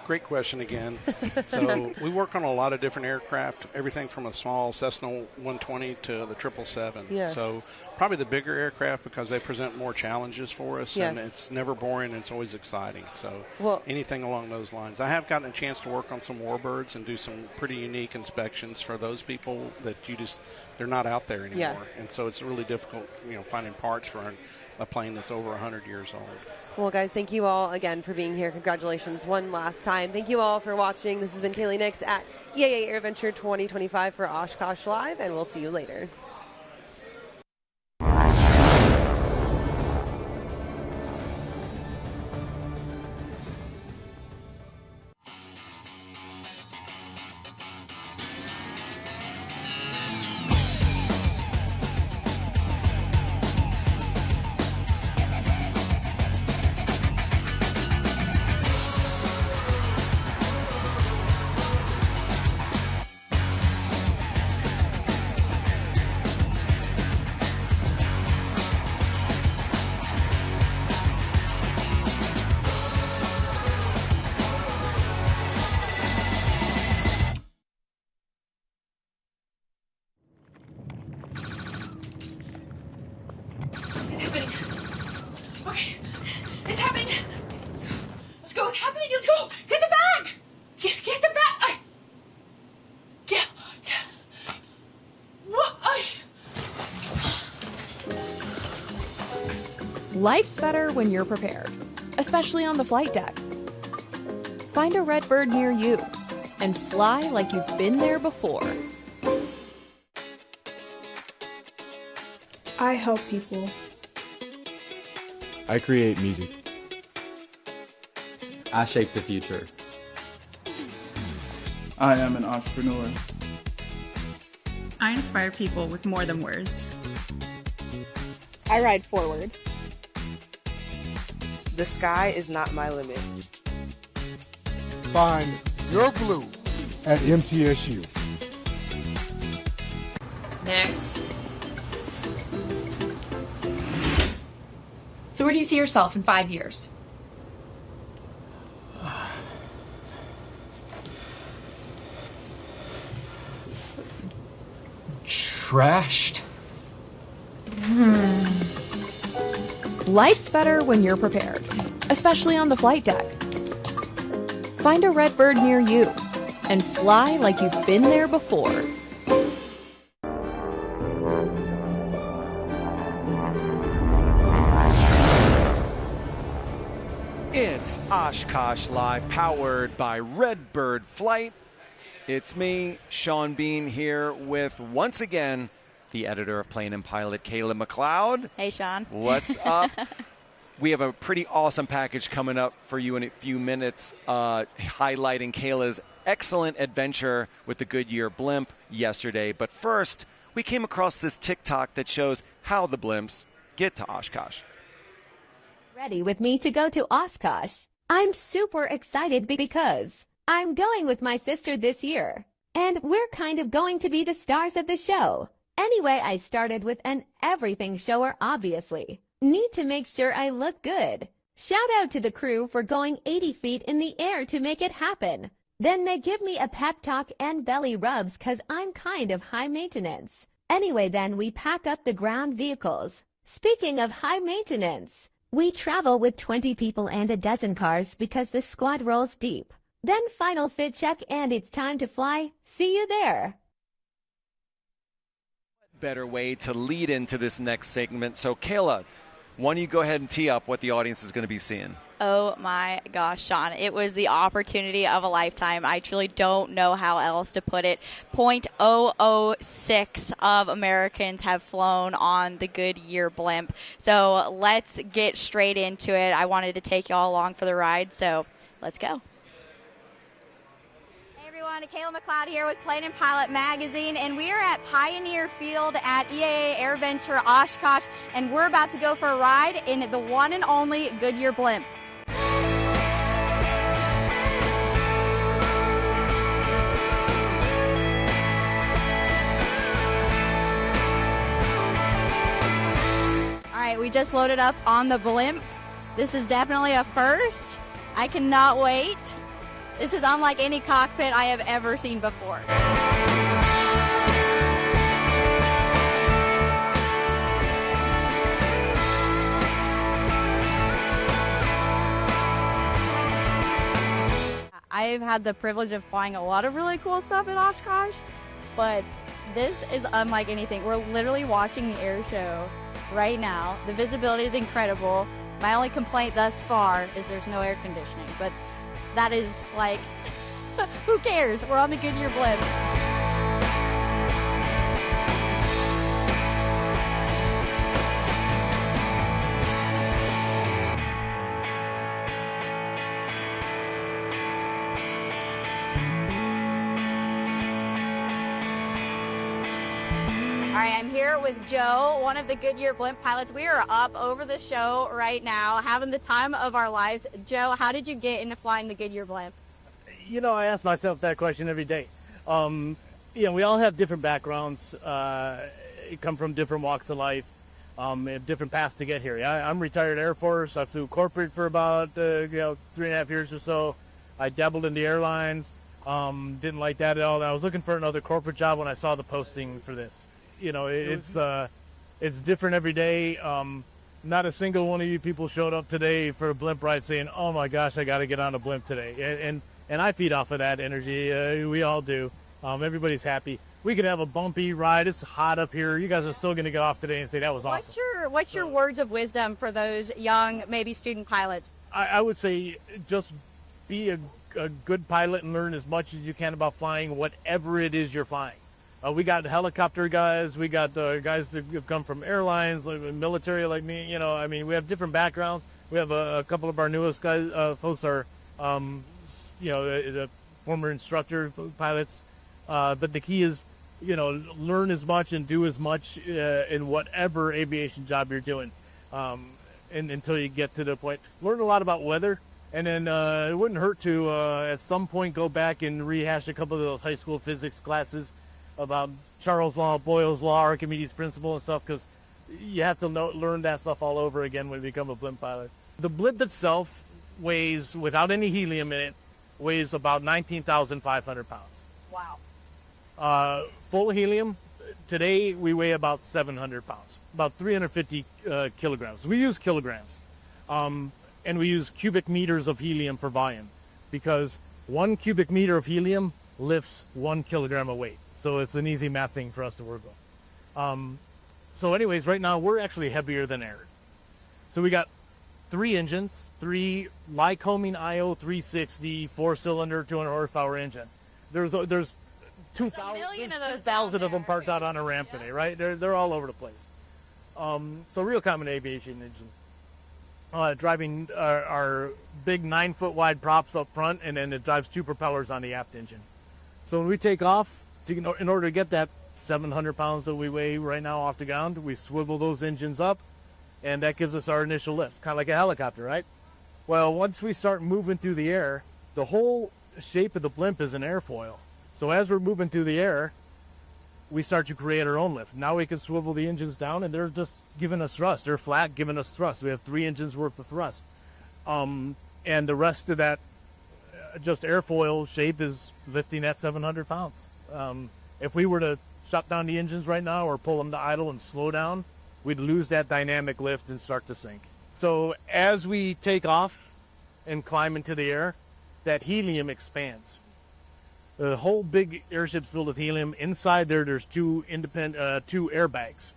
Great question again. So we work on a lot of different aircraft, everything from a small Cessna 120 to the 777. Yeah. So probably the bigger aircraft because they present more challenges for us, Yeah. and it's never boring and it's always exciting. So Well- anything along those lines. I have gotten a chance to work on some warbirds and do some pretty unique inspections for those people that they're not out there anymore. Yeah. And so it's really difficult, finding parts for a plane that's over 100 years old. Well, guys, thank you all again for being here. Congratulations one last time. Thank you all for watching. This has been Kaylee Nix at EAA AirVenture 2025 for Oshkosh Live, and we'll see you later. It's happening. Okay. It's happening. Let's go. It's happening. Let's go. Get the bag. Get the bag. Get. What? Life's better when you're prepared, especially on the flight deck. Find a red bird near you and fly like you've been there before. I help people. I create music. I shape the future. I am an entrepreneur. I inspire people with more than words. I ride forward. The sky is not my limit. Find your blue at MTSU. Next. So where do you see yourself in 5 years? Trashed. Life's better when you're prepared, especially on the flight deck. Find a red bird near you and fly like you've been there before. It's Oshkosh Live, powered by Redbird Flight. It's me, Sean Bean, here with, once again, the editor of Plane and Pilot, Kayla McLeod. Hey, Sean. What's up? We have a pretty awesome package coming up for you in a few minutes, highlighting Kayla's excellent adventure with the Goodyear Blimp yesterday. But first, we came across this TikTok that shows how the blimps get to Oshkosh. Ready with me to go to Oshkosh. I'm super excited because I'm going with my sister this year, and we're kind of going to be the stars of the show. Anyway, I started with an everything shower, obviously. Need to make sure I look good. Shout out to the crew for going 80 feet in the air to make it happen. Then they give me a pep talk and belly rubs 'cause I'm kind of high maintenance. Anyway, then we pack up the ground vehicles. Speaking of high maintenance, we travel with 20 people and a dozen cars because the squad rolls deep. Then final fit check and it's time to fly. See you there. Better way to lead into this next segment. So, Kayla, why don't you go ahead and tee up what the audience is going to be seeing? Oh my gosh, Sean. It was the opportunity of a lifetime. I truly don't know how else to put it. 0.006 of Americans have flown on the Goodyear Blimp. So let's get straight into it. I wanted to take you all along for the ride, so let's go. Kayla McLeod here with Plane and Pilot Magazine, and we are at Pioneer Field at EAA AirVenture Oshkosh, and we're about to go for a ride in the one and only Goodyear Blimp. All right, we just loaded up on the Blimp. This is definitely a first. I cannot wait. This is unlike any cockpit I have ever seen before. I've had the privilege of flying a lot of really cool stuff at Oshkosh, but this is unlike anything. We're literally watching the air show right now. The visibility is incredible. My only complaint thus far is there's no air conditioning, but that is like, who cares? We're on the Goodyear Blimp. All right, I'm here with Joe, one of the Goodyear Blimp pilots. We are up over the show right now, having the time of our lives. Joe, how did you get into flying the Goodyear Blimp? You know, I ask myself that question every day. We all have different backgrounds, come from different walks of life, have different paths to get here. I'm retired Air Force. I flew corporate for about 3.5 years or so. I dabbled in the airlines, didn't like that at all. And I was looking for another corporate job when I saw the posting for this. You know, it's different every day. Not a single one of you people showed up today for a Blimp ride saying, "Oh my gosh, I got to get on a Blimp today." And I feed off of that energy. We all do. Everybody's happy. We could have a bumpy ride. It's hot up here. You guys are still going to get off today and say that was awesome. What's your words of wisdom for those young, maybe student pilots? I would say just be a good pilot and learn as much as you can about flying whatever it is you're flying. We got helicopter guys. We got guys that have come from airlines, like military, like me. You know, I mean, we have different backgrounds. We have a couple of our newest guys, folks are, the former instructor pilots. But the key is, learn as much and do as much in whatever aviation job you're doing, and until you get to the point. Learn a lot about weather, and then it wouldn't hurt to at some point go back and rehash a couple of those high school physics classes about Charles' Law, Boyle's Law, Archimedes' Principle and stuff, because you have to learn that stuff all over again when you become a Blimp pilot. The Blimp itself weighs, without any helium in it, weighs about 19,500 pounds. Wow. Full helium, today we weigh about 700 pounds, about 350 kilograms. We use kilograms, and we use cubic meters of helium for volume, because 1 cubic meter of helium lifts 1 kilogram of weight. So it's an easy math thing for us to work with. So anyways, right now we're actually heavier than air. So we got 3 engines, 3 Lycoming IO 360 4-cylinder 200 horsepower engines. There's 2,000 of them parked out on a ramp today, right? They're all over the place. So real common aviation engine. Driving our big 9-foot wide props up front, and then it drives 2 propellers on the aft engine. So when we take off, in order to get that 700 pounds that we weigh right now off the ground, we swivel those engines up, and that gives us our initial lift, kind of like a helicopter, right? Well, once we start moving through the air, the whole shape of the Blimp is an airfoil. So as we're moving through the air, we start to create our own lift. Now we can swivel the engines down, and they're just giving us thrust. They're flat, giving us thrust. We have 3 engines worth of thrust. And the rest of that just airfoil shape is lifting at 700 pounds. If we were to shut down the engines right now or pull them to idle and slow down, we'd lose that dynamic lift and start to sink. So as we take off and climb into the air, that helium expands. The whole big airship's filled with helium. Inside there's two airbags.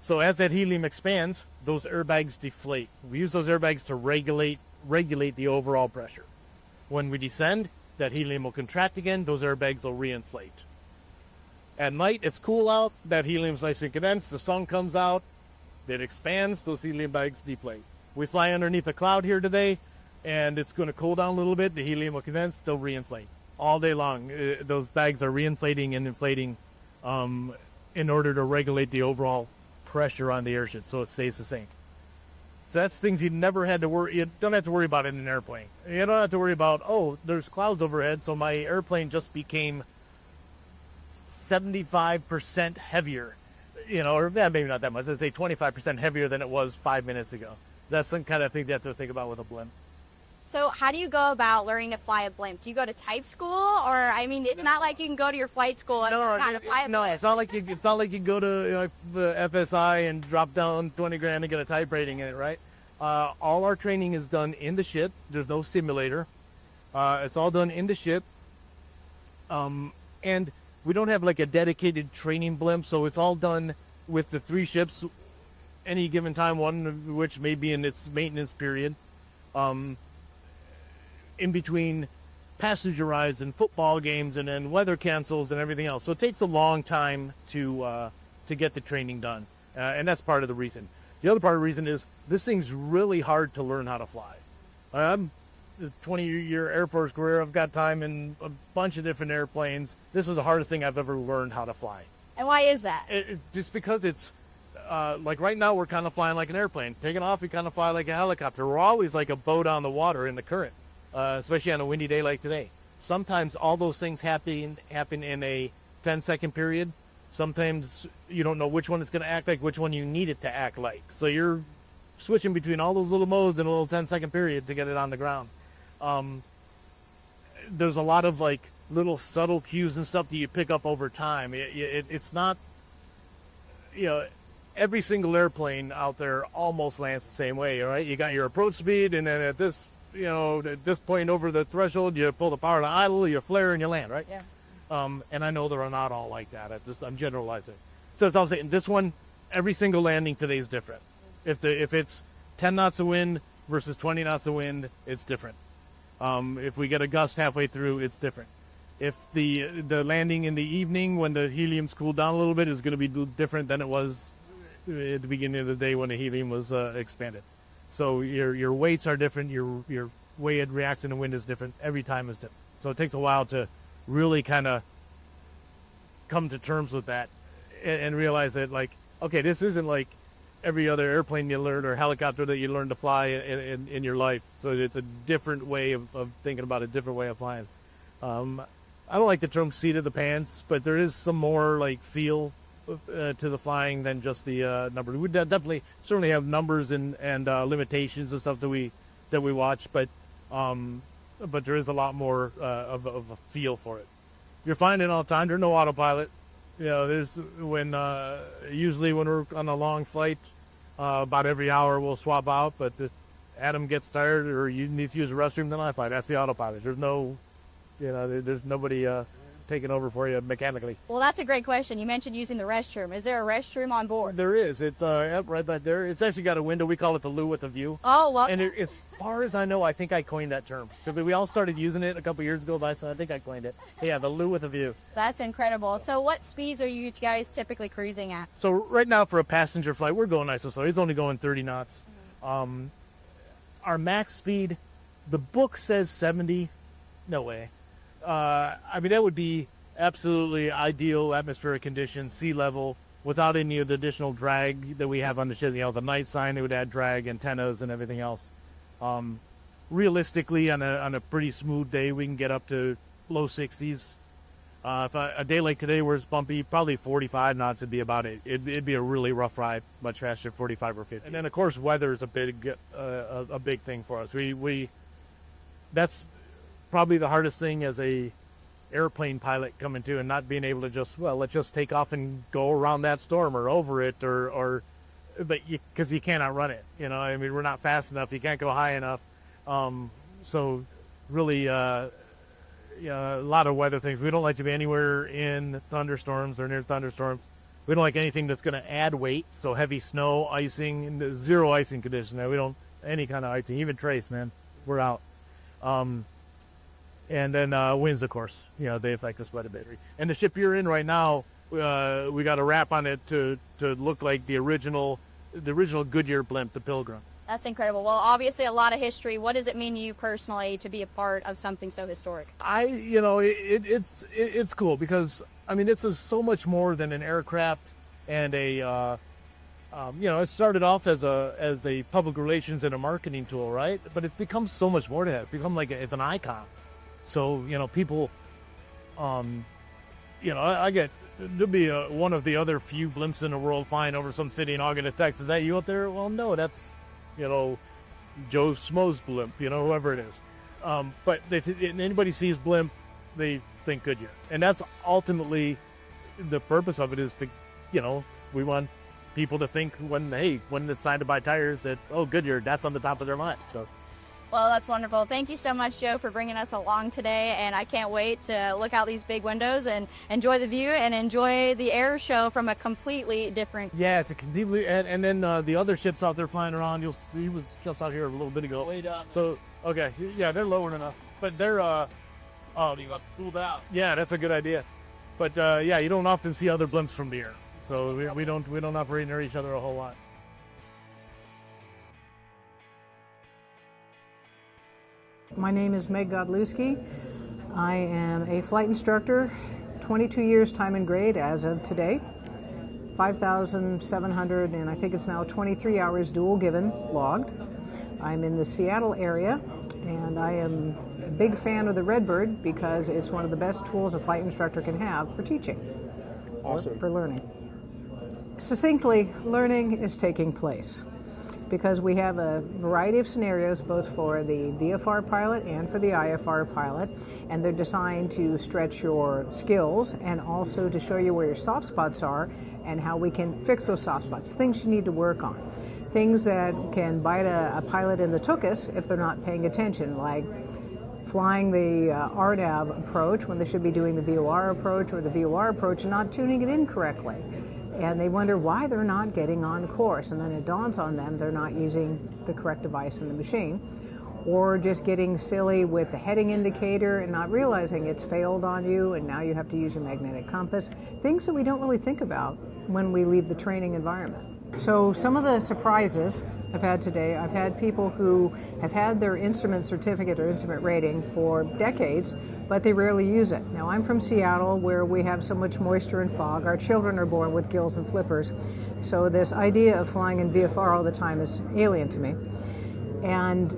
So as that helium expands, those airbags deflate. We use those airbags to regulate the overall pressure. When we descend, that helium will contract again. Those airbags will reinflate. At night, it's cool out. That helium's nice and condensed. The sun comes out. It expands. Those helium bags deflate. We fly underneath a cloud here today, and it's going to cool down a little bit. The helium will condense. They'll reinflate. All day long, those bags are reinflating and inflating in order to regulate the overall pressure on the airship so it stays the same. So that's things you never had to worry. You don't have to worry about in an airplane. You don't have to worry about, oh, there's clouds overhead, so my airplane just became 75% heavier. Or maybe not that much. I'd say 25% heavier than it was 5 minutes ago. That's some kind of thing you have to think about with a blimp. So how do you go about learning to fly a blimp? Do you go to type school, or it's not like you can go to your flight school and learn how to fly a blimp? No, it's not like you go to the FSI and drop down $20,000 and get a type rating in it, right? All our training is done in the ship. There's no simulator. It's all done in the ship, and we don't have like a dedicated training blimp, so it's all done with the 3 ships. Any given time, one of which may be in its maintenance period. In between passenger rides and football games and then weather cancels and everything else. So it takes a long time to get the training done. And that's part of the reason. The other part of the reason is this thing's really hard to learn how to fly. I'm a 20-year Air Force career. I've got time in a bunch of different airplanes. This is the hardest thing I've ever learned how to fly. And why is that? Just because it's, like right now we're kind of flying like an airplane. Taking off, we kind of fly like a helicopter. We're always like a boat on the water in the current. Especially on a windy day like today. Sometimes all those things happen in a 10-second period. Sometimes you don't know which one it's going to act like, which one you need it to act like. So you're switching between all those little modes in a little 10-second period to get it on the ground. There's a lot of like little subtle cues and stuff that you pick up over time. It's not, every single airplane out there almost lands the same way, right? You got your approach speed, and then at this point over the threshold, you pull the power to idle, you flare, and you land, right? Yeah. And I know they're not all like that. I'm generalizing. So as I was saying, this one, every single landing today is different. If it's 10 knots of wind versus 20 knots of wind, it's different. If we get a gust halfway through, it's different. If the landing in the evening when the helium's cooled down a little bit is going to be different than it was at the beginning of the day when the helium was expanded. So your weights are different. Your way it reacts in the wind is different. Every time is different. So it takes a while to really kind of come to terms with that and realize that, like, okay, this isn't like every other airplane you learn or helicopter that you learn to fly in your life. So it's a different way of thinking about a different way of flying. I don't like the term seat of the pants, but there is some more like feel to the flying than just the number. We definitely certainly have numbers and limitations and stuff that we watch, but there is a lot more of a feel for it. You're finding all the time. There's no autopilot. There's usually when we're on a long flight, about every hour we'll swap out. But if Adam gets tired or you need to use the restroom, then I fly. That's the autopilot. There's no, there's nobody taking over for you mechanically. Well, that's a great question. You mentioned using the restroom. Is there a restroom on board? There is. It's right back there. It's actually got a window. We call it the loo with a view. Oh, well. And as far as I know, I think I coined that term. We all started using it a couple years ago, so I think I coined it. Yeah, the loo with a view. That's incredible. So what speeds are you guys typically cruising at? So right now for a passenger flight, we're going nice and slow. It's only going 30 knots. Mm-hmm. Our max speed, the book says 70. No way. That would be absolutely ideal atmospheric conditions, sea level, without any of the additional drag that we have on the ship. The night sign, it would add drag, antennas, and everything else. Realistically, on a pretty smooth day, we can get up to low 60s. If a day like today where it's bumpy, probably 45 knots would be about it. It'd be a really rough ride, much faster, 45 or 50. And then, of course, weather is a big thing for us. That's probably the hardest thing as a airplane pilot coming to, and not being able to just, well, let's just take off and go around that storm or over it, but because you can't outrun it. You know, I mean, we're not fast enough. You can't go high enough. So really, a lot of weather things. We don't like to be anywhere in thunderstorms or near thunderstorms. We don't like anything that's going to add weight. So heavy snow, icing, zero icing condition. We don't any kind of icing, even trace, man. We're out. And then winds, of course. You know, they affect us quite a bit. And the ship you're in right now, we got a wrap on it to look like the original Goodyear Blimp, the Pilgrim. That's incredible. Well, obviously a lot of history. What does it mean to you personally to be a part of something so historic? It's cool because, I mean, this is so much more than an aircraft and it started off as a public relations and a marketing tool, right? But it's become so much more than that. It's become it's an icon. So, people, I get, there'll be one of the other few blimps in the world flying over some city in Ogden, Texas. Is that you out there? Well, no, that's, Joe Schmo's blimp, whoever it is. But if anybody sees blimp, they think Goodyear. And that's ultimately the purpose of it is to, we want people to think when it's time to buy tires that, oh, Goodyear, that's on the top of their mind. So. Well, that's wonderful. Thank you so much, Joe, for bringing us along today, and I can't wait to look out these big windows and enjoy the view and enjoy the air show from a completely different... Yeah, it's a completely... And then the other ships out there flying around, he was just out here a little bit ago. Way down. So, okay, yeah, they're lower enough. But they're... you got pulled out. Yeah, that's a good idea. But, you don't often see other blimps from the air. So we don't operate near each other a whole lot. My name is Meg Godlewski. I am a flight instructor, 22 years time and grade as of today, 5,700 and I think it's now 23 hours dual given logged. I'm in the Seattle area and I am a big fan of the Redbird because it's one of the best tools a flight instructor can have for teaching, awesome. For learning. Succinctly, learning is taking place, because we have a variety of scenarios both for the VFR pilot and for the IFR pilot, and they're designed to stretch your skills and also to show you where your soft spots are and how we can fix those soft spots, things you need to work on, things that can bite a pilot in the tuchus if they're not paying attention, like flying the RNAV approach when they should be doing the VOR approach or the VOR approach and not tuning it in correctly. And they wonder why they're not getting on course, and then it dawns on them they're not using the correct device in the machine, or just getting silly with the heading indicator and not realizing it's failed on you and now you have to use your magnetic compass, things that we don't really think about when we leave the training environment. So some of the surprises I've had today, I've had people who have had their instrument certificate or instrument rating for decades, but they rarely use it. Now, I'm from Seattle, where we have so much moisture and fog. Our children are born with gills and flippers, so this idea of flying in VFR all the time is alien to me. And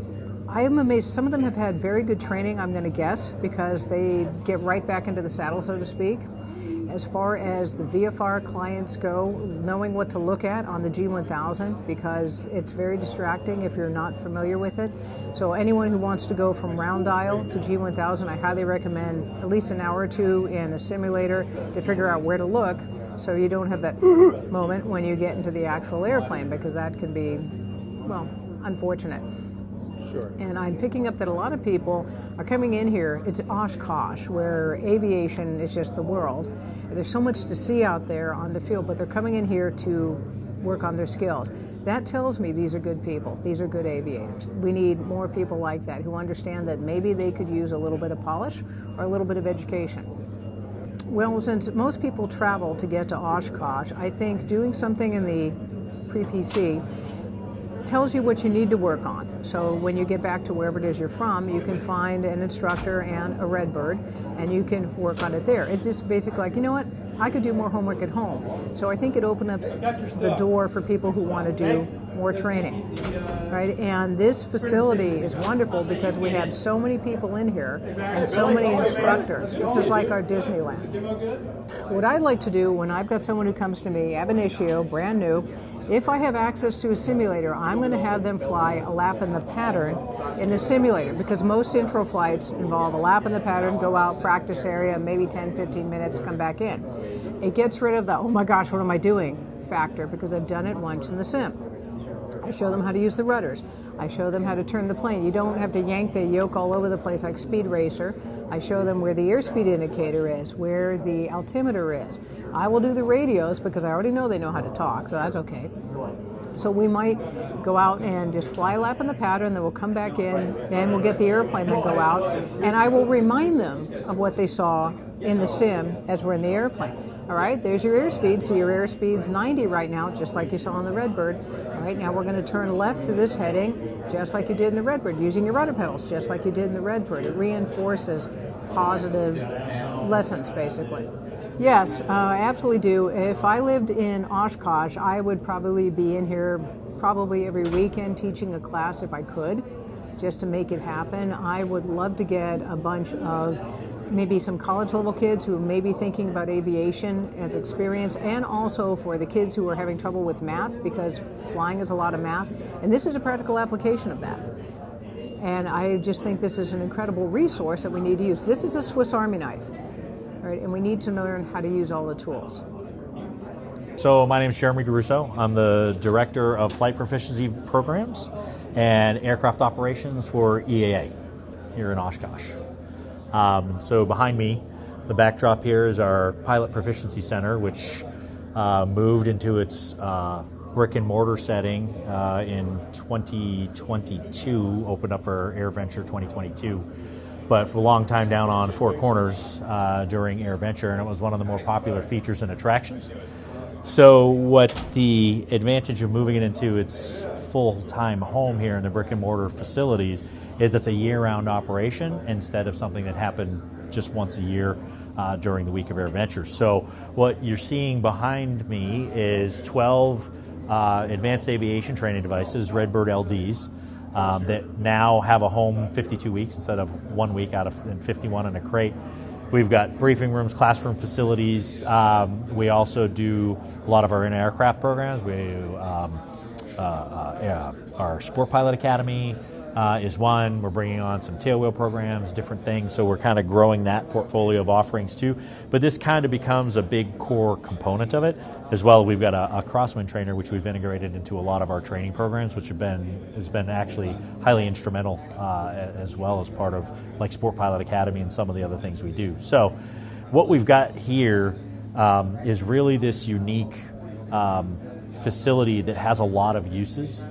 I am amazed. Some of them have had very good training, I'm going to guess, because they get right back into the saddle, so to speak. As far as the VFR clients go, knowing what to look at on the G1000, because it's very distracting if you're not familiar with it. So anyone who wants to go from round dial to G1000, I highly recommend at least an hour or two in a simulator to figure out where to look so you don't have that moment when you get into the actual airplane, because that can be, well, unfortunate. Sure. And I'm picking up that a lot of people are coming in here. It's Oshkosh, where aviation is just the world. There's so much to see out there on the field, but they're coming in here to work on their skills. That tells me these are good people. These are good aviators. We need more people like that who understand that maybe they could use a little bit of polish or a little bit of education. Well, since most people travel to get to Oshkosh, I think doing something in the pre-PC tells you what you need to work on. So when you get back to wherever it is you're from, you can find an instructor and a Redbird, and you can work on it there. It's just basically like, you know what, I could do more homework at home. So I think it opens up the door for people who want to do more training, right? And this facility is wonderful because we have so many people in here and so many instructors. This is like our Disneyland. What I'd like to do when I've got someone who comes to me, ab initio, brand new, if I have access to a simulator, I'm going to have them fly a lap in the pattern in the simulator, because most intro flights involve a lap in the pattern, go out, practice area, maybe 10, 15 minutes, come back in. It gets rid of the, oh my gosh, what am I doing factor, because I've done it once in the sim. I show them how to use the rudders. I show them how to turn the plane. You don't have to yank the yoke all over the place like Speed Racer. I show them where the airspeed indicator is, where the altimeter is. I will do the radios because I already know they know how to talk, so that's okay. So we might go out and just fly a lap in the pattern, then we'll come back in, then we'll get the airplane, then go out, and I will remind them of what they saw in the sim as we're in the airplane. All right, there's your airspeed. So your airspeed's 90 right now, just like you saw on the Redbird. All right, now we're going to turn left to this heading, just like you did in the Redbird, using your rudder pedals, just like you did in the Redbird. It reinforces positive lessons, basically. Yes, I absolutely do. If I lived in Oshkosh, I would probably be in here probably every weekend teaching a class if I could, just to make it happen. I would love to get a bunch of maybe some college level kids who may be thinking about aviation as experience, and also for the kids who are having trouble with math, because flying is a lot of math, and this is a practical application of that. And I just think this is an incredible resource that we need to use. This is a Swiss Army knife, right? And we need to learn how to use all the tools. So my name is Jeremy DeRusso. I'm the Director of Flight Proficiency Programs and Aircraft Operations for EAA here in Oshkosh. So behind me, the backdrop here is our Pilot Proficiency Center, which moved into its brick and mortar setting in 2022, opened up for AirVenture 2022. But for a long time down on Four Corners during AirVenture, and it was one of the more popular features and attractions. So what the advantage of moving it into its full-time home here in the brick and mortar facilities is it's a year-round operation instead of something that happened just once a year during the week of AirVenture. So what you're seeing behind me is 12 advanced aviation training devices, Redbird LDs, that now have a home 52 weeks instead of 1 week out of 51 in a crate. We've got briefing rooms, classroom facilities. We also do a lot of our in-aircraft programs. Our Sport Pilot Academy is one. We're bringing on some tailwheel programs, different things. So we're kind of growing that portfolio of offerings too. But this kind of becomes a big core component of it. As well, we've got a crosswind trainer, which we've integrated into a lot of our training programs, which has been actually highly instrumental as well as part of like Sport Pilot Academy and some of the other things we do. So what we've got here is really this unique facility that has a lot of uses.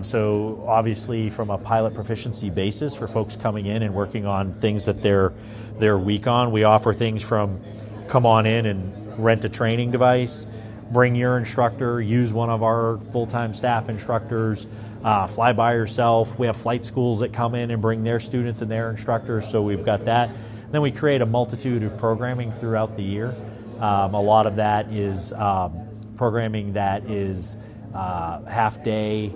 So obviously from a pilot proficiency basis for folks coming in and working on things that they're weak on, we offer things from come on in and rent a training device, bring your instructor, use one of our full-time staff instructors, fly by yourself. We have flight schools that come in and bring their students and their instructors, so we've got that. Then we create a multitude of programming throughout the year. A lot of that is programming that is half-day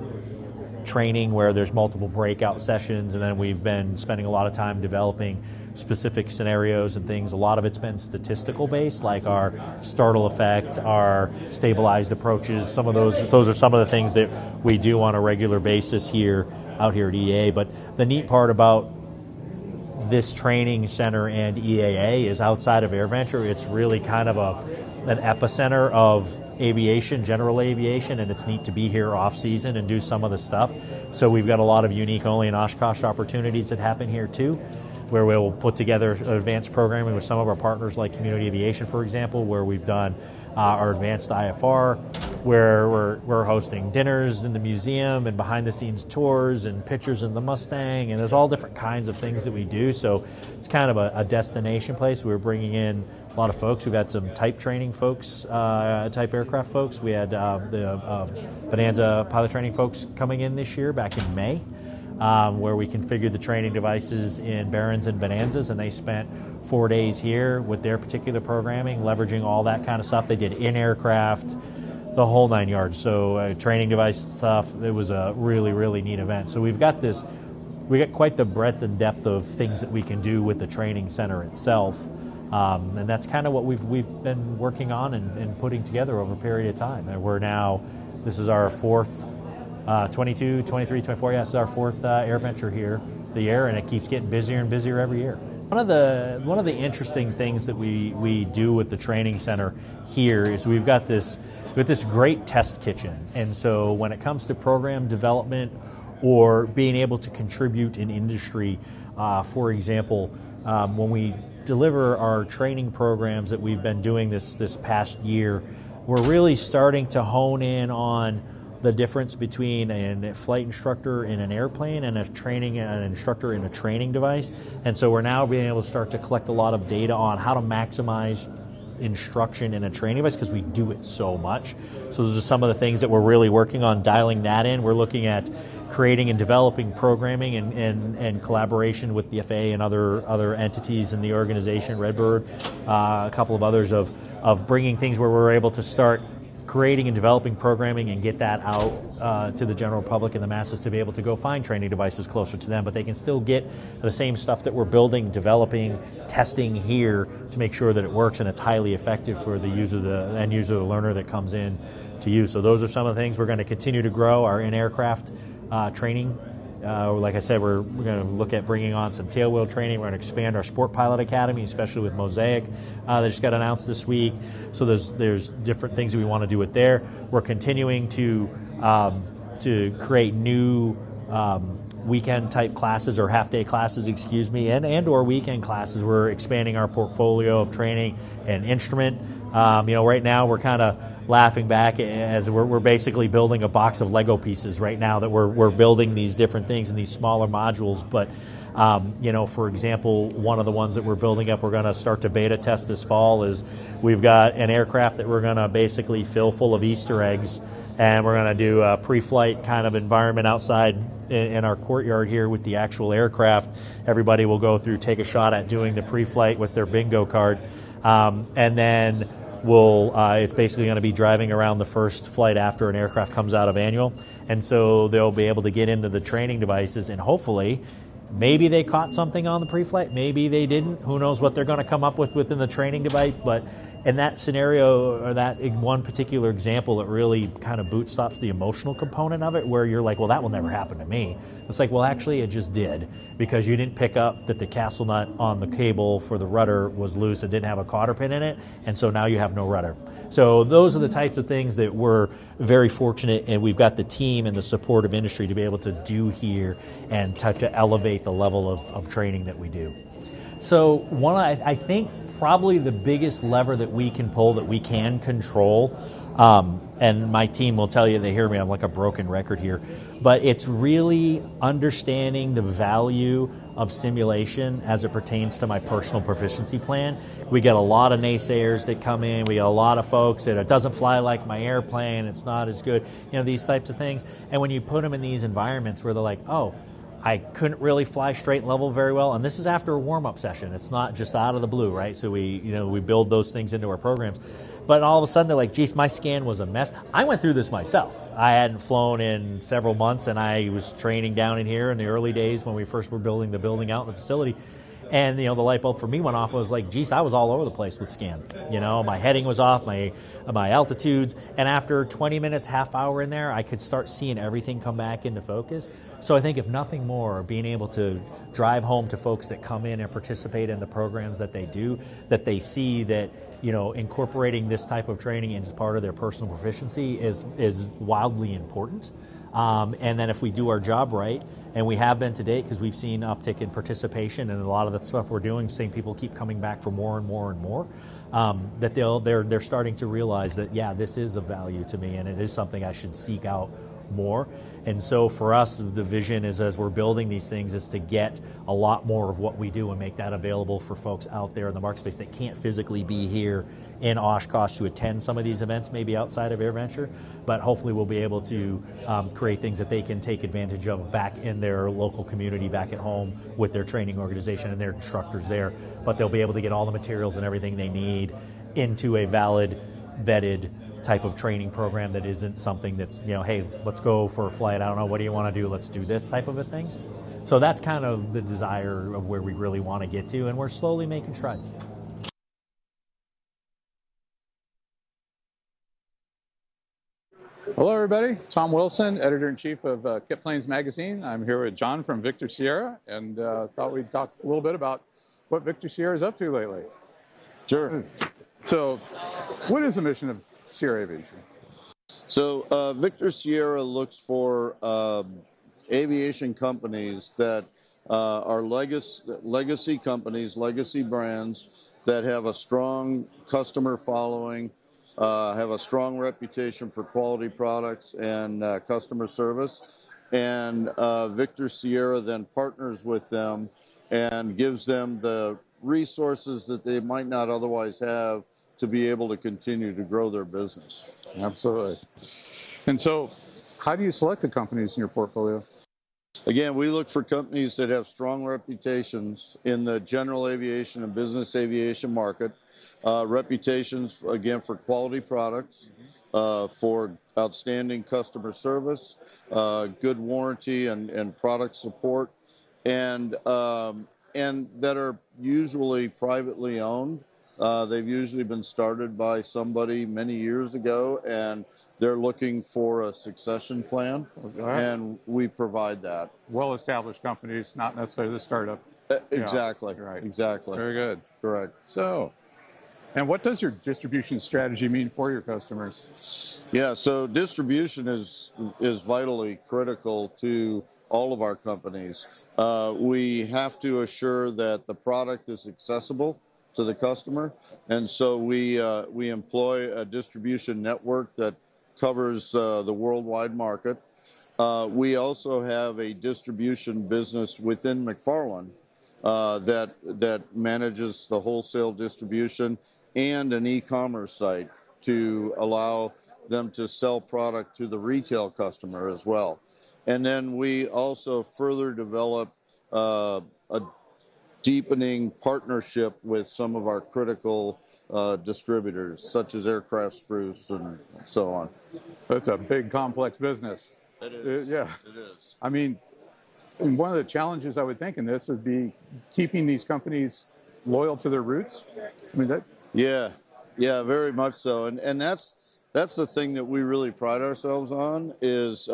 training where there's multiple breakout sessions, and then we've been spending a lot of time developing specific scenarios and things. A lot of it's been statistical based, like our startle effect, our stabilized approaches. Some of those are some of the things that we do on a regular basis out here at EAA. But the neat part about this training center and EAA is outside of AirVenture, it's really kind of an epicenter of aviation, general aviation, and it's neat to be here off season and do some of the stuff. So we've got a lot of unique only in Oshkosh opportunities that happen here too, where we'll put together advanced programming with some of our partners like Community Aviation, for example, where we've done our advanced IFR, where we're hosting dinners in the museum and behind-the-scenes tours and pictures in the Mustang, and there's all different kinds of things that we do. So it's kind of a destination place. We're bringing in a lot of folks. We've had some type training folks, type aircraft folks. We had the Bonanza pilot training folks coming in this year back in May, where we configured the training devices in Barons and Bonanzas, and they spent 4 days here with their particular programming, leveraging all that kind of stuff. They did in-aircraft, the whole 9 yards. So training device stuff, it was a really, really neat event. So we got quite the breadth and depth of things that we can do with the training center itself. And that's kind of what we've been working on and putting together over a period of time. And we're now, this is our fourth, 22, 23, 24, this is our fourth AirVenture here, the year, and it keeps getting busier and busier every year. One of the interesting things that we do with the training center here is we've got this great test kitchen. And so when it comes to program development or being able to contribute in industry, for example, when we deliver our training programs that we've been doing this past year, we're really starting to hone in on the difference between a flight instructor in an airplane and an instructor in a training device. And so we're now being able to start to collect a lot of data on how to maximize instruction in a training device because we do it so much. So those are some of the things that we're really working on, dialing that in. We're looking at creating and developing programming and collaboration with the FAA and other entities in the organization, Redbird, a couple of others, of bringing things where we're able to start creating and developing programming and get that out to the general public and the masses to be able to go find training devices closer to them, but they can still get the same stuff that we're building, developing, testing here to make sure that it works and it's highly effective for the user, the end user, the learner that comes in to use. So those are some of the things we're going to continue to grow. Our in-aircraft training. Like I said, we're going to look at bringing on some tailwheel training. We're going to expand our Sport Pilot Academy, especially with Mosaic. That just got announced this week. So there's different things that we want to do with there. We're continuing to create new weekend type classes or half day classes, and or weekend classes. We're expanding our portfolio of training and instrument. Right now we're kind of laughing back as we're basically building a box of Lego pieces right now that we're building these different things in these smaller modules. But for example, one of the ones that we're building up, we're going to start to beta test this fall, is we've got an aircraft that we're going to basically fill full of Easter eggs, and we're going to do a pre-flight kind of environment outside in our courtyard here with the actual aircraft. Everybody will go through, take a shot at doing the pre-flight with their bingo card, and then it's basically going to be driving around the first flight after an aircraft comes out of annual. And so they'll be able to get into the training devices, and hopefully maybe they caught something on the pre-flight, maybe they didn't. Who knows what they're going to come up with within the training device. But in that scenario, or that one particular example, it really kind of bootstraps the emotional component of it, where you're like, well, that will never happen to me. It's like, well, actually it just did, because you didn't pick up that the castle nut on the cable for the rudder was loose and didn't have a cotter pin in it, and so now you have no rudder. So those are the types of things that we're very fortunate, and we've got the team and the support of industry to be able to do here and to elevate the level of training that we do. So I think probably the biggest lever that we can pull, that we can control, and my team will tell you, they hear me, I'm like a broken record here, but it's really understanding the value of simulation as it pertains to my personal proficiency plan. We get a lot of naysayers that come in. We get a lot of folks that it doesn't fly like my airplane, it's not as good, these types of things. And when you put them in these environments where they're like, oh, I couldn't really fly straight level very well, and this is after a warm-up session. It's not just out of the blue, right? So we build those things into our programs. But all of a sudden they're like, geez, my scan was a mess. I went through this myself. I hadn't flown in several months, and I was training down in here in the early days when we first were building the building out in the facility. And the light bulb for me went off. I was like, geez, I was all over the place with scan. My heading was off, my altitudes, and after 20 minutes, half hour in there, I could start seeing everything come back into focus. So I think if nothing more, being able to drive home to folks that come in and participate in the programs that they do, that they see that incorporating this type of training as part of their personal proficiency is wildly important. And then if we do our job right, and we have been to date, because we've seen uptick in participation, and a lot of the stuff we're doing, seeing people keep coming back for more and more and more, that they're starting to realize that, yeah, this is of value to me, and it is something I should seek out more. And so for us, the vision is, as we're building these things, is to get a lot more of what we do and make that available for folks out there in the market space that can't physically be here in Oshkosh to attend some of these events, maybe outside of AirVenture, but hopefully we'll be able to create things that they can take advantage of back in their local community, back at home with their training organization and their instructors there. But they'll be able to get all the materials and everything they need into a valid, vetted type of training program that isn't something that's, hey, let's go for a flight. I don't know, what do you want to do? Let's do this type of a thing. So that's kind of the desire of where we really want to get to, and we're slowly making strides. Hello, everybody. Tom Wilson, editor-in-chief of Kit Planes Magazine. I'm here with John from Victor Sierra, and thought we'd talk a little bit about what Victor Sierra is up to lately. Sure. So, what is the mission of Sierra Aviation? So, Victor Sierra looks for aviation companies that are legacy companies, legacy brands that have a strong customer following, have a strong reputation for quality products and customer service. And Victor Sierra then partners with them and gives them the resources that they might not otherwise have to be able to continue to grow their business. Absolutely. And so, how do you select the companies in your portfolio? Again, we look for companies that have strong reputations in the general aviation and business aviation market. Reputations, again, for quality products, for outstanding customer service, good warranty and product support, and that are usually privately owned. They've usually been started by somebody many years ago, and they're looking for a succession plan, and we provide that. Well-established companies, not necessarily the startup. Exactly. Yeah, right. Exactly. Very good. Correct. So, and what does your distribution strategy mean for your customers? Yeah, so distribution is vitally critical to all of our companies. We have to assure that the product is accessible to the customer, and so we employ a distribution network that covers the worldwide market. We also have a distribution business within McFarland that manages the wholesale distribution and an e-commerce site to allow them to sell product to the retail customer as well. And then we also further develop a deepening partnership with some of our critical distributors, such as Aircraft Spruce and so on. That's a big, complex business. It is. Yeah. It is. I mean, and one of the challenges I would think in this would be keeping these companies loyal to their roots. I mean, that. Yeah, very much so. And that's the thing that we really pride ourselves on is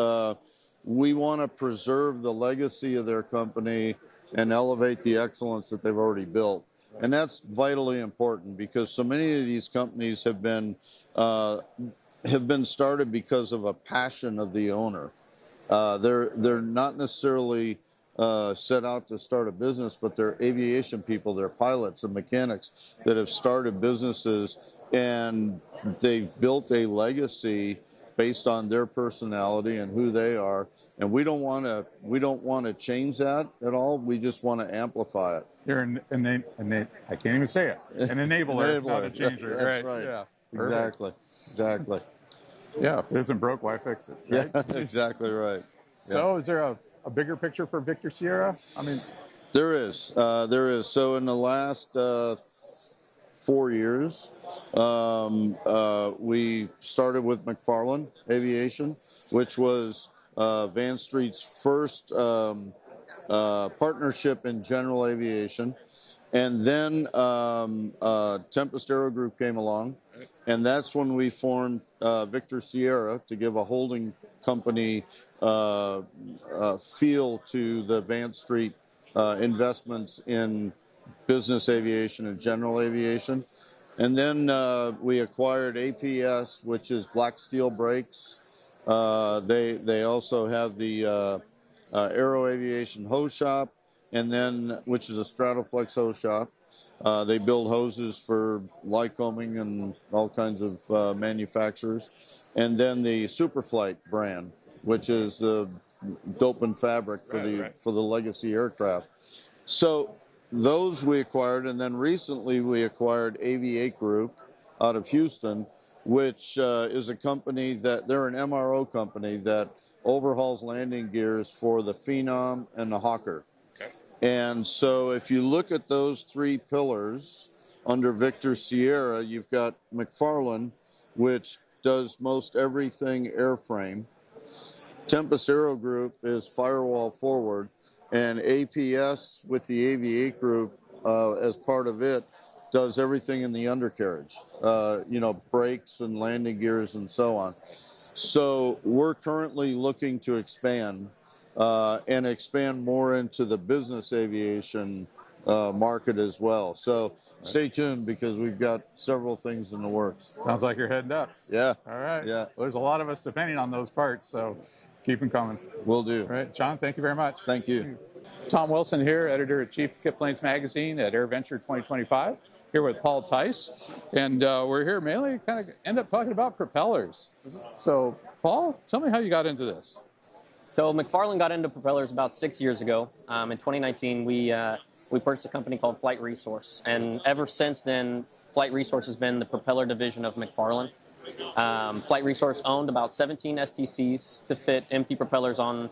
we want to preserve the legacy of their company and elevate the excellence that they've already built. And that's vitally important because so many of these companies have been started because of a passion of the owner. They're not necessarily set out to start a business, but they're aviation people, they're pilots and mechanics that have started businesses, and they've built a legacy based on their personality and who they are. And we don't want to change that at all. We just want to amplify it. You're I can't even say it. An enabler, not a changer. That's right. Yeah. Exactly. Yeah, if it isn't broke, why fix it? Right? Yeah, exactly right. So is there a bigger picture for Victor Sierra? I mean, there is. So in the last 4 years, we started with McFarland Aviation, which was Van Street's first partnership in general aviation. And then Tempest Aero Group came along, and that's when we formed Victor Sierra to give a holding company feel to the Van Street investments in business aviation and general aviation. And then we acquired APS, which is Black Steel Brakes. They also have the Aero Aviation Hose Shop, and then which is a Stratoflex hose shop. They build hoses for Lycoming and all kinds of manufacturers. And then the Superflight brand, which is the dope and fabric for the legacy aircraft. So those we acquired, and then recently we acquired AV8 Group out of Houston, which is a company they're an MRO company that overhauls landing gears for the Phenom and the Hawker. Okay. And so if you look at those three pillars under Victor Sierra, you've got McFarland, which does most everything airframe. Tempest Aero Group is firewall forward, and APS with the AV8 group as part of it does everything in the undercarriage, brakes and landing gears and so on. So we're currently looking to expand and expand more into the business aviation market as well. So stay tuned because we've got several things in the works. Sounds like you're heading up. Yeah. All right. Yeah. Well, there's a lot of us depending on those parts, so keep them coming. Will do. All right, John, thank you very much. Thank you. Tom Wilson here, editor-in-chief of Kit Planes Magazine at AirVenture 2025, here with Paul Tice. And we're here mainly kind of end up talking about propellers. So, Paul, tell me how you got into this. So McFarland got into propellers about 6 years ago. In 2019, we purchased a company called Flight Resource. And ever since then, Flight Resource has been the propeller division of McFarland. Flight Resource owned about 17 STCs to fit empty propellers on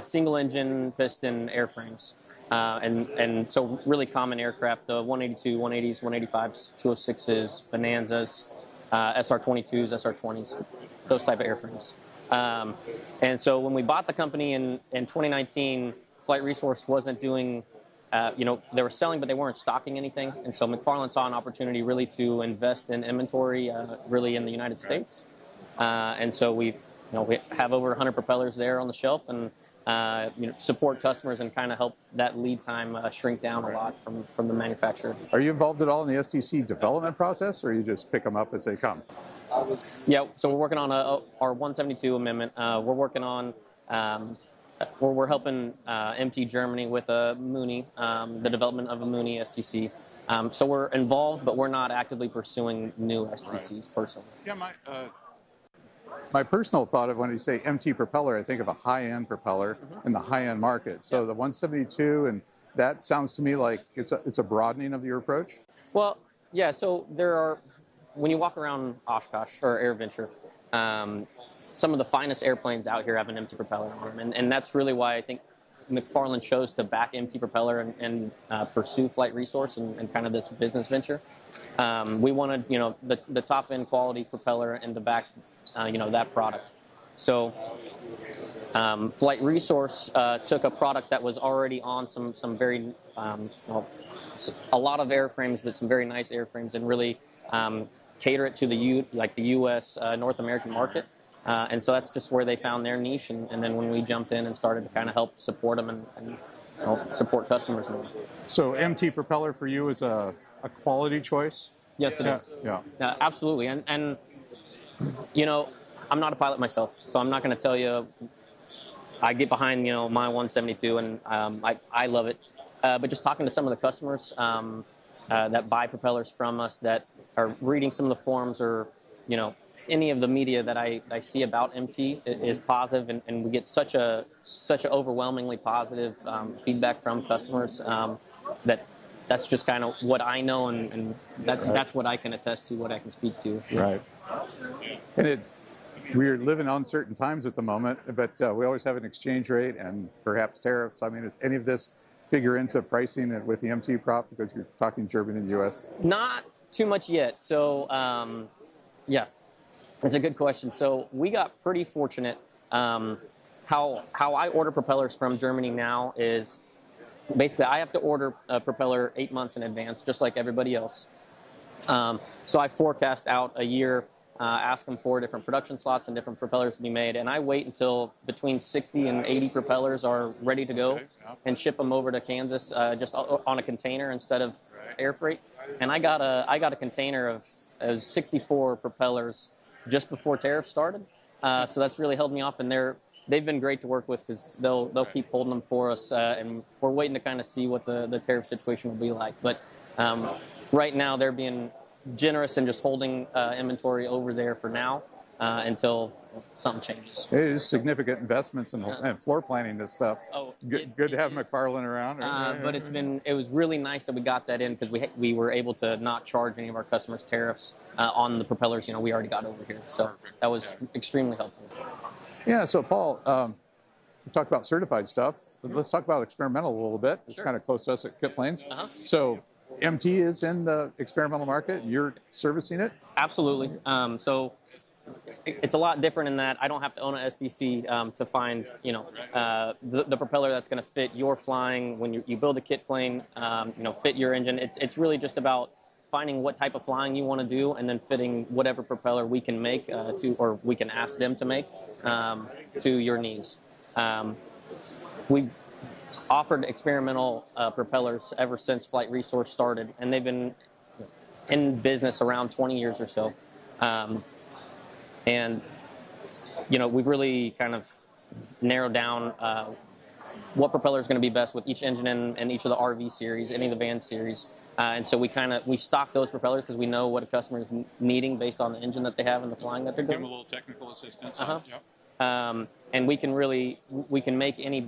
single-engine piston airframes. And so really common aircraft, the 182, 180s, 185s, 206s, Bonanzas, SR-22s, SR-20s, those type of airframes. And so when we bought the company in 2019, Flight Resource wasn't doing, they were selling, but they weren't stocking anything. And so McFarland saw an opportunity really to invest in inventory really in the United States. And so we have over 100 propellers there on the shelf and support customers and kind of help that lead time shrink down a lot from the manufacturer. Are you involved at all in the STC development process, or you just pick them up as they come? Yeah, so we're working on our 172 amendment. We're working on, we're helping MT Germany with a Mooney, the development of a Mooney STC. So we're involved, but we're not actively pursuing new STCs personally. Yeah, my personal thought of when you say MT propeller, I think of a high-end propeller in the high-end market. So the 172, and that sounds to me like it's a broadening of your approach? Well, yeah, so there are, when you walk around Oshkosh or AirVenture, some of the finest airplanes out here have an MT propeller on them. And that's really why I think McFarland chose to back MT propeller and pursue Flight Resource and kind of this business venture. We wanted, the top-end quality propeller and to back that product. So Flight Resource took a product that was already on some very, a lot of airframes, but some very nice airframes, and really cater it to the U.S. North American market. And so that's just where they found their niche. And then when we jumped in and started to kind of help support them and support customers. So MT propeller for you is a quality choice? Yes, it is. Yeah. Absolutely. And I'm not a pilot myself, so I'm not going to tell you I get behind, my 172, and I love it. But just talking to some of the customers that buy propellers from us that are reading some of the forums or, any of the media that I see about MT is positive, and we get such an overwhelmingly positive feedback from customers that's just kind of what I know, and that's what I can attest to, what I can speak to. Right. And we're living uncertain times at the moment, but we always have an exchange rate and perhaps tariffs. I mean, does any of this figure into pricing with the MT prop, because you're talking German and U.S.? Not too much yet. So, yeah, that's a good question. So we got pretty fortunate. How I order propellers from Germany now is basically I have to order a propeller 8 months in advance, just like everybody else. So I forecast out a year, ask them for different production slots and different propellers to be made, and I wait until between 60 and 80 propellers are ready to go and ship them over to Kansas just on a container instead of air freight. And I got a container of 64 propellers just before tariffs started. So that's really held me off, and they've been great to work with because they'll keep holding them for us, and we're waiting to kind of see what the tariff situation will be like. But right now they're being generous and just holding inventory over there for now until something changes. It is significant investments in floor planning this stuff. Oh, good to have McFarland around. But it was really nice that we got that in because we were able to not charge any of our customers tariffs on the propellers. We already got over here, so that was extremely helpful. Yeah. So Paul, we talked about certified stuff. But let's talk about experimental a little bit. It's kind of close to us at Kit Planes. So MT is in the experimental market. You're servicing it? Absolutely. So it's a lot different in that I don't have to own an STC to find, the propeller that's going to fit your flying. When you build a kit plane, fit your engine. It's really just about finding what type of flying you want to do, and then fitting whatever propeller we can make or we can ask them to make to your needs. We've offered experimental propellers ever since Flight Resource started, and they've been in business around 20 years or so. And we've really kind of narrowed down what propeller is going to be best with each engine in each of the RV series, any of the van series. And so we stock those propellers because we know what a customer is needing based on the engine that they have and the flying that they're doing. Give them a little technical assistance. Yep. And we can make any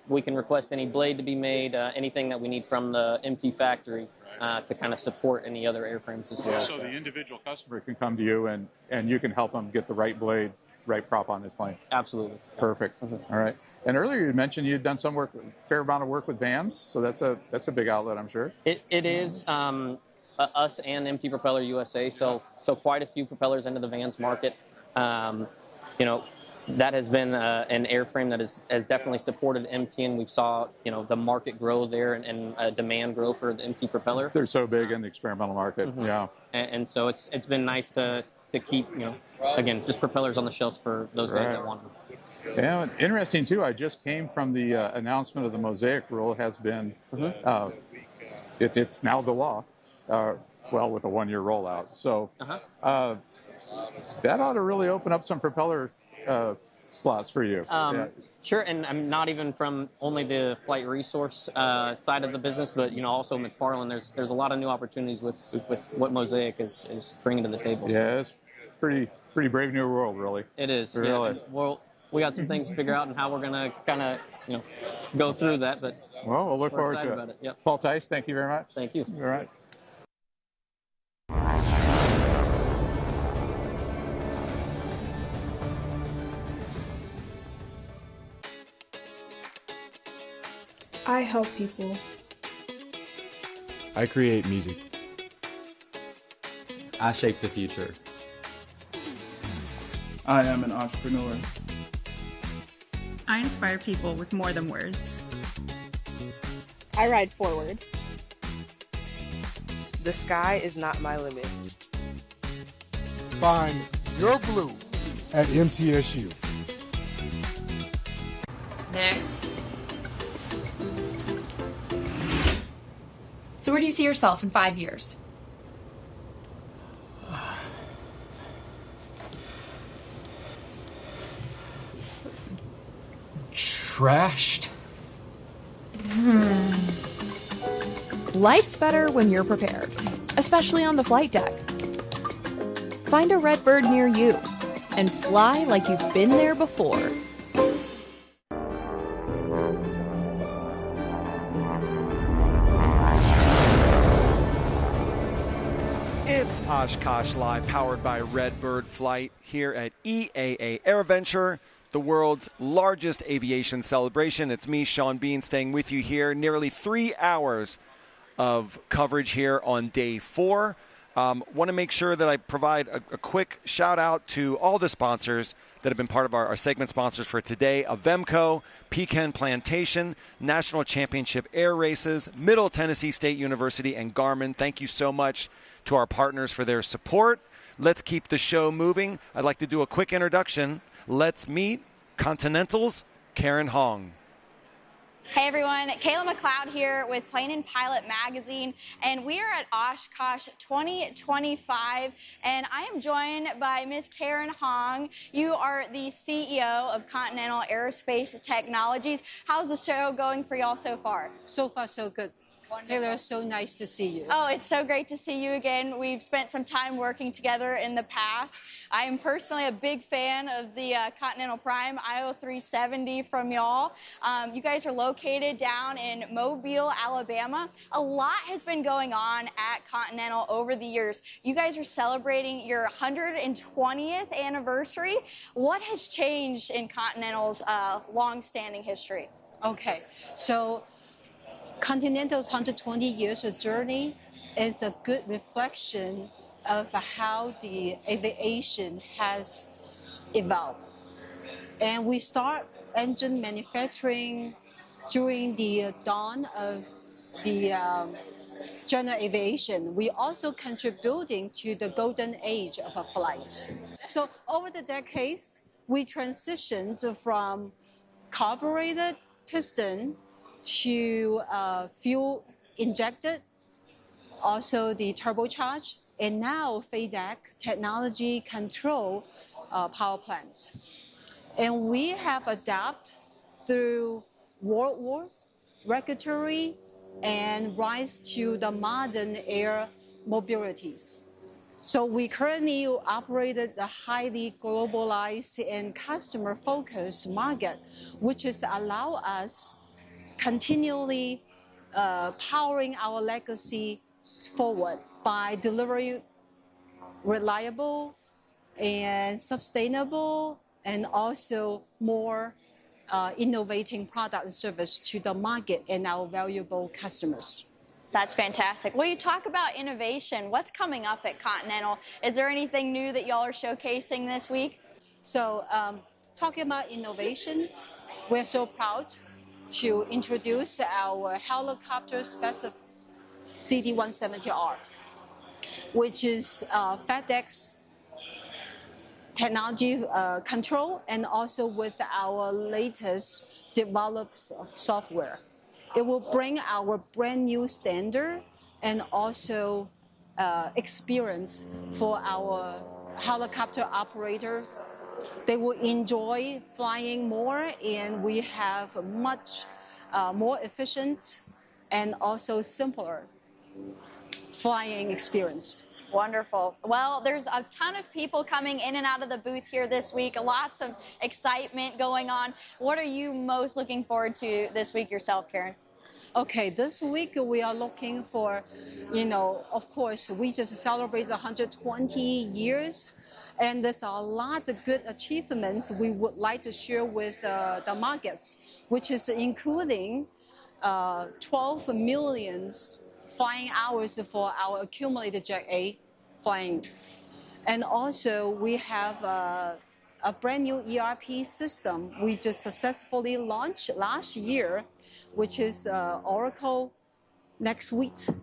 we can request any blade to be made, anything that we need from the MT factory to kind of support any other airframes as well. So the individual customer can come to you and you can help them get the right blade, right prop on his plane. Absolutely. Perfect. All right. And earlier you mentioned you'd done some work, fair amount of work with vans, so that's a big outlet, I'm sure. It is us and MT Propeller USA, so quite a few propellers into the vans market. That has been an airframe that has definitely supported MT, and we've saw the market grow there and demand grow for the MT propeller. They're so big in the experimental market, yeah. And so it's been nice to keep again just propellers on the shelves for those guys that want them. Yeah, interesting too. I just came from the announcement of the Mosaic rule. Has been it's now the law. With a 1-year rollout, so that ought to really open up some propeller slots for you. Sure, and I'm not even from only the Flight Resource side of the business, but also McFarland. There's a lot of new opportunities with what Mosaic is bringing to the table. Yeah, it's pretty brave new world, really. It is. Really. Yeah. Well, we got some things to figure out and how we're going to kind of go through that. But we'll look forward to it. About it. Yep. Paul Tice, thank you very much. Thank you. All right. I help people. I create music. I shape the future. I am an entrepreneur. I inspire people with more than words. I ride forward. The sky is not my limit. Find your blue at MTSU. Next. So where do you see yourself in 5 years? Trashed. Life's better when you're prepared, especially on the flight deck. Find a red bird near you and fly like you've been there before. It's Oshkosh Live, powered by Redbird Flight here at EAA AirVenture, the world's largest aviation celebration. It's me, Sean Bean, staying with you here. Nearly 3 hours of coverage here on day 4. Want to make sure that I provide a quick shout out to all the sponsors that have been part of our segment sponsors for today: Avemco, Pecan Plantation, National Championship Air Races, Middle Tennessee State University, and Garmin. Thank you so much to our partners for their support. Let's keep the show moving. I'd like to do a quick introduction. Let's meet Continental's Karen Hong. Hey everyone, Kayla McLeod here with Plane and Pilot Magazine, and we are at Oshkosh 2025, and I am joined by Miss Karen Hong. You are the CEO of Continental Aerospace Technologies. How's the show going for y'all so far? So far, so good. Taylor, so nice to see you. Oh, it's so great to see you again. We've spent some time working together in the past. I am personally a big fan of the Continental Prime IO370 from y'all. You guys are located down in Mobile, Alabama. A lot has been going on at Continental over the years. You guys are celebrating your 120th anniversary. What has changed in Continental's long-standing history? Okay, so Continental's 120 years of journey is a good reflection of how the aviation has evolved. And we start engine manufacturing during the dawn of the general aviation. We also contributing to the golden age of a flight. So over the decades, we transitioned from carbureted piston to fuel injected, also the turbocharged, and now FADEC technology control power plant. And we have adapted through world wars, regulatory, and rise to the modern air mobilities. So we currently operated a highly globalized and customer-focused market, which is allow us continually powering our legacy forward by delivering reliable and sustainable and also more innovating product and service to the market and our valuable customers. That's fantastic. Well, you talk about innovation. What's coming up at Continental? Is there anything new that y'all are showcasing this week? So talking about innovations, we're so proud to introduce our helicopter specific CD170R, which is FedEx technology control and also with our latest developed software. It will bring our brand new standard and also experience for our helicopter operators. They will enjoy flying more, and we have a much more efficient and also simpler flying experience. Wonderful. Well, there's a ton of people coming in and out of the booth here this week. Lots of excitement going on. What are you most looking forward to this week yourself, Karen? Okay, this week we are looking for, of course, we just celebrated 120 years, and there's a lot of good achievements we would like to share with the markets, which is including 12 million flying hours for our accumulated Jet A flying. And also we have a brand new ERP system we just successfully launched last year, which is Oracle NetSuite.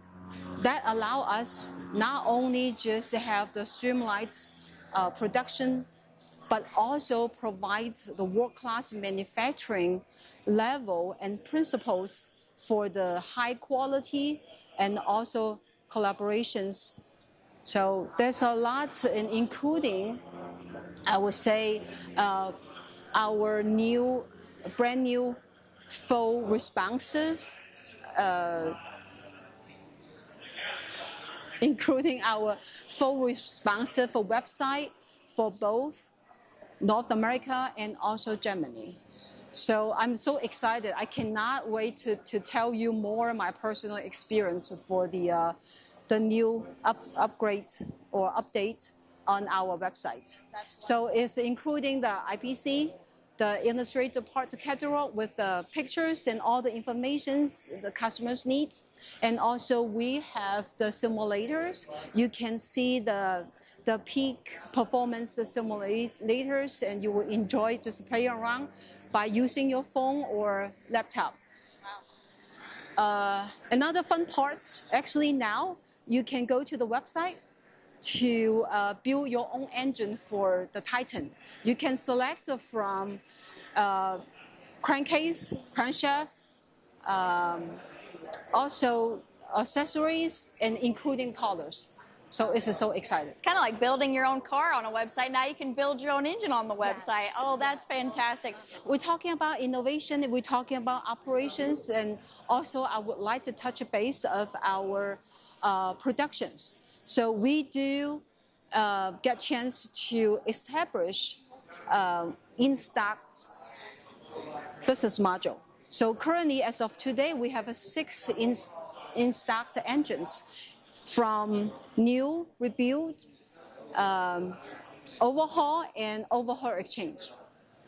That allow us not only just to have the streamlined production, but also provide the world-class manufacturing level and principles for the high quality and also collaborations. So there's a lot, including, I would say, our brand new full responsive, including our full responsive website for both North America and also Germany. So I'm so excited. I cannot wait to tell you more my personal experience for the new upgrade or update on our website. So it's including the IPC, the illustrated part catalog with the pictures and all the information the customers need. And also we have the simulators. You can see the peak performance simulators, and you will enjoy just playing around by using your phone or laptop. Wow. Another fun part, actually now, you can go to the website to build your own engine for the Titan. You can select from crankcase, crankshaft, also accessories, and including colors. So it's so exciting. It's kind of like building your own car on a website. Now you can build your own engine on the website. Yes. Oh, that's fantastic. We're talking about innovation, we're talking about operations, and also I would like to touch base of our productions. So we do get chance to establish in-stock business module. So currently, as of today, we have 6 in-stock engines, from new, rebuild, overhaul, and overhaul exchange.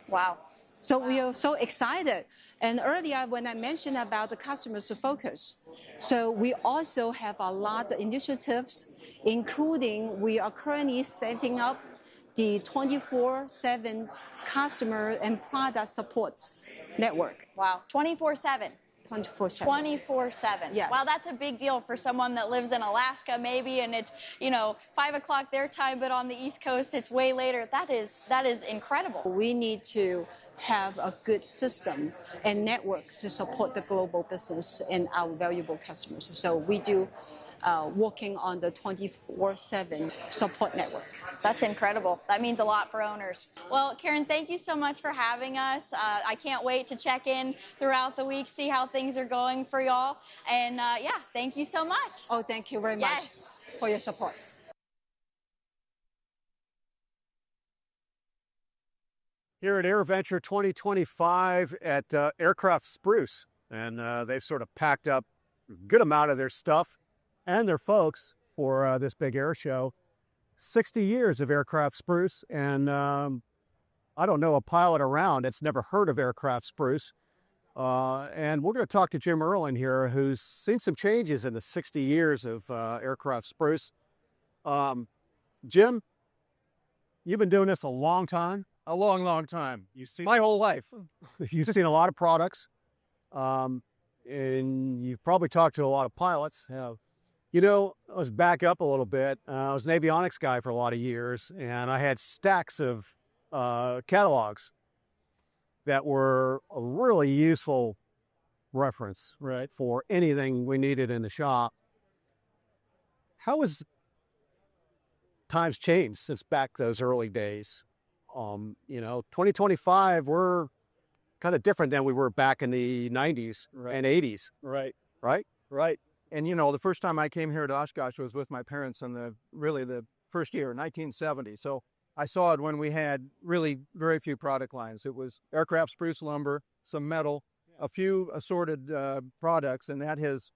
Wow. So we are so excited. And earlier when I mentioned about the customer's focus, so we also have a lot of initiatives including we are currently setting up the 24/7 customer and product support network. Wow, 24/7. 24/7. 24/7. Yes. Wow, that's a big deal for someone that lives in Alaska, maybe, and it's 5 o'clock their time, but on the East Coast it's way later. That is incredible. We need to have a good system and network to support the global business and our valuable customers. So we do working on the 24/7 support network. That's incredible. That means a lot for owners. Well, Karen, thank you so much for having us. I can't wait to check in throughout the week, see how things are going for y'all. And yeah, thank you so much. Oh, thank you very much for your support. Here at AirVenture 2025 at Aircraft Spruce, and they've sort of packed up a good amount of their stuff and their folks for this big air show. 60 years of Aircraft Spruce, and I don't know a pilot around that's never heard of Aircraft Spruce. And we're going to talk to Jim Erlin here, who's seen some changes in the 60 years of Aircraft Spruce. Jim, you've been doing this a long time. A long, long time. You've seen my whole life. You've seen a lot of products, and you've probably talked to a lot of pilots. Let's back up a little bit. I was an avionics guy for a lot of years, and I had stacks of catalogs that were a really useful reference, right, for anything we needed in the shop. How has times changed since back those early days? 2025, we're kind of different than we were back in the 90s and 80s. Right. Right. And the first time I came here to Oshkosh was with my parents in the first year, 1970. So I saw it when we had really very few product lines. It was aircraft spruce lumber, some metal, a few assorted products, and that has,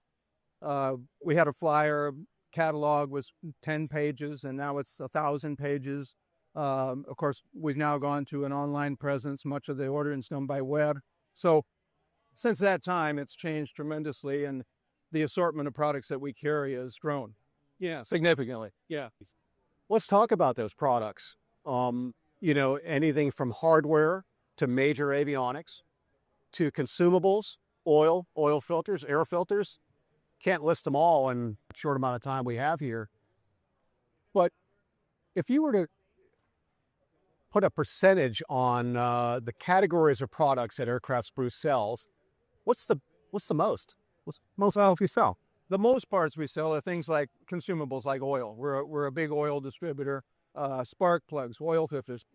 we had a flyer, catalog was 10 pages, and now it's 1,000 pages. Of course, we've now gone to an online presence. Much of the ordering's done by web. So since that time, it's changed tremendously, and the assortment of products that we carry has grown. Yeah, significantly. Yeah. Let's talk about those products. Anything from hardware to major avionics to consumables, oil filters, air filters. Can't list them all in a short amount of time we have here. But if you were to put a percentage on the categories of products that Aircraft Spruce sells, what's the most? What's most if you sell? The most parts we sell are things like consumables, like oil. We're a big oil distributor. Spark plugs, oil filters,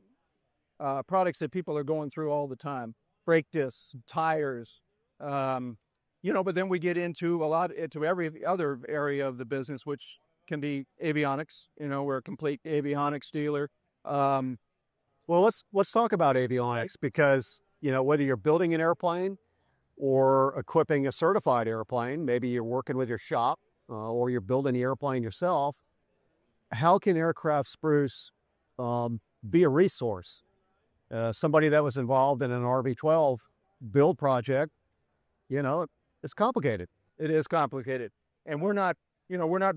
products that people are going through all the time. Brake discs, tires, but then we get into every other area of the business, which can be avionics. We're a complete avionics dealer. Well, let's talk about avionics, because whether you're building an airplane or equipping a certified airplane, maybe you're working with your shop or you're building the airplane yourself. How can Aircraft Spruce be a resource? Somebody that was involved in an RV-12 build project, it's complicated. It is complicated, and we're not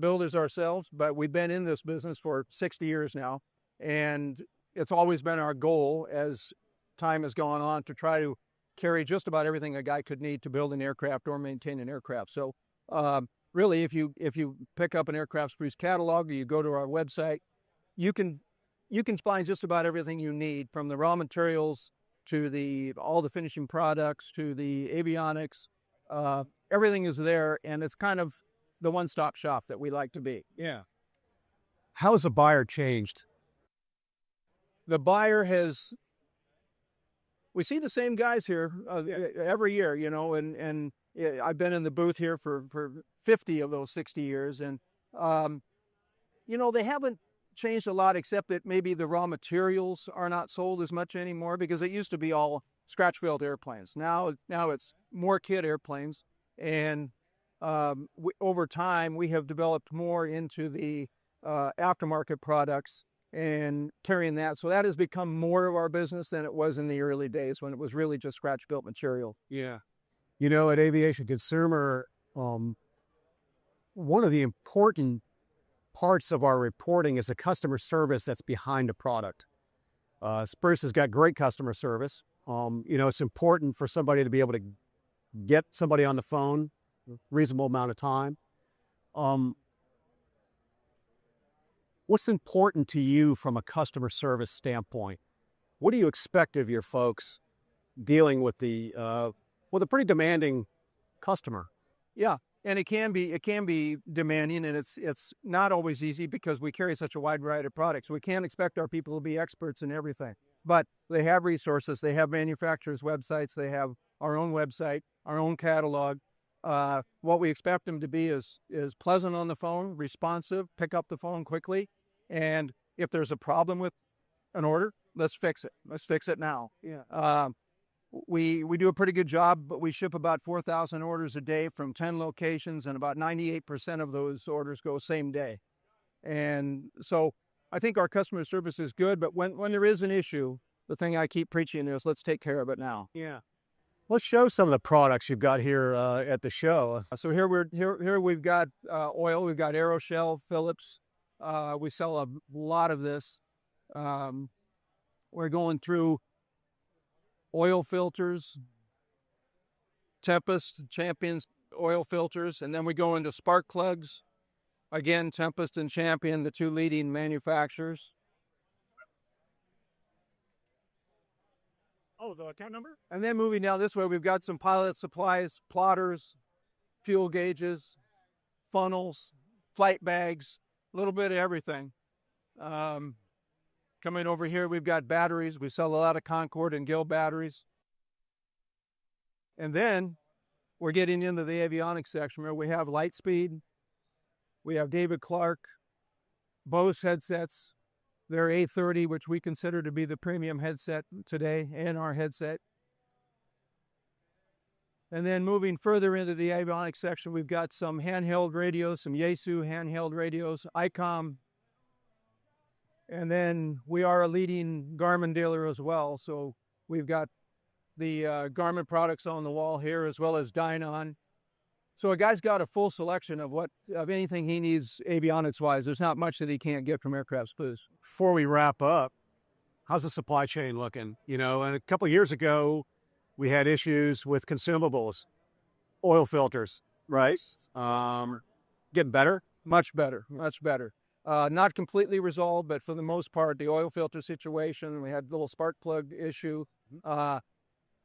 builders ourselves, but we've been in this business for 60 years now, and it's always been our goal as time has gone on to try to carry just about everything a guy could need to build an aircraft or maintain an aircraft. So really, if you pick up an Aircraft Spruce catalog, or you go to our website, you can find just about everything you need, from the raw materials to all the finishing products to the avionics. Everything is there, and it's kind of the one-stop shop that we like to be. Yeah. How has the buyer changed? The buyer we see the same guys here every year, and I've been in the booth here for 50 of those 60 years, and they haven't changed a lot, except that maybe the raw materials are not sold as much anymore, because it used to be all scratch-built airplanes. Now it's more kit airplanes, and over time we have developed more into the aftermarket products and carrying that. So that has become more of our business than it was in the early days, when it was really just scratch-built material. Yeah. At Aviation Consumer, one of the important parts of our reporting is the customer service that's behind the product. Spruce has got great customer service. You know, it's important for somebody to be able to get somebody on the phone a reasonable amount of time. What's important to you from a customer service standpoint? What do you expect of your folks dealing with a pretty demanding customer? Yeah, and it can be demanding, and it's not always easy because we carry such a wide variety of products. We can't expect our people to be experts in everything, but they have resources. They have manufacturers' websites. They have our own website, our own catalog. What we expect them to be is pleasant on the phone, responsive, pick up the phone quickly, and if there's a problem with an order, let's fix it. Let's fix it now. Yeah. We do a pretty good job, but we ship about 4,000 orders a day from 10 locations, and about 98% of those orders go same day. And so I think our customer service is good, but when there is an issue, the thing I keep preaching is let's take care of it now. Yeah. Let's show some of the products you've got here at the show. So here we've got oil, we've got Aeroshell, Phillips. We sell a lot of this. We're going through oil filters, Tempest, Champion's oil filters, and then we go into spark plugs. Again, Tempest and Champion, the two leading manufacturers. Oh, the account number? And then moving down this way, we've got some pilot supplies, plotters, fuel gauges, funnels, flight bags, a little bit of everything. Coming over here, we've got batteries. We sell a lot of Concord and Gill batteries. And then we're getting into the avionics section where we have Lightspeed. We have David Clark, Bose headsets. They're A30, which we consider to be the premium headset today, and our headset. And then moving further into the avionics section, we've got some handheld radios, some Yaesu handheld radios, ICOM. And then we are a leading Garmin dealer as well. So we've got the Garmin products on the wall here, as well as Dynon. So a guy's got a full selection of anything he needs avionics-wise. There's not much that he can't get from Aircraft Spruce. Before we wrap up, how's the supply chain looking? You know, and a couple of years ago, we had issues with consumables, oil filters, right? Getting better? Much better, much better. Not completely resolved, but for the most part, the oil filter situation, we had a little spark plug issue.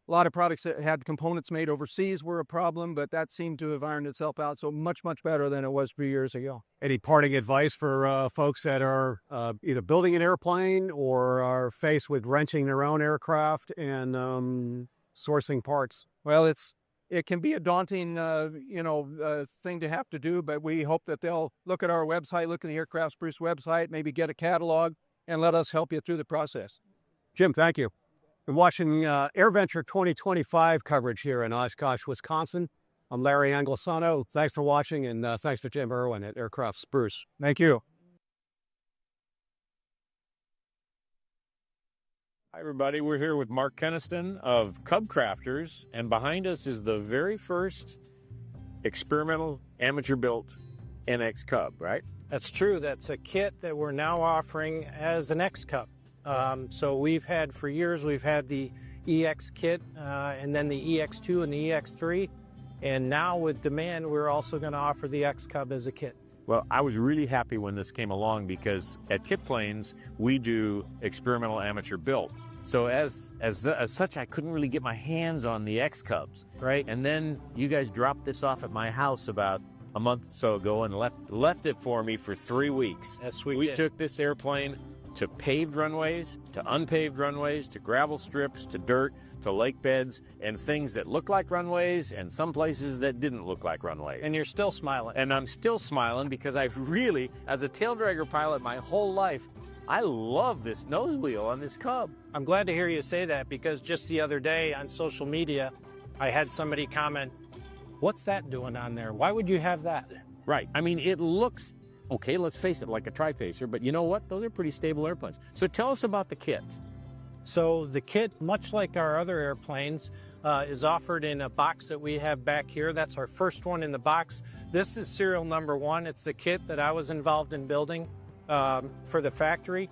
A lot of products that had components made overseas were a problem, but that seemed to have ironed itself out. So much, much better than it was 3 years ago. Any parting advice for folks that are either building an airplane or are faced with renting their own aircraft and sourcing parts? Well, it can be a daunting, thing to have to do, but we hope that they'll look at our website, look at the Aircraft Spruce website, maybe get a catalog, and let us help you through the process. Jim, thank you. We're watching AirVenture 2025 coverage here in Oshkosh, Wisconsin. I'm Larry Anglosano. Thanks for watching, and thanks to Jim Irwin at Aircraft Spruce. Thank you. Hi, everybody. We're here with Mark Keniston of Cub Crafters, and behind us is the very first experimental amateur-built NX Cub, right? That's true. That's a kit that we're now offering as an X Cub. So we've had for years, we've had the EX kit and then the EX2 and the EX3. And now with demand, we're also going to offer the X Cub as a kit. Well, I was really happy when this came along because at Kit Planes, we do experimental amateur built. So as such, I couldn't really get my hands on the X Cubs. Right. And then you guys dropped this off at my house about a month or so ago and left it for me for 3 weeks. Yes, we We did. took this airplane to paved runways, to unpaved runways, to gravel strips, to dirt, to lake beds, and things that look like runways, and some places that didn't look like runways. And you're still smiling. And I'm still smiling because I've really, as a tail dragger pilot my whole life, I love this nose wheel on this Cub. I'm glad to hear you say that because just the other day on social media, I had somebody comment, "What's that doing on there? Why would you have that?" Right. I mean, it looks, okay, let's face it, like a tri-pacer, but you know what? Those are pretty stable airplanes. So tell us about the kit. So the kit, much like our other airplanes, is offered in a box that we have back here. That's our first one in the box. This is serial number 1. It's the kit that I was involved in building for the factory.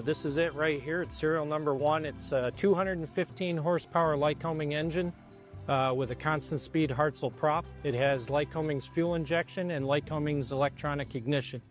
This is it right here. It's serial number 1. It's a 215 horsepower Lycoming engine with a constant speed Hartzell prop. It has Lycoming's fuel injection and Lycoming's electronic ignition.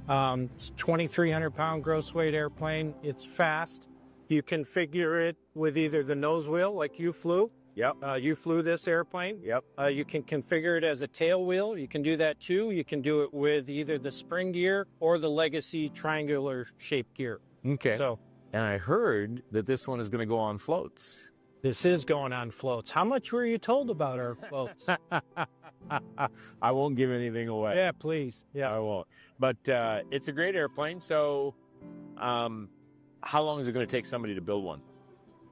It's 2,300 pound gross weight airplane. It's fast. You configure it with either the nose wheel like you flew. Yep. You flew this airplane. Yep. You can configure it as a tail wheel. You can do that too. You can do it with either the spring gear or the legacy triangular shaped gear. Okay. So, and I heard that this one is going to go on floats. This is going on floats. How much were you told about our floats? I won't give anything away. Yeah, please. Yeah, I won't. But it's a great airplane. So, how long is it going to take somebody to build one?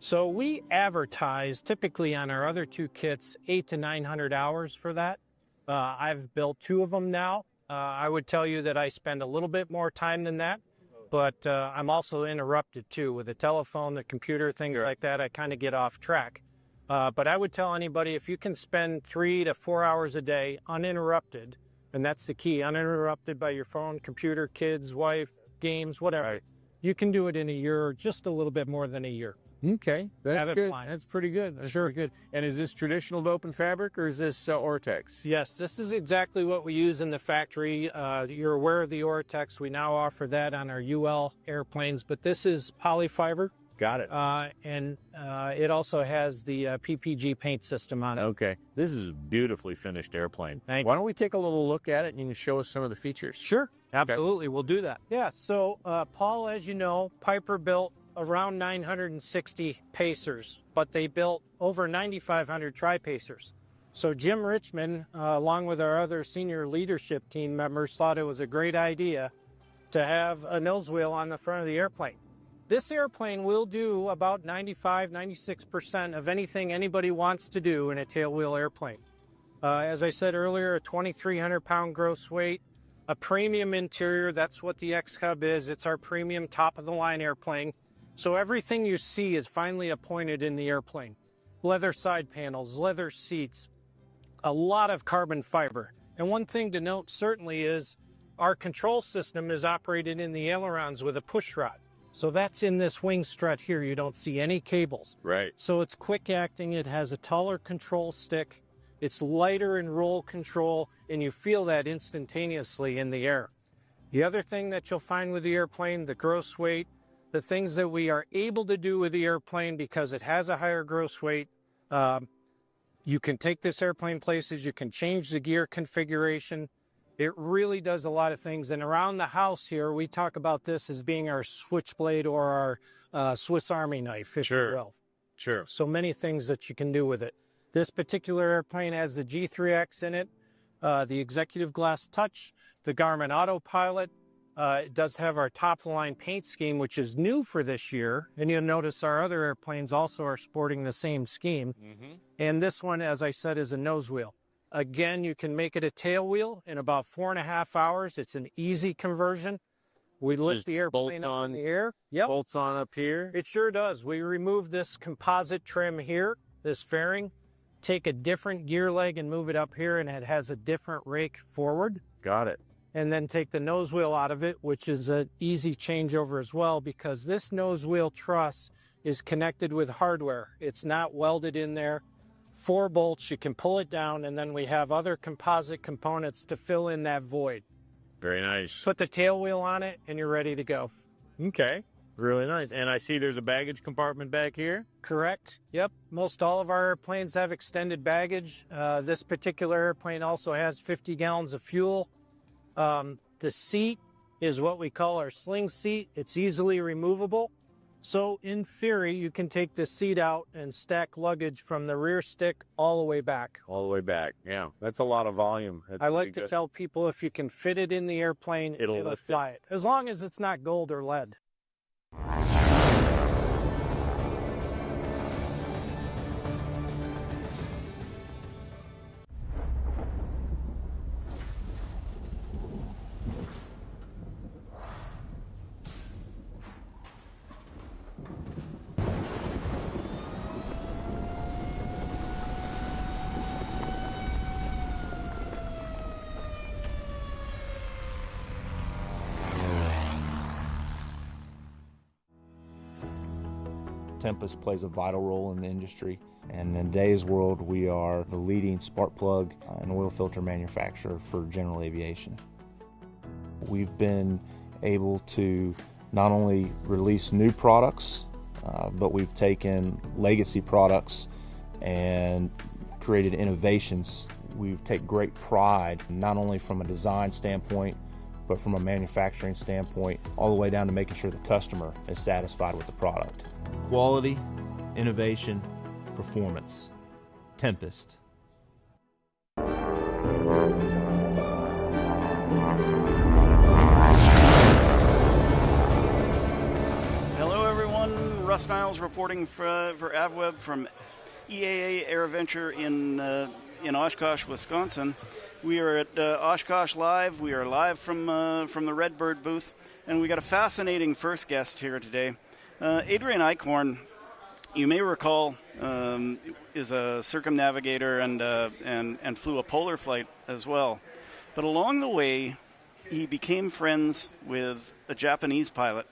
So we advertise typically on our other 2 kits 800 to 900 hours for that. I've built 2 of them now. I would tell you that I spend a little bit more time than that, but I'm also interrupted too with the telephone, the computer, things like that. I kind of get off track. But I would tell anybody if you can spend 3 to 4 hours a day uninterrupted, and that's the key, uninterrupted by your phone, computer, kids, wife, games, whatever. Right. You can do it in a year or just a little bit more than a year. Okay, that's good. Flying. That's pretty good. That's sure good. And is this traditional open fabric or is this Ortex? Yes, this is exactly what we use in the factory. You're aware of the Ortex. We now offer that on our UL airplanes, but this is polyfiber. Got it. And it also has the PPG paint system on it. Okay, this is a beautifully finished airplane. Thank you. Why don't we take a little look at it and you can show us some of the features? Sure, absolutely. We'll do that. Yeah, so Paul, as you know, Piper built around 960 Pacers, but they built over 9,500 Tri-Pacers. So Jim Richmond, along with our other senior leadership team members, thought it was a great idea to have a nose wheel on the front of the airplane. This airplane will do about 95, 96% of anything anybody wants to do in a tailwheel airplane. As I said earlier, a 2,300 pound gross weight, a premium interior, that's what the X-Cub is. It's our premium top-of-the-line airplane. So everything you see is finely appointed in the airplane. Leather side panels, leather seats, a lot of carbon fiber. And one thing to note certainly is our control system is operated in the ailerons with a push rod. So that's in this wing strut here. You don't see any cables. Right. So it's quick acting. It has a taller control stick. It's lighter in roll control, and you feel that instantaneously in the air. The other thing that you'll find with the airplane, the gross weight, the things that we are able to do with the airplane because it has a higher gross weight. You can take this airplane places. You can change the gear configuration. It really does a lot of things. And around the house here, we talk about this as being our switchblade or our Swiss Army knife, if you will. Sure. So many things that you can do with it. This particular airplane has the G3X in it, the Executive Glass Touch, the Garmin Autopilot. It does have our top-of-the-line paint scheme, which is new for this year. And you'll notice our other airplanes also are sporting the same scheme. Mm-hmm. And this one, as I said, is a nose wheel. Again, you can make it a tail wheel in about 4.5 hours. It's an easy conversion. We lift the airplane up in the air. Yep. Bolts on up here. It sure does. We remove this composite trim here, this fairing, take a different gear leg and move it up here, and it has a different rake forward. Got it. And then take the nose wheel out of it, which is an easy changeover as well, because this nose wheel truss is connected with hardware. It's not welded in there. 4 bolts, you can pull it down, and then we have other composite components to fill in that void. Very nice. Put the tail wheel on it, and you're ready to go. Okay. Really nice. And I see there's a baggage compartment back here. Correct. Yep. Most all of our airplanes have extended baggage. This particular airplane also has 50 gallons of fuel. The seat is what we call our sling seat. It's easily removable. So in theory, you can take the seat out and stack luggage from the rear stick all the way back. All the way back. Yeah, that's a lot of volume. I like to tell people if you can fit it in the airplane, it'll fly it. As long as it's not gold or lead. Tempest plays a vital role in the industry. And in today's world, we are the leading spark plug and oil filter manufacturer for general aviation. We've been able to not only release new products, but we've taken legacy products and created innovations. We take great pride, not only from a design standpoint, but from a manufacturing standpoint, all the way down to making sure the customer is satisfied with the product. Quality, innovation, performance. Tempest. Hello everyone, Russ Niles reporting for AvWeb from EAA AirVenture in Oshkosh, Wisconsin. We are at Oshkosh Live. We are live from the Redbird booth, and we got a fascinating first guest here today. Adrian Eichhorn, you may recall, is a circumnavigator and flew a polar flight as well. But along the way, he became friends with a Japanese pilot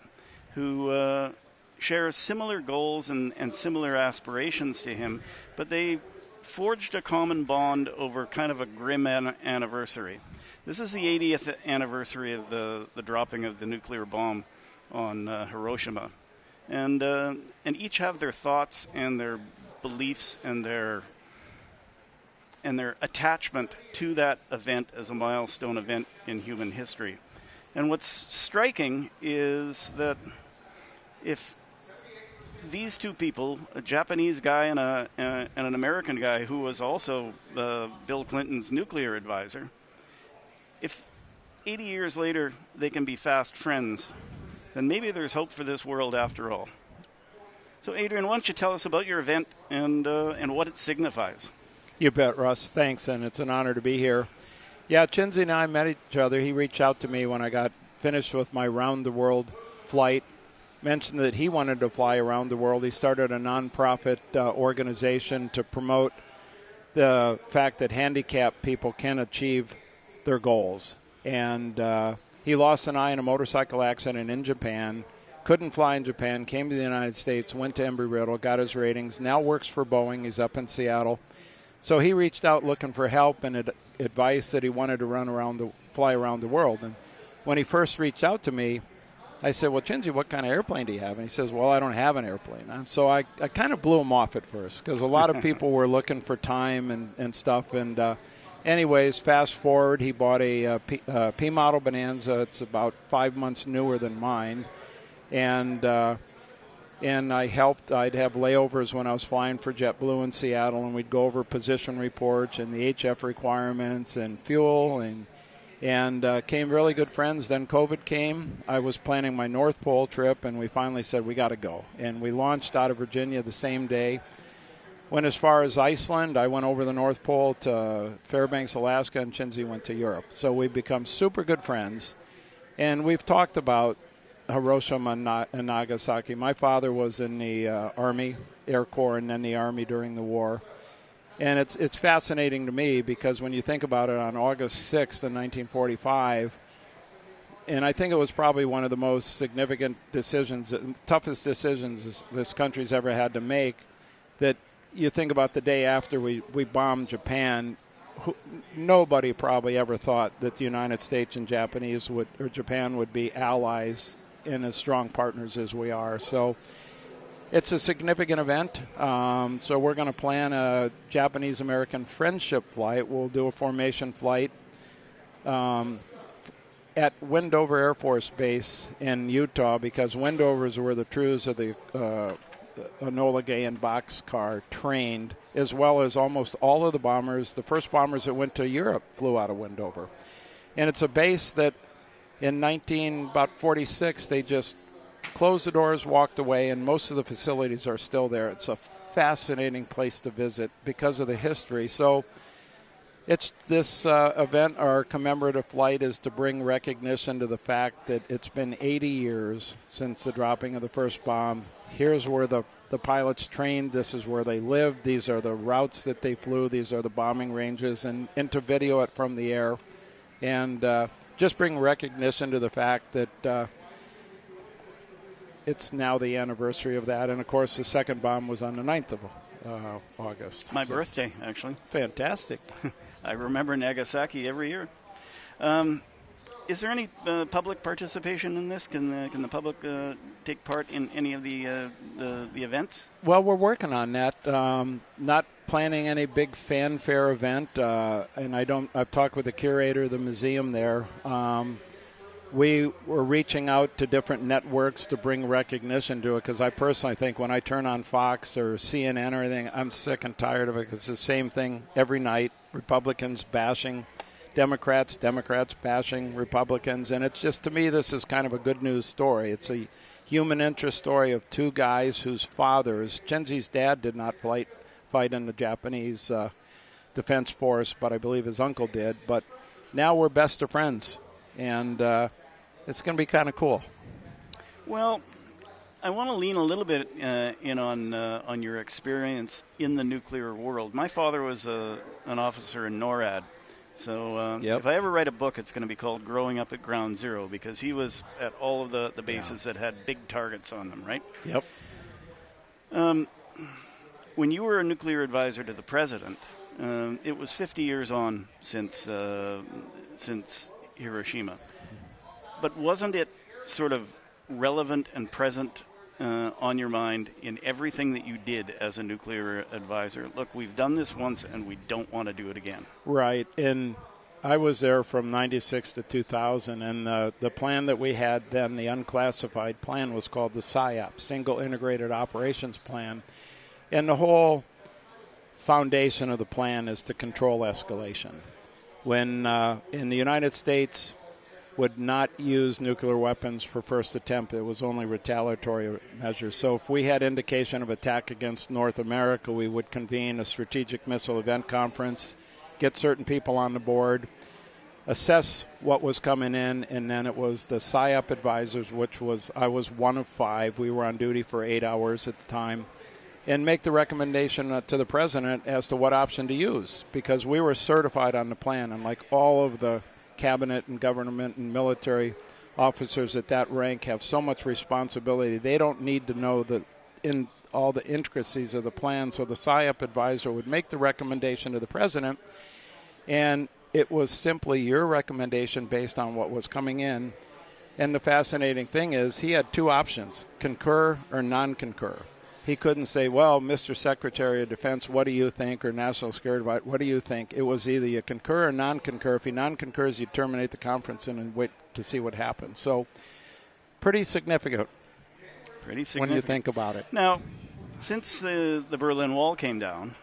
who shares similar goals and similar aspirations to him, but they forged a common bond over kind of a grim anniversary. This is the 80th anniversary of the dropping of the nuclear bomb on Hiroshima. And each have their thoughts and their beliefs and their attachment to that event as a milestone event in human history. And what's striking is that if these two people, a Japanese guy and an American guy who was also Bill Clinton's nuclear advisor, if 80 years later they can be fast friends, then maybe there's hope for this world after all. So Adrian, why don't you tell us about your event and what it signifies? You bet, Russ. Thanks, and it's an honor to be here. Yeah, Chinzy and I met each other. He reached out to me when I got finished with my round-the-world flight, mentioned that he wanted to fly around the world. He started a nonprofit organization to promote the fact that handicapped people can achieve their goals. And he lost an eye in a motorcycle accident in Japan, couldn't fly in Japan, came to the United States, went to Embry-Riddle, got his ratings, now works for Boeing. He's up in Seattle. So he reached out looking for help and advice that he wanted to fly around the world. And when he first reached out to me, I said, well, Chinzy, what kind of airplane do you have? And he says, well, I don't have an airplane. And so I kind of blew him off at first because a lot of people were looking for time and stuff. And anyways, fast forward, he bought a P model Bonanza. It's about 5 months newer than mine. And I helped. I'd have layovers when I was flying for JetBlue in Seattle, and we'd go over position reports and the HF requirements and fuel and came really good friends. Then COVID came. I was planning my North Pole trip, and we finally said, we got to go. And we launched out of Virginia the same day. Went as far as Iceland. I went over the North Pole to Fairbanks, Alaska, and Chinzy went to Europe. So we've become super good friends. And we've talked about Hiroshima and Nagasaki. My father was in the Army, Air Corps, and then the Army during the war. And it's fascinating to me because when you think about it, on August 6th in 1945, and I think it was probably one of the most significant decisions, toughest decisions this country's ever had to make, that you think about the day after we bombed Japan, nobody probably ever thought that the United States and Japan would be allies and as strong partners as we are. So it's a significant event. So we're going to plan a Japanese-American friendship flight. We'll do a formation flight at Wendover Air Force Base in Utah because Wendover is where the crews of the Enola Gay and Boxcar trained, as well as almost all of the bombers. The first bombers that went to Europe flew out of Wendover. And it's a base that in 1946 they just closed the doors, walked away, and most of the facilities are still there. It's a fascinating place to visit because of the history. So it's this event, our commemorative flight, is to bring recognition to the fact that it's been 80 years since the dropping of the first bomb. Here's where the pilots trained. This is where they lived. These are the routes that they flew. These are the bombing ranges, and to video it from the air. And just bring recognition to the fact that it's now the anniversary of that. And, of course, the second bomb was on the 9th of August. My birthday, actually. Fantastic. I remember Nagasaki every year. Is there any public participation in this? Can the public take part in any of the events? Well, we're working on that. Not planning any big fanfare event, and I've talked with the curator of the museum there. We were reaching out to different networks to bring recognition to it, because I personally think when I turn on Fox or CNN or anything, I'm sick and tired of it, because it's the same thing every night. Republicans bashing Democrats bashing Republicans, and it's just, to me, this is kind of a good news story. It's a human interest story of two guys whose fathers, Chenzi's dad did not fight in the Japanese Defense Force, but I believe his uncle did. But now we're best of friends, and it's going to be kind of cool. Well, I want to lean a little bit in on your experience in the nuclear world. My father was an officer in NORAD. So if I ever write a book, it's going to be called Growing Up at Ground Zero, because he was at all of the bases that had big targets on them, right? Yep. When you were a nuclear advisor to the president, it was 50 years on since Hiroshima. But wasn't it sort of relevant and present on your mind in everything that you did as a nuclear advisor? Look, we've done this once and we don't want to do it again. Right. And I was there from 96 to 2000, and the plan that we had then, the unclassified plan, was called the SIOP, Single Integrated Operations Plan. And the whole foundation of the plan is to control escalation. When in the United States would not use nuclear weapons for first attempt, it was only retaliatory measures. So if we had indication of attack against North America, we would convene a strategic missile event conference, get certain people on the board, assess what was coming in, and then it was the SIOP advisors, which was, I was one of 5. We were on duty for 8 hours at the time, and make the recommendation to the president as to what option to use, because we were certified on the plan, and like all of the cabinet and government and military officers at that rank have so much responsibility. They don't need to know in all the intricacies of the plan. So the SIOP advisor would make the recommendation to the president, and it was simply your recommendation based on what was coming in. And the fascinating thing is he had 2 options, concur or non-concur. He couldn't say, well, Mr. Secretary of Defense, what do you think? Or National Security Advisor, what do you think? It was either you concur or non-concur. If he non-concurs, you terminate the conference and wait to see what happens. So pretty significant. Pretty significant. When you think about it. Now, since the Berlin Wall came down,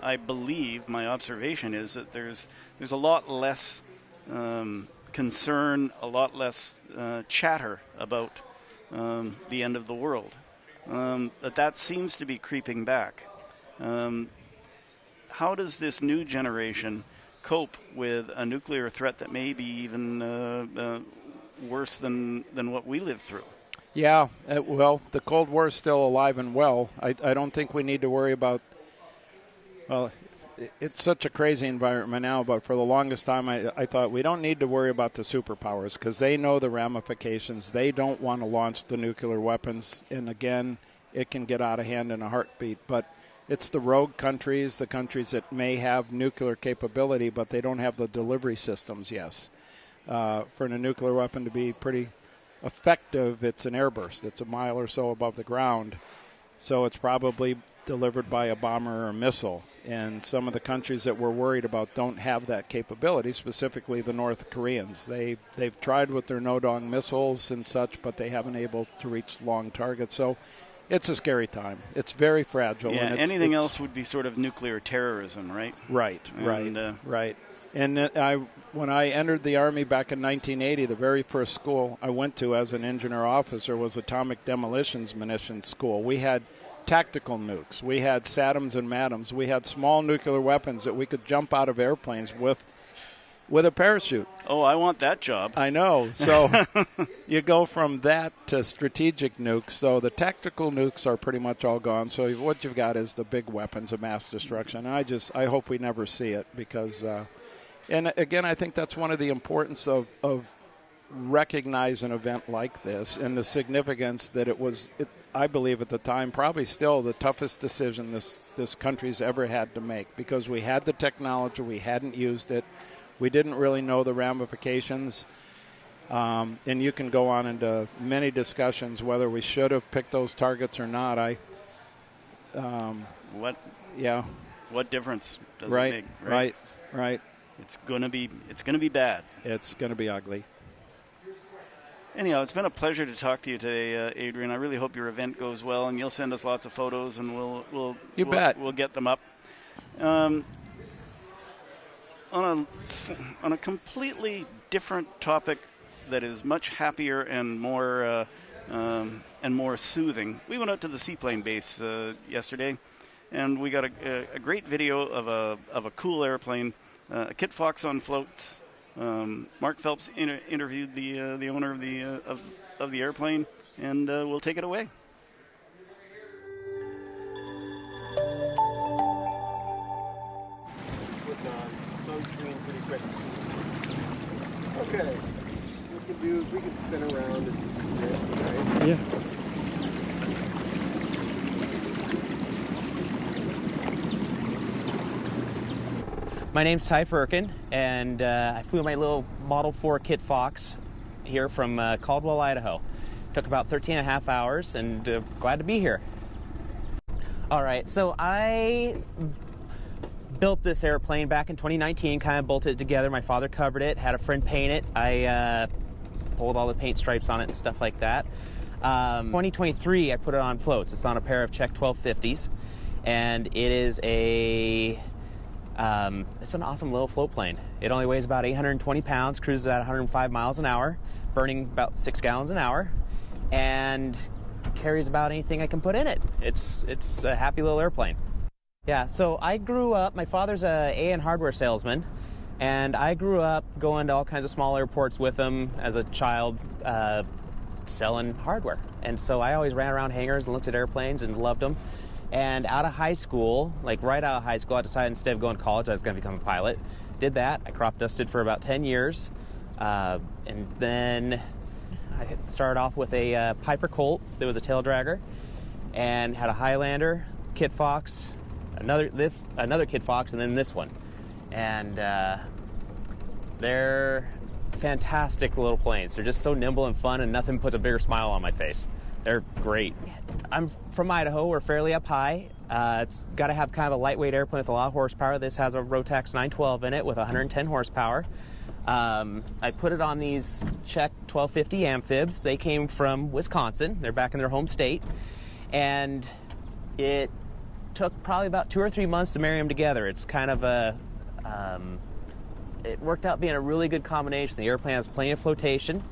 I believe my observation is that there's a lot less concern, a lot less chatter about the end of the world. That seems to be creeping back. How does this new generation cope with a nuclear threat that may be even worse than what we lived through? Yeah, well, the Cold War is still alive and well. I don't think we need to worry about, well, it's such a crazy environment now, but for the longest time I thought we don't need to worry about the superpowers because they know the ramifications. They don't want to launch the nuclear weapons, and again, it can get out of hand in a heartbeat. But it's the rogue countries, the countries that may have nuclear capability, but they don't have the delivery systems, yes. For a nuclear weapon to be pretty effective, it's an airburst. It's a mile or so above the ground, so it's probably delivered by a bomber or a missile. And some of the countries that we're worried about don't have that capability, specifically the North Koreans. They've tried with their no-dong missiles and such, but they haven't been able to reach long targets. So it's a scary time. It's very fragile. Yeah, and anything else would be sort of nuclear terrorism, right? Right. And when I entered the Army back in 1980, the very first school I went to as an engineer officer was Atomic Demolitions Munitions School. We had tactical nukes. We had SATMs and MATMs. We had small nuclear weapons that we could jump out of airplanes with a parachute. Oh, I want that job. I know. So you go from that to strategic nukes. So the tactical nukes are pretty much all gone. So what you've got is the big weapons of mass destruction. And I hope we never see it because, and again, I think that's one of the importance of recognize an event like this and the significance that it was, I believe at the time, probably still the toughest decision this country's ever had to make, because we had the technology, we hadn't used it, we didn't really know the ramifications, and you can go on into many discussions whether we should have picked those targets or not. What difference does it make? Right. It's gonna be bad. It's gonna be ugly. Anyhow, it's been a pleasure to talk to you today, Adrian. I really hope your event goes well, and you'll send us lots of photos, and we'll get them up. On a completely different topic that is much happier and more soothing, we went out to the Seaplane base yesterday, and we got a great video of a cool airplane, a Kit Fox on floats. Mark Phelps interviewed the owner of the airplane, and we'll take it away. Putting on sunscreen pretty quick. Okay, we can spin around as this is good, right? Yeah. My name's Ty Firkin, and I flew my little Model 4 Kit Fox here from Caldwell, Idaho. Took about 13 and a half hours, and glad to be here. All right, so I built this airplane back in 2019, kind of bolted it together. My father covered it, had a friend paint it. I pulled all the paint stripes on it and stuff like that. 2023, I put it on floats. It's on a pair of Czech 1250s, and it is it's an awesome little float plane. It only weighs about 820 pounds, cruises at 105 miles an hour, burning about 6 gallons an hour, and carries about anything I can put in it. It's a happy little airplane. Yeah, so I grew up, my father's a AN hardware salesman, and I grew up going to all kinds of small airports with him as a child, selling hardware. And so I always ran around hangars and looked at airplanes and loved them. And out of high school, right out of high school, I decided instead of going to college, I was going to become a pilot. Did that. I crop dusted for about 10 years. And then I started off with a Piper Colt that was a tail dragger, and had a Highlander, Kit Fox, another Kit Fox, and then this one. And they're fantastic little planes. They're just so nimble and fun, and nothing puts a bigger smile on my face. They're great. I'm from Idaho. We're fairly up high. It's got to have kind of a lightweight airplane with a lot of horsepower. This has a Rotax 912 in it with 110 horsepower. I put it on these Czech 1250 amphibs. They came from Wisconsin. They're back in their home state. And it took probably about 2 or 3 months to marry them together. It's kind of it worked out being a really good combination. The airplane has plenty of flotation.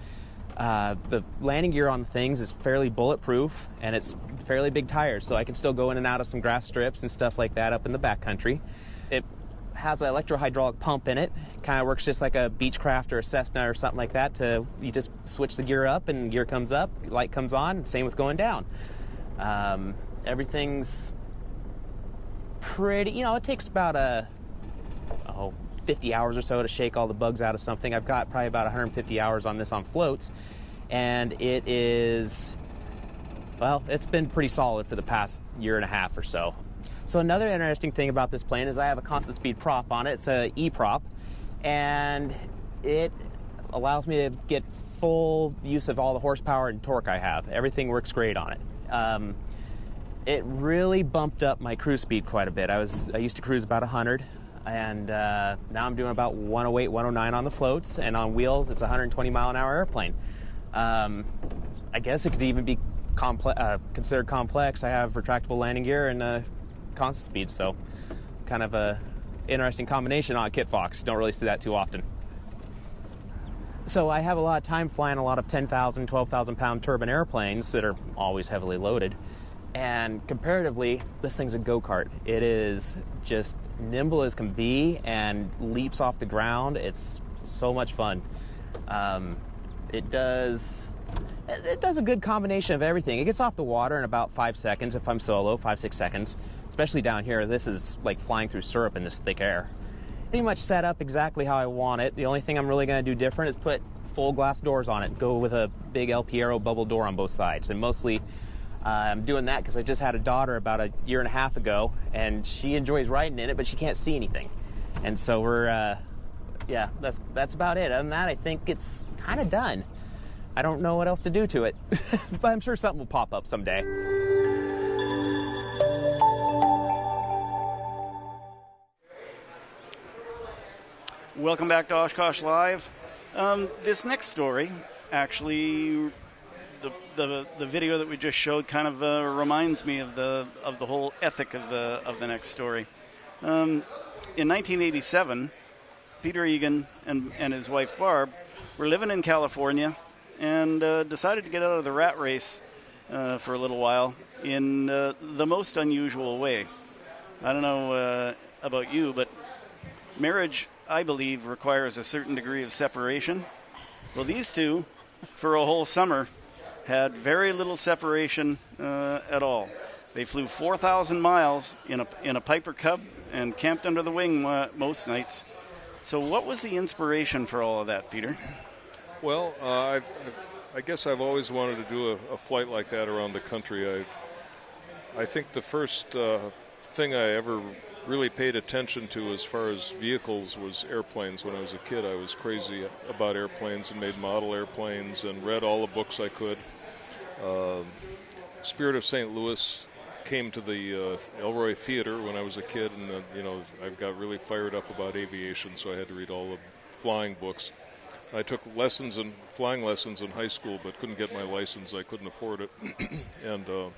The landing gear on things is fairly bulletproof, and it's fairly big tires, so I can still go in and out of some grass strips and stuff like that up in the backcountry. It has an electro-hydraulic pump in it. Kind of works just like a Beechcraft or a Cessna or something like that. You just switch the gear up, and gear comes up, light comes on, and same with going down. Everything's pretty, it takes about 50 hours or so to shake all the bugs out of something. I've got probably about 150 hours on this on floats, and it is, it's been pretty solid for the past year and a half or so. So another interesting thing about this plane is I have a constant speed prop on it. It's a E-prop, and it allows me to get full use of all the horsepower and torque I have. Everything works great on it. It really bumped up my cruise speed quite a bit. I used to cruise about 100. And now I'm doing about 108, 109 on the floats, and on wheels it's a 120 mile an hour airplane. I guess it could even be considered complex. I have retractable landing gear and constant speed, so kind of a interesting combination on a Kit Fox. You don't really see that too often. So I have a lot of time flying a lot of 10,000, 12,000 pound turbine airplanes that are always heavily loaded. And comparatively, this thing's a go-kart. It is just nimble as can be and leaps off the ground. It's so much fun. It does a good combination of everything. It gets off the water in about 5 seconds if I'm solo, 5-6 seconds. Especially down here, this is like flying through syrup in this thick air. pretty much set up exactly how I want it. The only thing I'm really going to do different is put full glass doors on it. Go with a big El Piero bubble door on both sides. And mostly I'm doing that because I just had a daughter about a year and a half ago, and she enjoys riding in it, but she can't see anything. And so we're, yeah, that's about it. Other than that, I think it's kind of done. I don't know what else to do to it, but I'm sure something will pop up someday. Welcome back to Oshkosh Live. This next story, actually, the video that we just showed kind of reminds me of the whole ethic of the next story. In 1987, Peter Egan and his wife Barb were living in California and decided to get out of the rat race for a little while in the most unusual way. I don't know about you, but marriage, I believe, requires a certain degree of separation. Well, these two, for a whole summer, had very little separation at all. They flew 4,000 miles in a Piper Cub and camped under the wing most nights. So what was the inspiration for all of that, Peter? Well, I guess I've always wanted to do a flight like that around the country. I think the first thing I ever really paid attention to as far as vehicles was airplanes. When I was a kid, I was crazy about airplanes and made model airplanes and read all the books I could. Spirit of St. Louis came to the Elroy Theater when I was a kid, and I got really fired up about aviation, so I had to read all the flying books. I took flying lessons in high school, but couldn't get my license. I couldn't afford it, and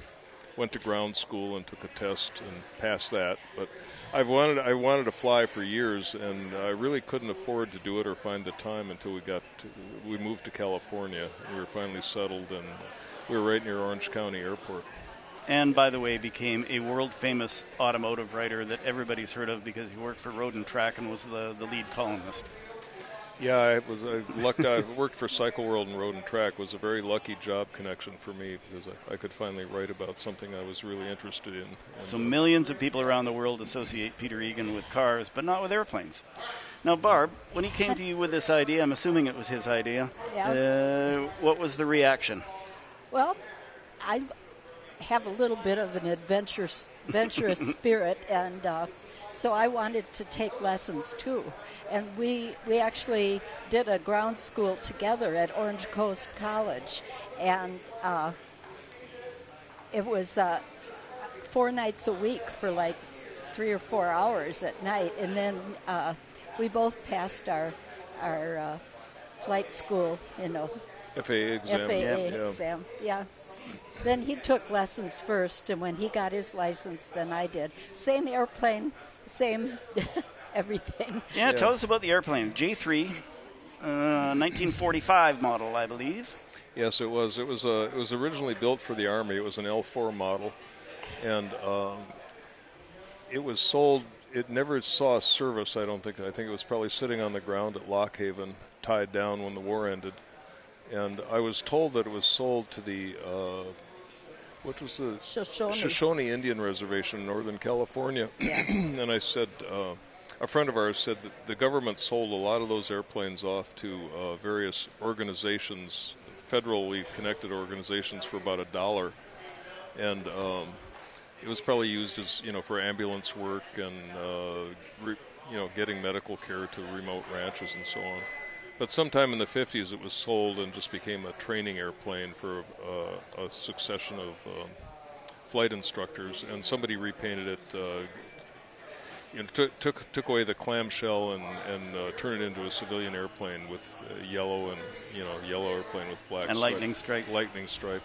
went to ground school and took a test and passed that. But I wanted to fly for years, and I really couldn't afford to do it or find the time until we moved to California. We were finally settled, and we were right near Orange County Airport. And, by the way, became a world-famous automotive writer that everybody's heard of because he worked for Road and Track and was the lead columnist. Yeah, I worked for Cycle World and Road and Track. It was a very lucky job connection for me because I could finally write about something I was really interested in. And so millions of people around the world associate Peter Egan with cars, but not with airplanes. Now, Barb, when he came to you with this idea, I'm assuming it was his idea, what was the reaction? Well, I have a little bit of an adventurous spirit, and so I wanted to take lessons too. And we actually did a ground school together at Orange Coast College, and it was 4 nights a week for like 3 or 4 hours at night, and then we both passed our flight school, FAA exam. Yeah. Then he took lessons first, and when he got his license, then I did. Same airplane, same everything. Yeah, tell us about the airplane. J3, 1945 model, I believe. Yes, it was. It was originally built for the Army. It was an L4 model, and it was sold. It never saw service, I don't think. I think it was probably sitting on the ground at Lock Haven, tied down when the war ended. And I was told that it was sold to the, what was the? Shoshone Indian Reservation in Northern California. Yeah. And I said, a friend of ours said that the government sold a lot of those airplanes off to various organizations, federally connected organizations, for about $1. And it was probably used as, for ambulance work and, getting medical care to remote ranches and so on. But sometime in the 50s, it was sold and just became a training airplane for a succession of flight instructors. And somebody repainted it, took away the clamshell and turned it into a civilian airplane with yellow and yellow airplane with black and lightning stripes. Lightning stripe.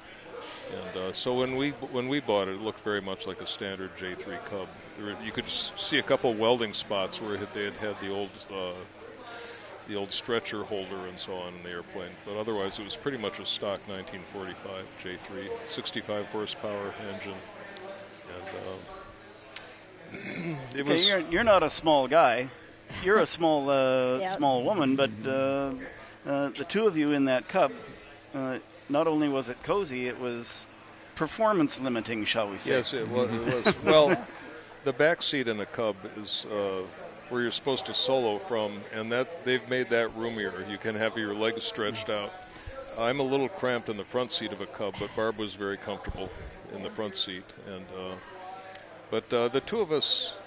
And so when we bought it, it looked very much like a standard J3 Cub. You could see a couple welding spots where they had the old stretcher holder and so on in the airplane. But otherwise, it was pretty much a stock 1945 J3, 65 horsepower engine. And you're not a small guy. You're a small small woman, but the two of you in that Cub, not only was it cozy, it was performance limiting, shall we say? Yes, it was. Well, the back seat in a Cub is where you're supposed to solo from, and that they've made that roomier. You can have your legs stretched out. I'm a little cramped in the front seat of a Cub, but Barb was very comfortable in the front seat. And but the two of us,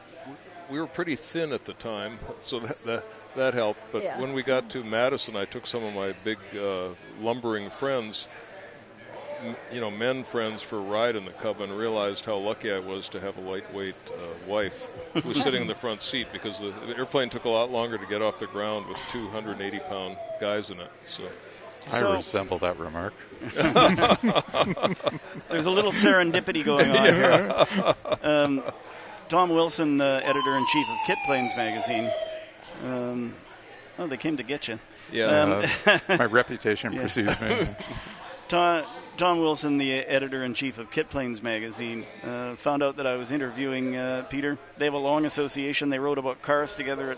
we were pretty thin at the time, so that helped. But when we got to Madison, I took some of my big lumbering friends, men friends, for a ride in the Cub, and realized how lucky I was to have a lightweight wife who was sitting in the front seat, because the airplane took a lot longer to get off the ground with 280-pound guys in it. So I resemble that remark. There's a little serendipity going on here. Tom Wilson, editor-in-chief of Kit Planes magazine. They came to get you. Yeah, my reputation precedes me. Tom Wilson, the editor-in-chief of Kit Planes magazine, found out that I was interviewing Peter. They have a long association. They rode about cars together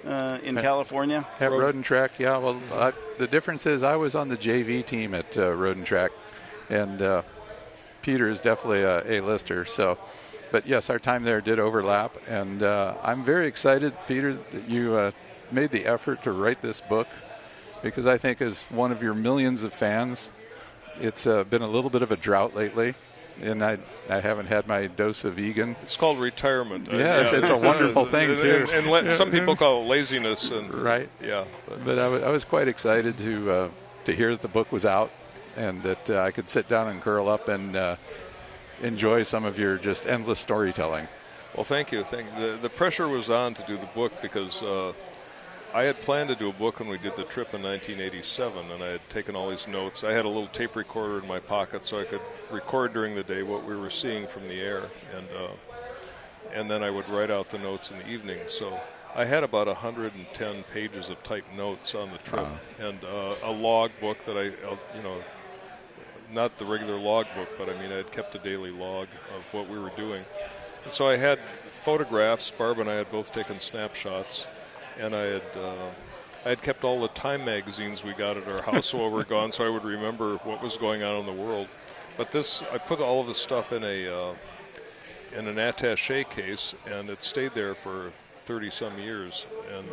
in California. At Road and Track, yeah. Well, the difference is I was on the JV team at Road and Track, and Peter is definitely a A-lister. So, but yes, our time there did overlap, and I'm very excited, Peter, that you made the effort to write this book, because I think as one of your millions of fans, it's been a little bit of a drought lately, and I haven't had my dose of Egan. It's called retirement. Yeah, it's a wonderful thing, too. And some people call it laziness. Right. Yeah. But I was quite excited to hear that the book was out, and that I could sit down and curl up and enjoy some of your just endless storytelling. Well, thank you. The pressure was on to do the book, because I had planned to do a book when we did the trip in 1987, and I had taken all these notes. I had a little tape recorder in my pocket so I could record during the day what we were seeing from the air, and then I would write out the notes in the evening. So I had about 110 pages of typed notes on the trip, and a log book that I not the regular log book, but I had kept a daily log of what we were doing. And so I had photographs. Barb and I had both taken snapshots. And I had kept all the Time magazines we got at our house while we were gone, so I would remember what was going on in the world. But I put all of this stuff in an attaché case, and it stayed there for 30-some years. And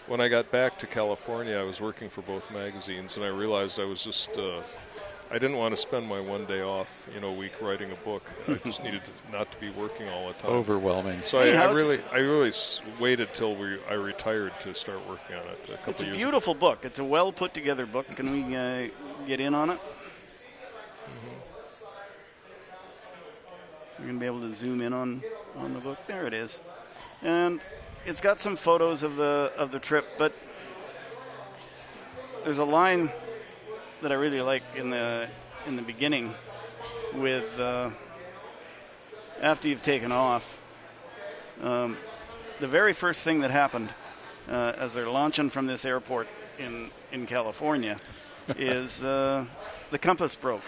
when I got back to California, I was working for both magazines, and I realized I was just I didn't want to spend my one day off, a week writing a book. I just needed not to be working all the time. Overwhelming. So I really waited till I retired to start working on it. It's a beautiful book. It's a well put together book. Can we get in on it? Mm-hmm. We're going to be able to zoom in on the book. There it is. And it's got some photos of the trip, but there's a line that I really like in the beginning, with after you've taken off. The very first thing that happened as they're launching from this airport in California is the compass broke.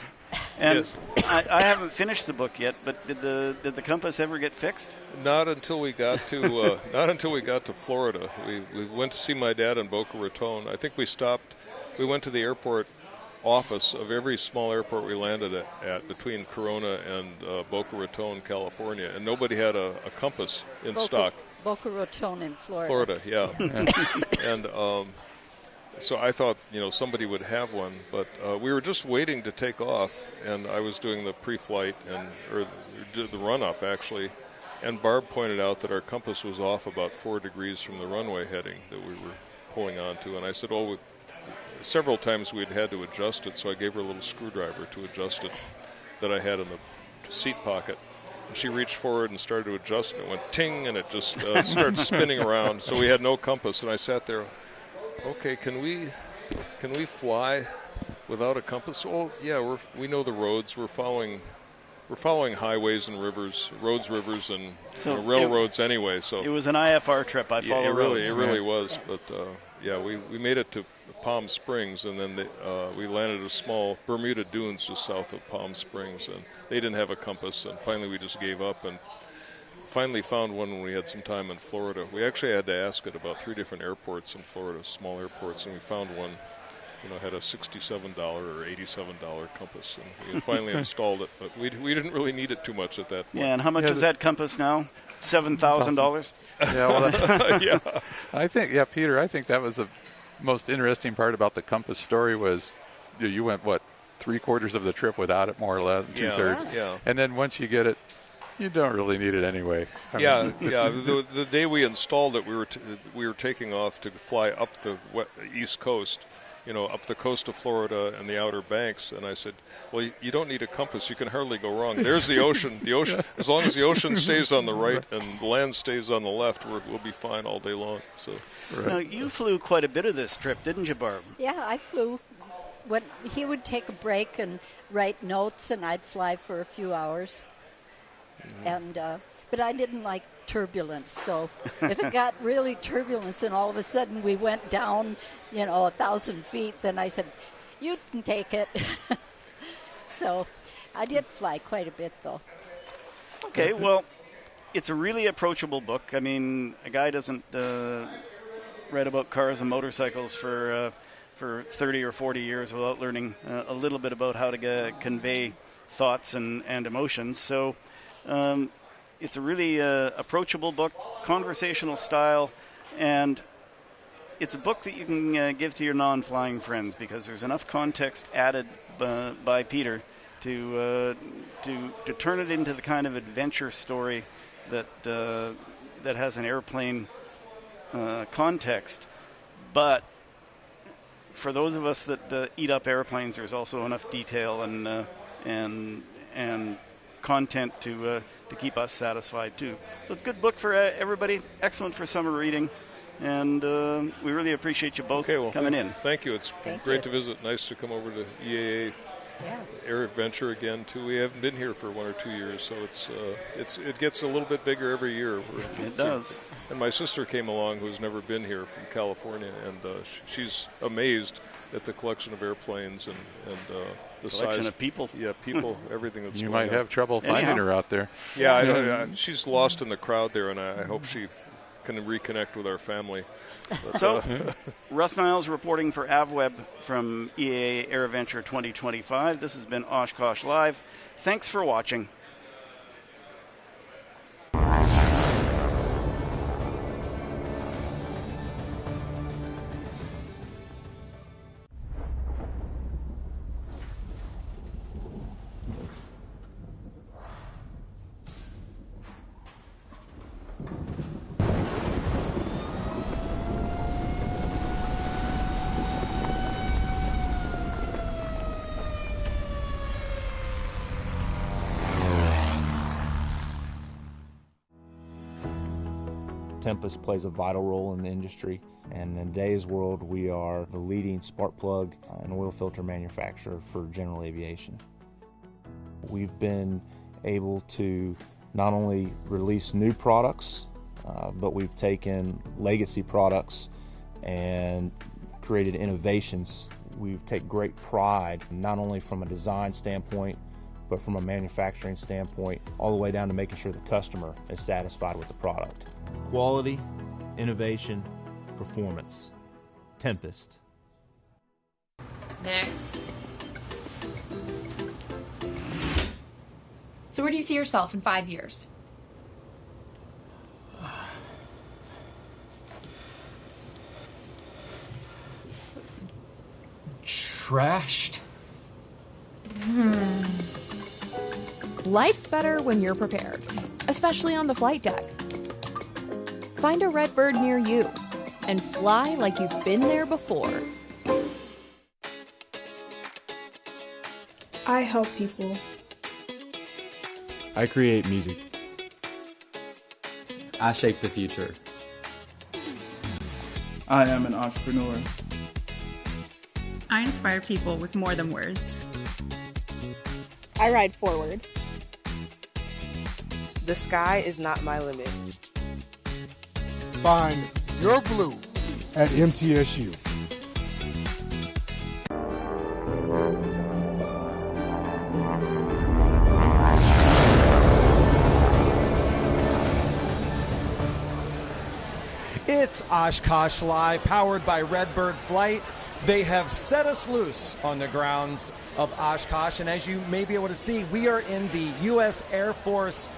And yes. I haven't finished the book yet, but did the compass ever get fixed? Not until we got to Florida. We went to see my dad in Boca Raton. I think we went to the airport office of every small airport we landed at between Corona and Boca Raton, California, and nobody had a compass in stock. Boca Raton in Florida. Florida, yeah. And so I thought, somebody would have one, but we were just waiting to take off, and I was doing the pre-flight or the run-up, actually, and Barb pointed out that our compass was off about 4 degrees from the runway heading that we were pulling onto, and I said, several times we'd had to adjust it, so I gave her a little screwdriver to adjust it that I had in the seat pocket. And she reached forward and started to adjust, and it went ting, and it just started spinning around. So we had no compass, and I sat there. Okay, can we fly without a compass? Oh, yeah, we know the roads. We're following highways and rivers, rivers, and railroads anyway. So it was an IFR trip. I follow roads. It really was. But we made it to Palm Springs, and then we landed at small Bermuda Dunes just south of Palm Springs, and they didn't have a compass, and finally we just gave up and finally found one when we had some time in Florida. We actually had to ask at about 3 different airports in Florida, small airports, and we found one. had a $67 or $87 compass, and we finally installed it. But we didn't really need it too much at that point. Yeah, and how much is that compass now? $7,000. Yeah, well, yeah. I think, Peter, I think that was the most interesting part about the compass story was you went, what, 3/4 of the trip without it, more or less, 2/3. Yeah. And then once you get it, you don't really need it anyway. I mean, The day we installed it, we were taking off to fly up the East Coast, up the coast of Florida and the Outer Banks. And I said, well, you don't need a compass. You can hardly go wrong. There's the ocean. The ocean, as long as the ocean stays on the right and the land stays on the left, we'll be fine all day long. So, Now, you flew quite a bit of this trip, didn't you, Barb? Yeah, I flew. When he would take a break and write notes, and I'd fly for a few hours. And but I didn't like turbulence, so if it got really turbulence and all of a sudden we went down 1,000 feet, then I said, you can take it. So I did fly quite a bit, though. Okay, well, it's a really approachable book. I mean, a guy doesn't write about cars and motorcycles for 30 or 40 years without learning a little bit about how to convey thoughts and emotions. So it's a really approachable book, conversational style, and it's a book that you can give to your non-flying friends because there's enough context added by Peter to turn it into the kind of adventure story that has an airplane context. But for those of us that eat up airplanes, there's also enough detail and content to keep us satisfied too. So it's a good book for everybody. Excellent for summer reading, and we really appreciate you both coming in. Thank you. It's great to visit. Nice to come over to EAA Air Adventure again too. We haven't been here for 1 or 2 years, so it gets a little bit bigger every year. It does. And my sister came along, who's never been here, from California, and she's amazed at the collection of airplanes and the collection size of people. Yeah, people, everything that's you going might on. have trouble finding her out there. Yeah, she's lost in the crowd there, and I hope she can reconnect with our family. But, so, Russ Niles reporting for AvWeb from EAA Air Adventure 2025. This has been Oshkosh Live. Thanks for watching. Tempest plays a vital role in the industry, and in today's world we are the leading spark plug and oil filter manufacturer for general aviation. We've been able to not only release new products, but we've taken legacy products and created innovations. We take great pride not only from a design standpoint but from a manufacturing standpoint, all the way down to making sure the customer is satisfied with the product. Quality, innovation, performance. Tempest. Next. So where do you see yourself in 5 years? Trashed? Life's better when you're prepared, especially on the flight deck. Find a Redbird near you and fly like you've been there before. I help people. I create music. I shape the future. I am an entrepreneur. I inspire people with more than words. I ride forward. The sky is not my limit. Find your blue at MTSU. It's Oshkosh Live, powered by Redbird Flight. They have set us loose on the grounds of Oshkosh, and as you may be able to see, we are in the U.S. Air Force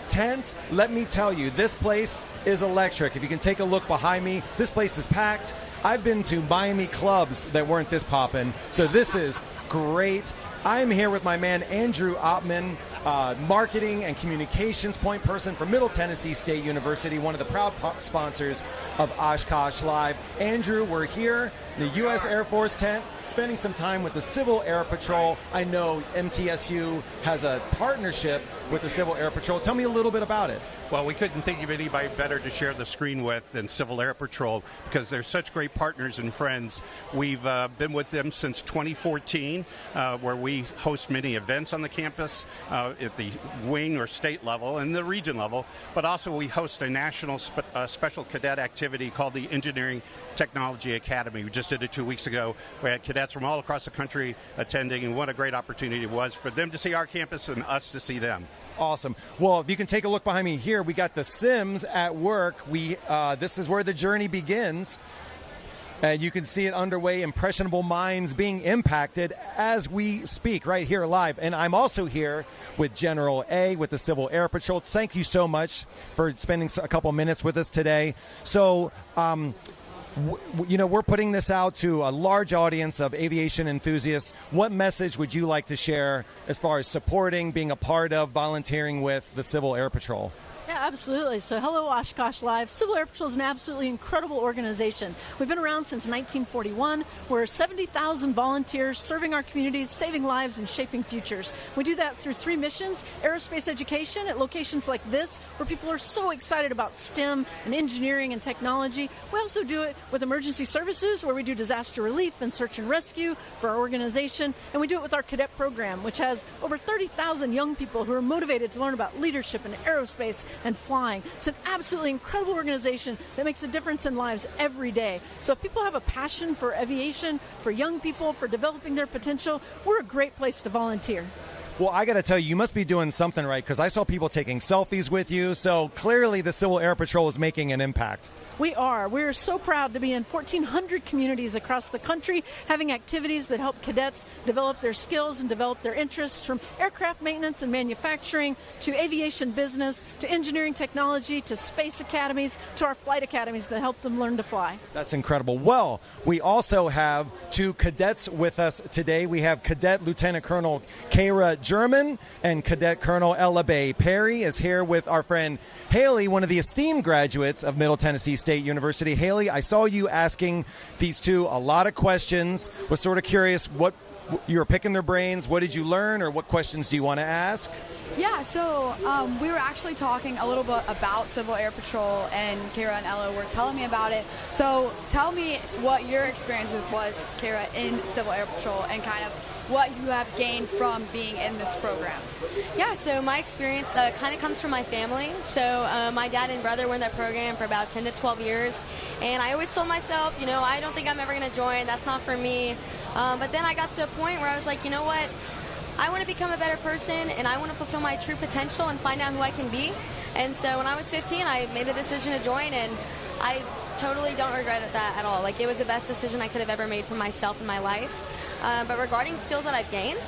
tent. Let me tell you, this place is electric. If you can take a look behind me, this place is packed. I've been to Miami clubs that weren't this poppin', so this is great. I'm here with my man Andrew Oppmann, marketing and communications point person for Middle Tennessee State University, one of the proud sponsors of Oshkosh Live. Andrew, we're here in the U.S. Air Force tent, spending some time with the Civil Air Patrol. I know MTSU has a partnership with the Civil Air Patrol. Tell me a little bit about it. Well, we couldn't think of anybody better to share the screen with than Civil Air Patrol because they're such great partners and friends. We've been with them since 2014, where we host many events on the campus at the wing or state level and the region level, but also we host a national special cadet activity called the Engineering Technology Academy. We just did it 2 weeks ago. We had cadets from all across the country attending, and what a great opportunity it was for them to see our campus and us to see them. Awesome. Well, if you can take a look behind me here, we got the Sims at work. This is where the journey begins. And you can see it underway, impressionable minds being impacted as we speak right here live. And I'm also here with General A with the Civil Air Patrol. Thank you so much for spending a couple minutes with us today. So, we're putting this out to a large audience of aviation enthusiasts. What message would you like to share as far as supporting, being a part of, volunteering with the Civil Air Patrol? Yeah, absolutely. So hello, Oshkosh Live. Civil Air Patrol is an absolutely incredible organization. We've been around since 1941. We're 70,000 volunteers serving our communities, saving lives, and shaping futures. We do that through 3 missions: aerospace education at locations like this, where people are so excited about STEM and engineering and technology. We also do it with emergency services, where we do disaster relief and search and rescue for our organization. And we do it with our cadet program, which has over 30,000 young people who are motivated to learn about leadership and aerospace and flying. It's an absolutely incredible organization that makes a difference in lives every day. So if people have a passion for aviation, for young people, for developing their potential, we're a great place to volunteer. Well, I got to tell you, you must be doing something right, because I saw people taking selfies with you. So clearly the Civil Air Patrol is making an impact. We are. We're so proud to be in 1,400 communities across the country, having activities that help cadets develop their skills and develop their interests, from aircraft maintenance and manufacturing to aviation business to engineering technology to space academies to our flight academies that help them learn to fly. That's incredible. Well, we also have 2 cadets with us today. We have Cadet Lieutenant Colonel Kara German and Cadet Colonel Ella Bay Perry is here with our friend Haley, one of the esteemed graduates of Middle Tennessee State University. Haley, I saw you asking these 2 a lot of questions. Was sort of curious what you were picking their brains. What did you learn, or what questions do you want to ask? Yeah, so we were actually talking a little bit about Civil Air Patrol, and Kara and Ella were telling me about it. So tell me what your experience was, Kara, in Civil Air Patrol, and kind of what you have gained from being in this program. Yeah, so my experience kind of comes from my family. So my dad and brother were in that program for about 10 to 12 years. And I always told myself, I don't think I'm ever going to join. That's not for me. But then I got to a point where I was like, you know what? I want to become a better person, and I want to fulfill my true potential and find out who I can be. And so when I was 15, I made the decision to join, and I totally don't regret that at all. Like, it was the best decision I could have ever made for myself in my life. But regarding skills that I've gained,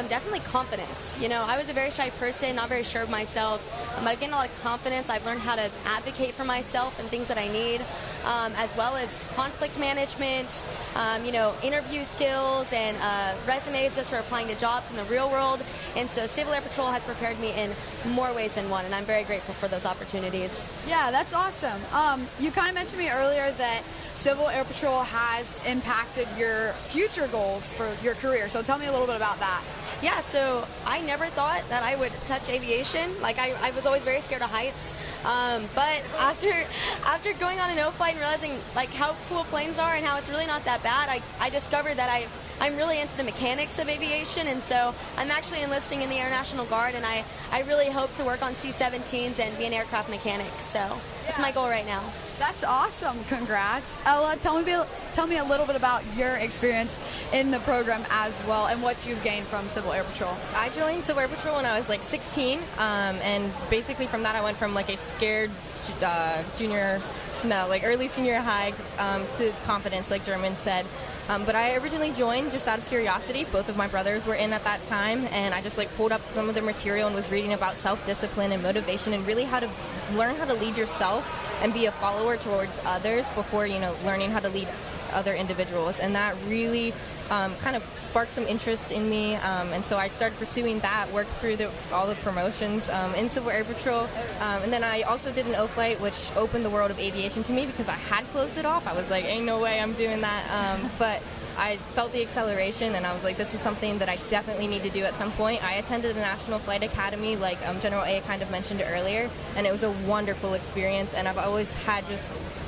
definitely confidence. I was a very shy person, not very sure of myself, but I've gained a lot of confidence. I've learned how to advocate for myself and things that I need, as well as conflict management, interview skills and resumes just for applying to jobs in the real world. And so Civil Air Patrol has prepared me in more ways than one, and I'm very grateful for those opportunities. Yeah, that's awesome. You kind of mentioned to me earlier that Civil Air Patrol has impacted your future goals for your career. So tell me a little bit about that. Yeah, so I never thought that I would touch aviation. Like, I was always very scared of heights. But after going on an O-flight and realizing like how cool planes are and how it's really not that bad, I discovered that I'm really into the mechanics of aviation, and so I'm actually enlisting in the Air National Guard, and I really hope to work on C-17s and be an aircraft mechanic. So that's my goal right now. That's awesome. Congrats. Ella, tell me a little bit about your experience in the program as well, and what you've gained from Civil Air Patrol. I joined Civil Air Patrol when I was like 16, and basically from that I went from like a scared junior No, like early senior high to confidence, like German said. But I originally joined just out of curiosity. Both of my brothers were in at that time, and I just like pulled up some of the material and was reading about self-discipline and motivation and really how to learn how to lead yourself and be a follower towards others before, learning how to lead other individuals. And that really kind of sparked some interest in me, and so I started pursuing that, worked through all the promotions in Civil Air Patrol, and then I also did an O-Flight, which opened the world of aviation to me because I had closed it off. I was like, ain't no way I'm doing that, but I felt the acceleration, and I was like, this is something that I definitely need to do at some point. I attended a National Flight Academy, like General A kind of mentioned earlier, and it was a wonderful experience, and I've always had just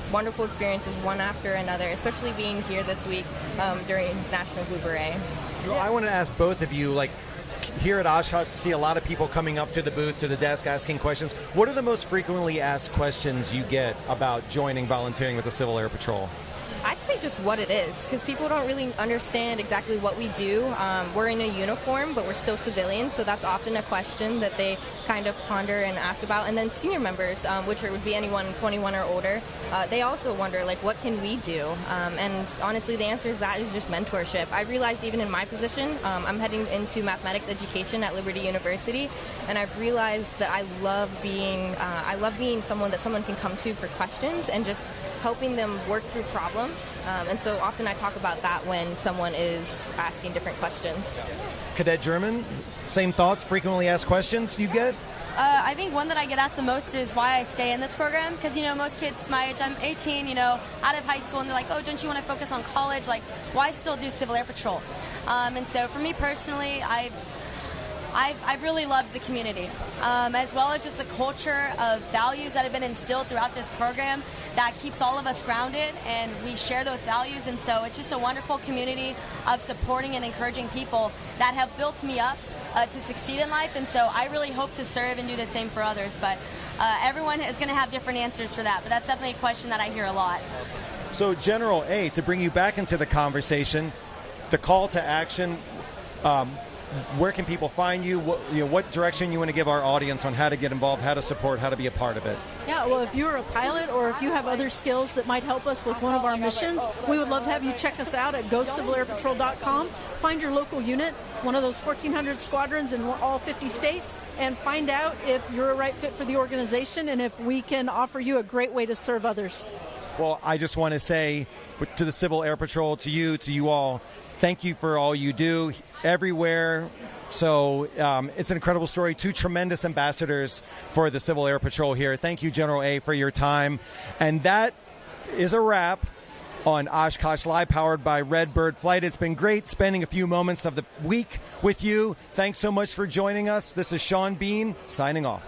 wonderful experiences one after another, especially being here this week during National Blue Beret. I want to ask both of you, like here at Oshkosh, see a lot of people coming up to the booth, to the desk, asking questions. What are the most frequently asked questions you get about volunteering with the Civil Air Patrol? I'd say just what it is, because people don't really understand exactly what we do. We're in a uniform, but we're still civilians, so that's often a question that they kind of ponder and ask about. And then senior members, which would be anyone 21 or older, they also wonder, like, what can we do? And honestly, the answer is that is just mentorship. I realized even in my position, I'm heading into mathematics education at Liberty University, and I've realized that I love being someone that someone can come to for questions and just helping them work through problems. And so often I talk about that when someone is asking different questions. Cadet German, same thoughts, frequently asked questions you get? I think one that I get asked the most is why I stay in this program, because, most kids my age, I'm 18, out of high school, and they're like, oh, don't you want to focus on college? Like, why still do Civil Air Patrol? And so for me personally, I've really loved the community, as well as just the culture of values that have been instilled throughout this program that keeps all of us grounded, and we share those values. And so it's just a wonderful community of supporting and encouraging people that have built me up to succeed in life. And so I really hope to serve and do the same for others. But everyone is going to have different answers for that. But that's definitely a question that I hear a lot. So General A, to bring you back into the conversation, the call to action, where can people find you? What direction you want to give our audience on how to get involved, how to support, how to be a part of it? Yeah, well, if you're a pilot or if you have other skills that might help us with one of our missions, we would love to have you check us out at gocivilairpatrol.com. Find your local unit, one of those 1,400 squadrons in all 50 states, and find out if you're a right fit for the organization and if we can offer you a great way to serve others. Well, I just want to say to the Civil Air Patrol, to you all, thank you for all you do everywhere. So it's an incredible story. Two tremendous ambassadors for the Civil Air Patrol here. Thank you, General A, for your time. And that is a wrap on Oshkosh Live, powered by Redbird Flight. It's been great spending a few moments of the week with you. Thanks so much for joining us. This is Sean Bean signing off.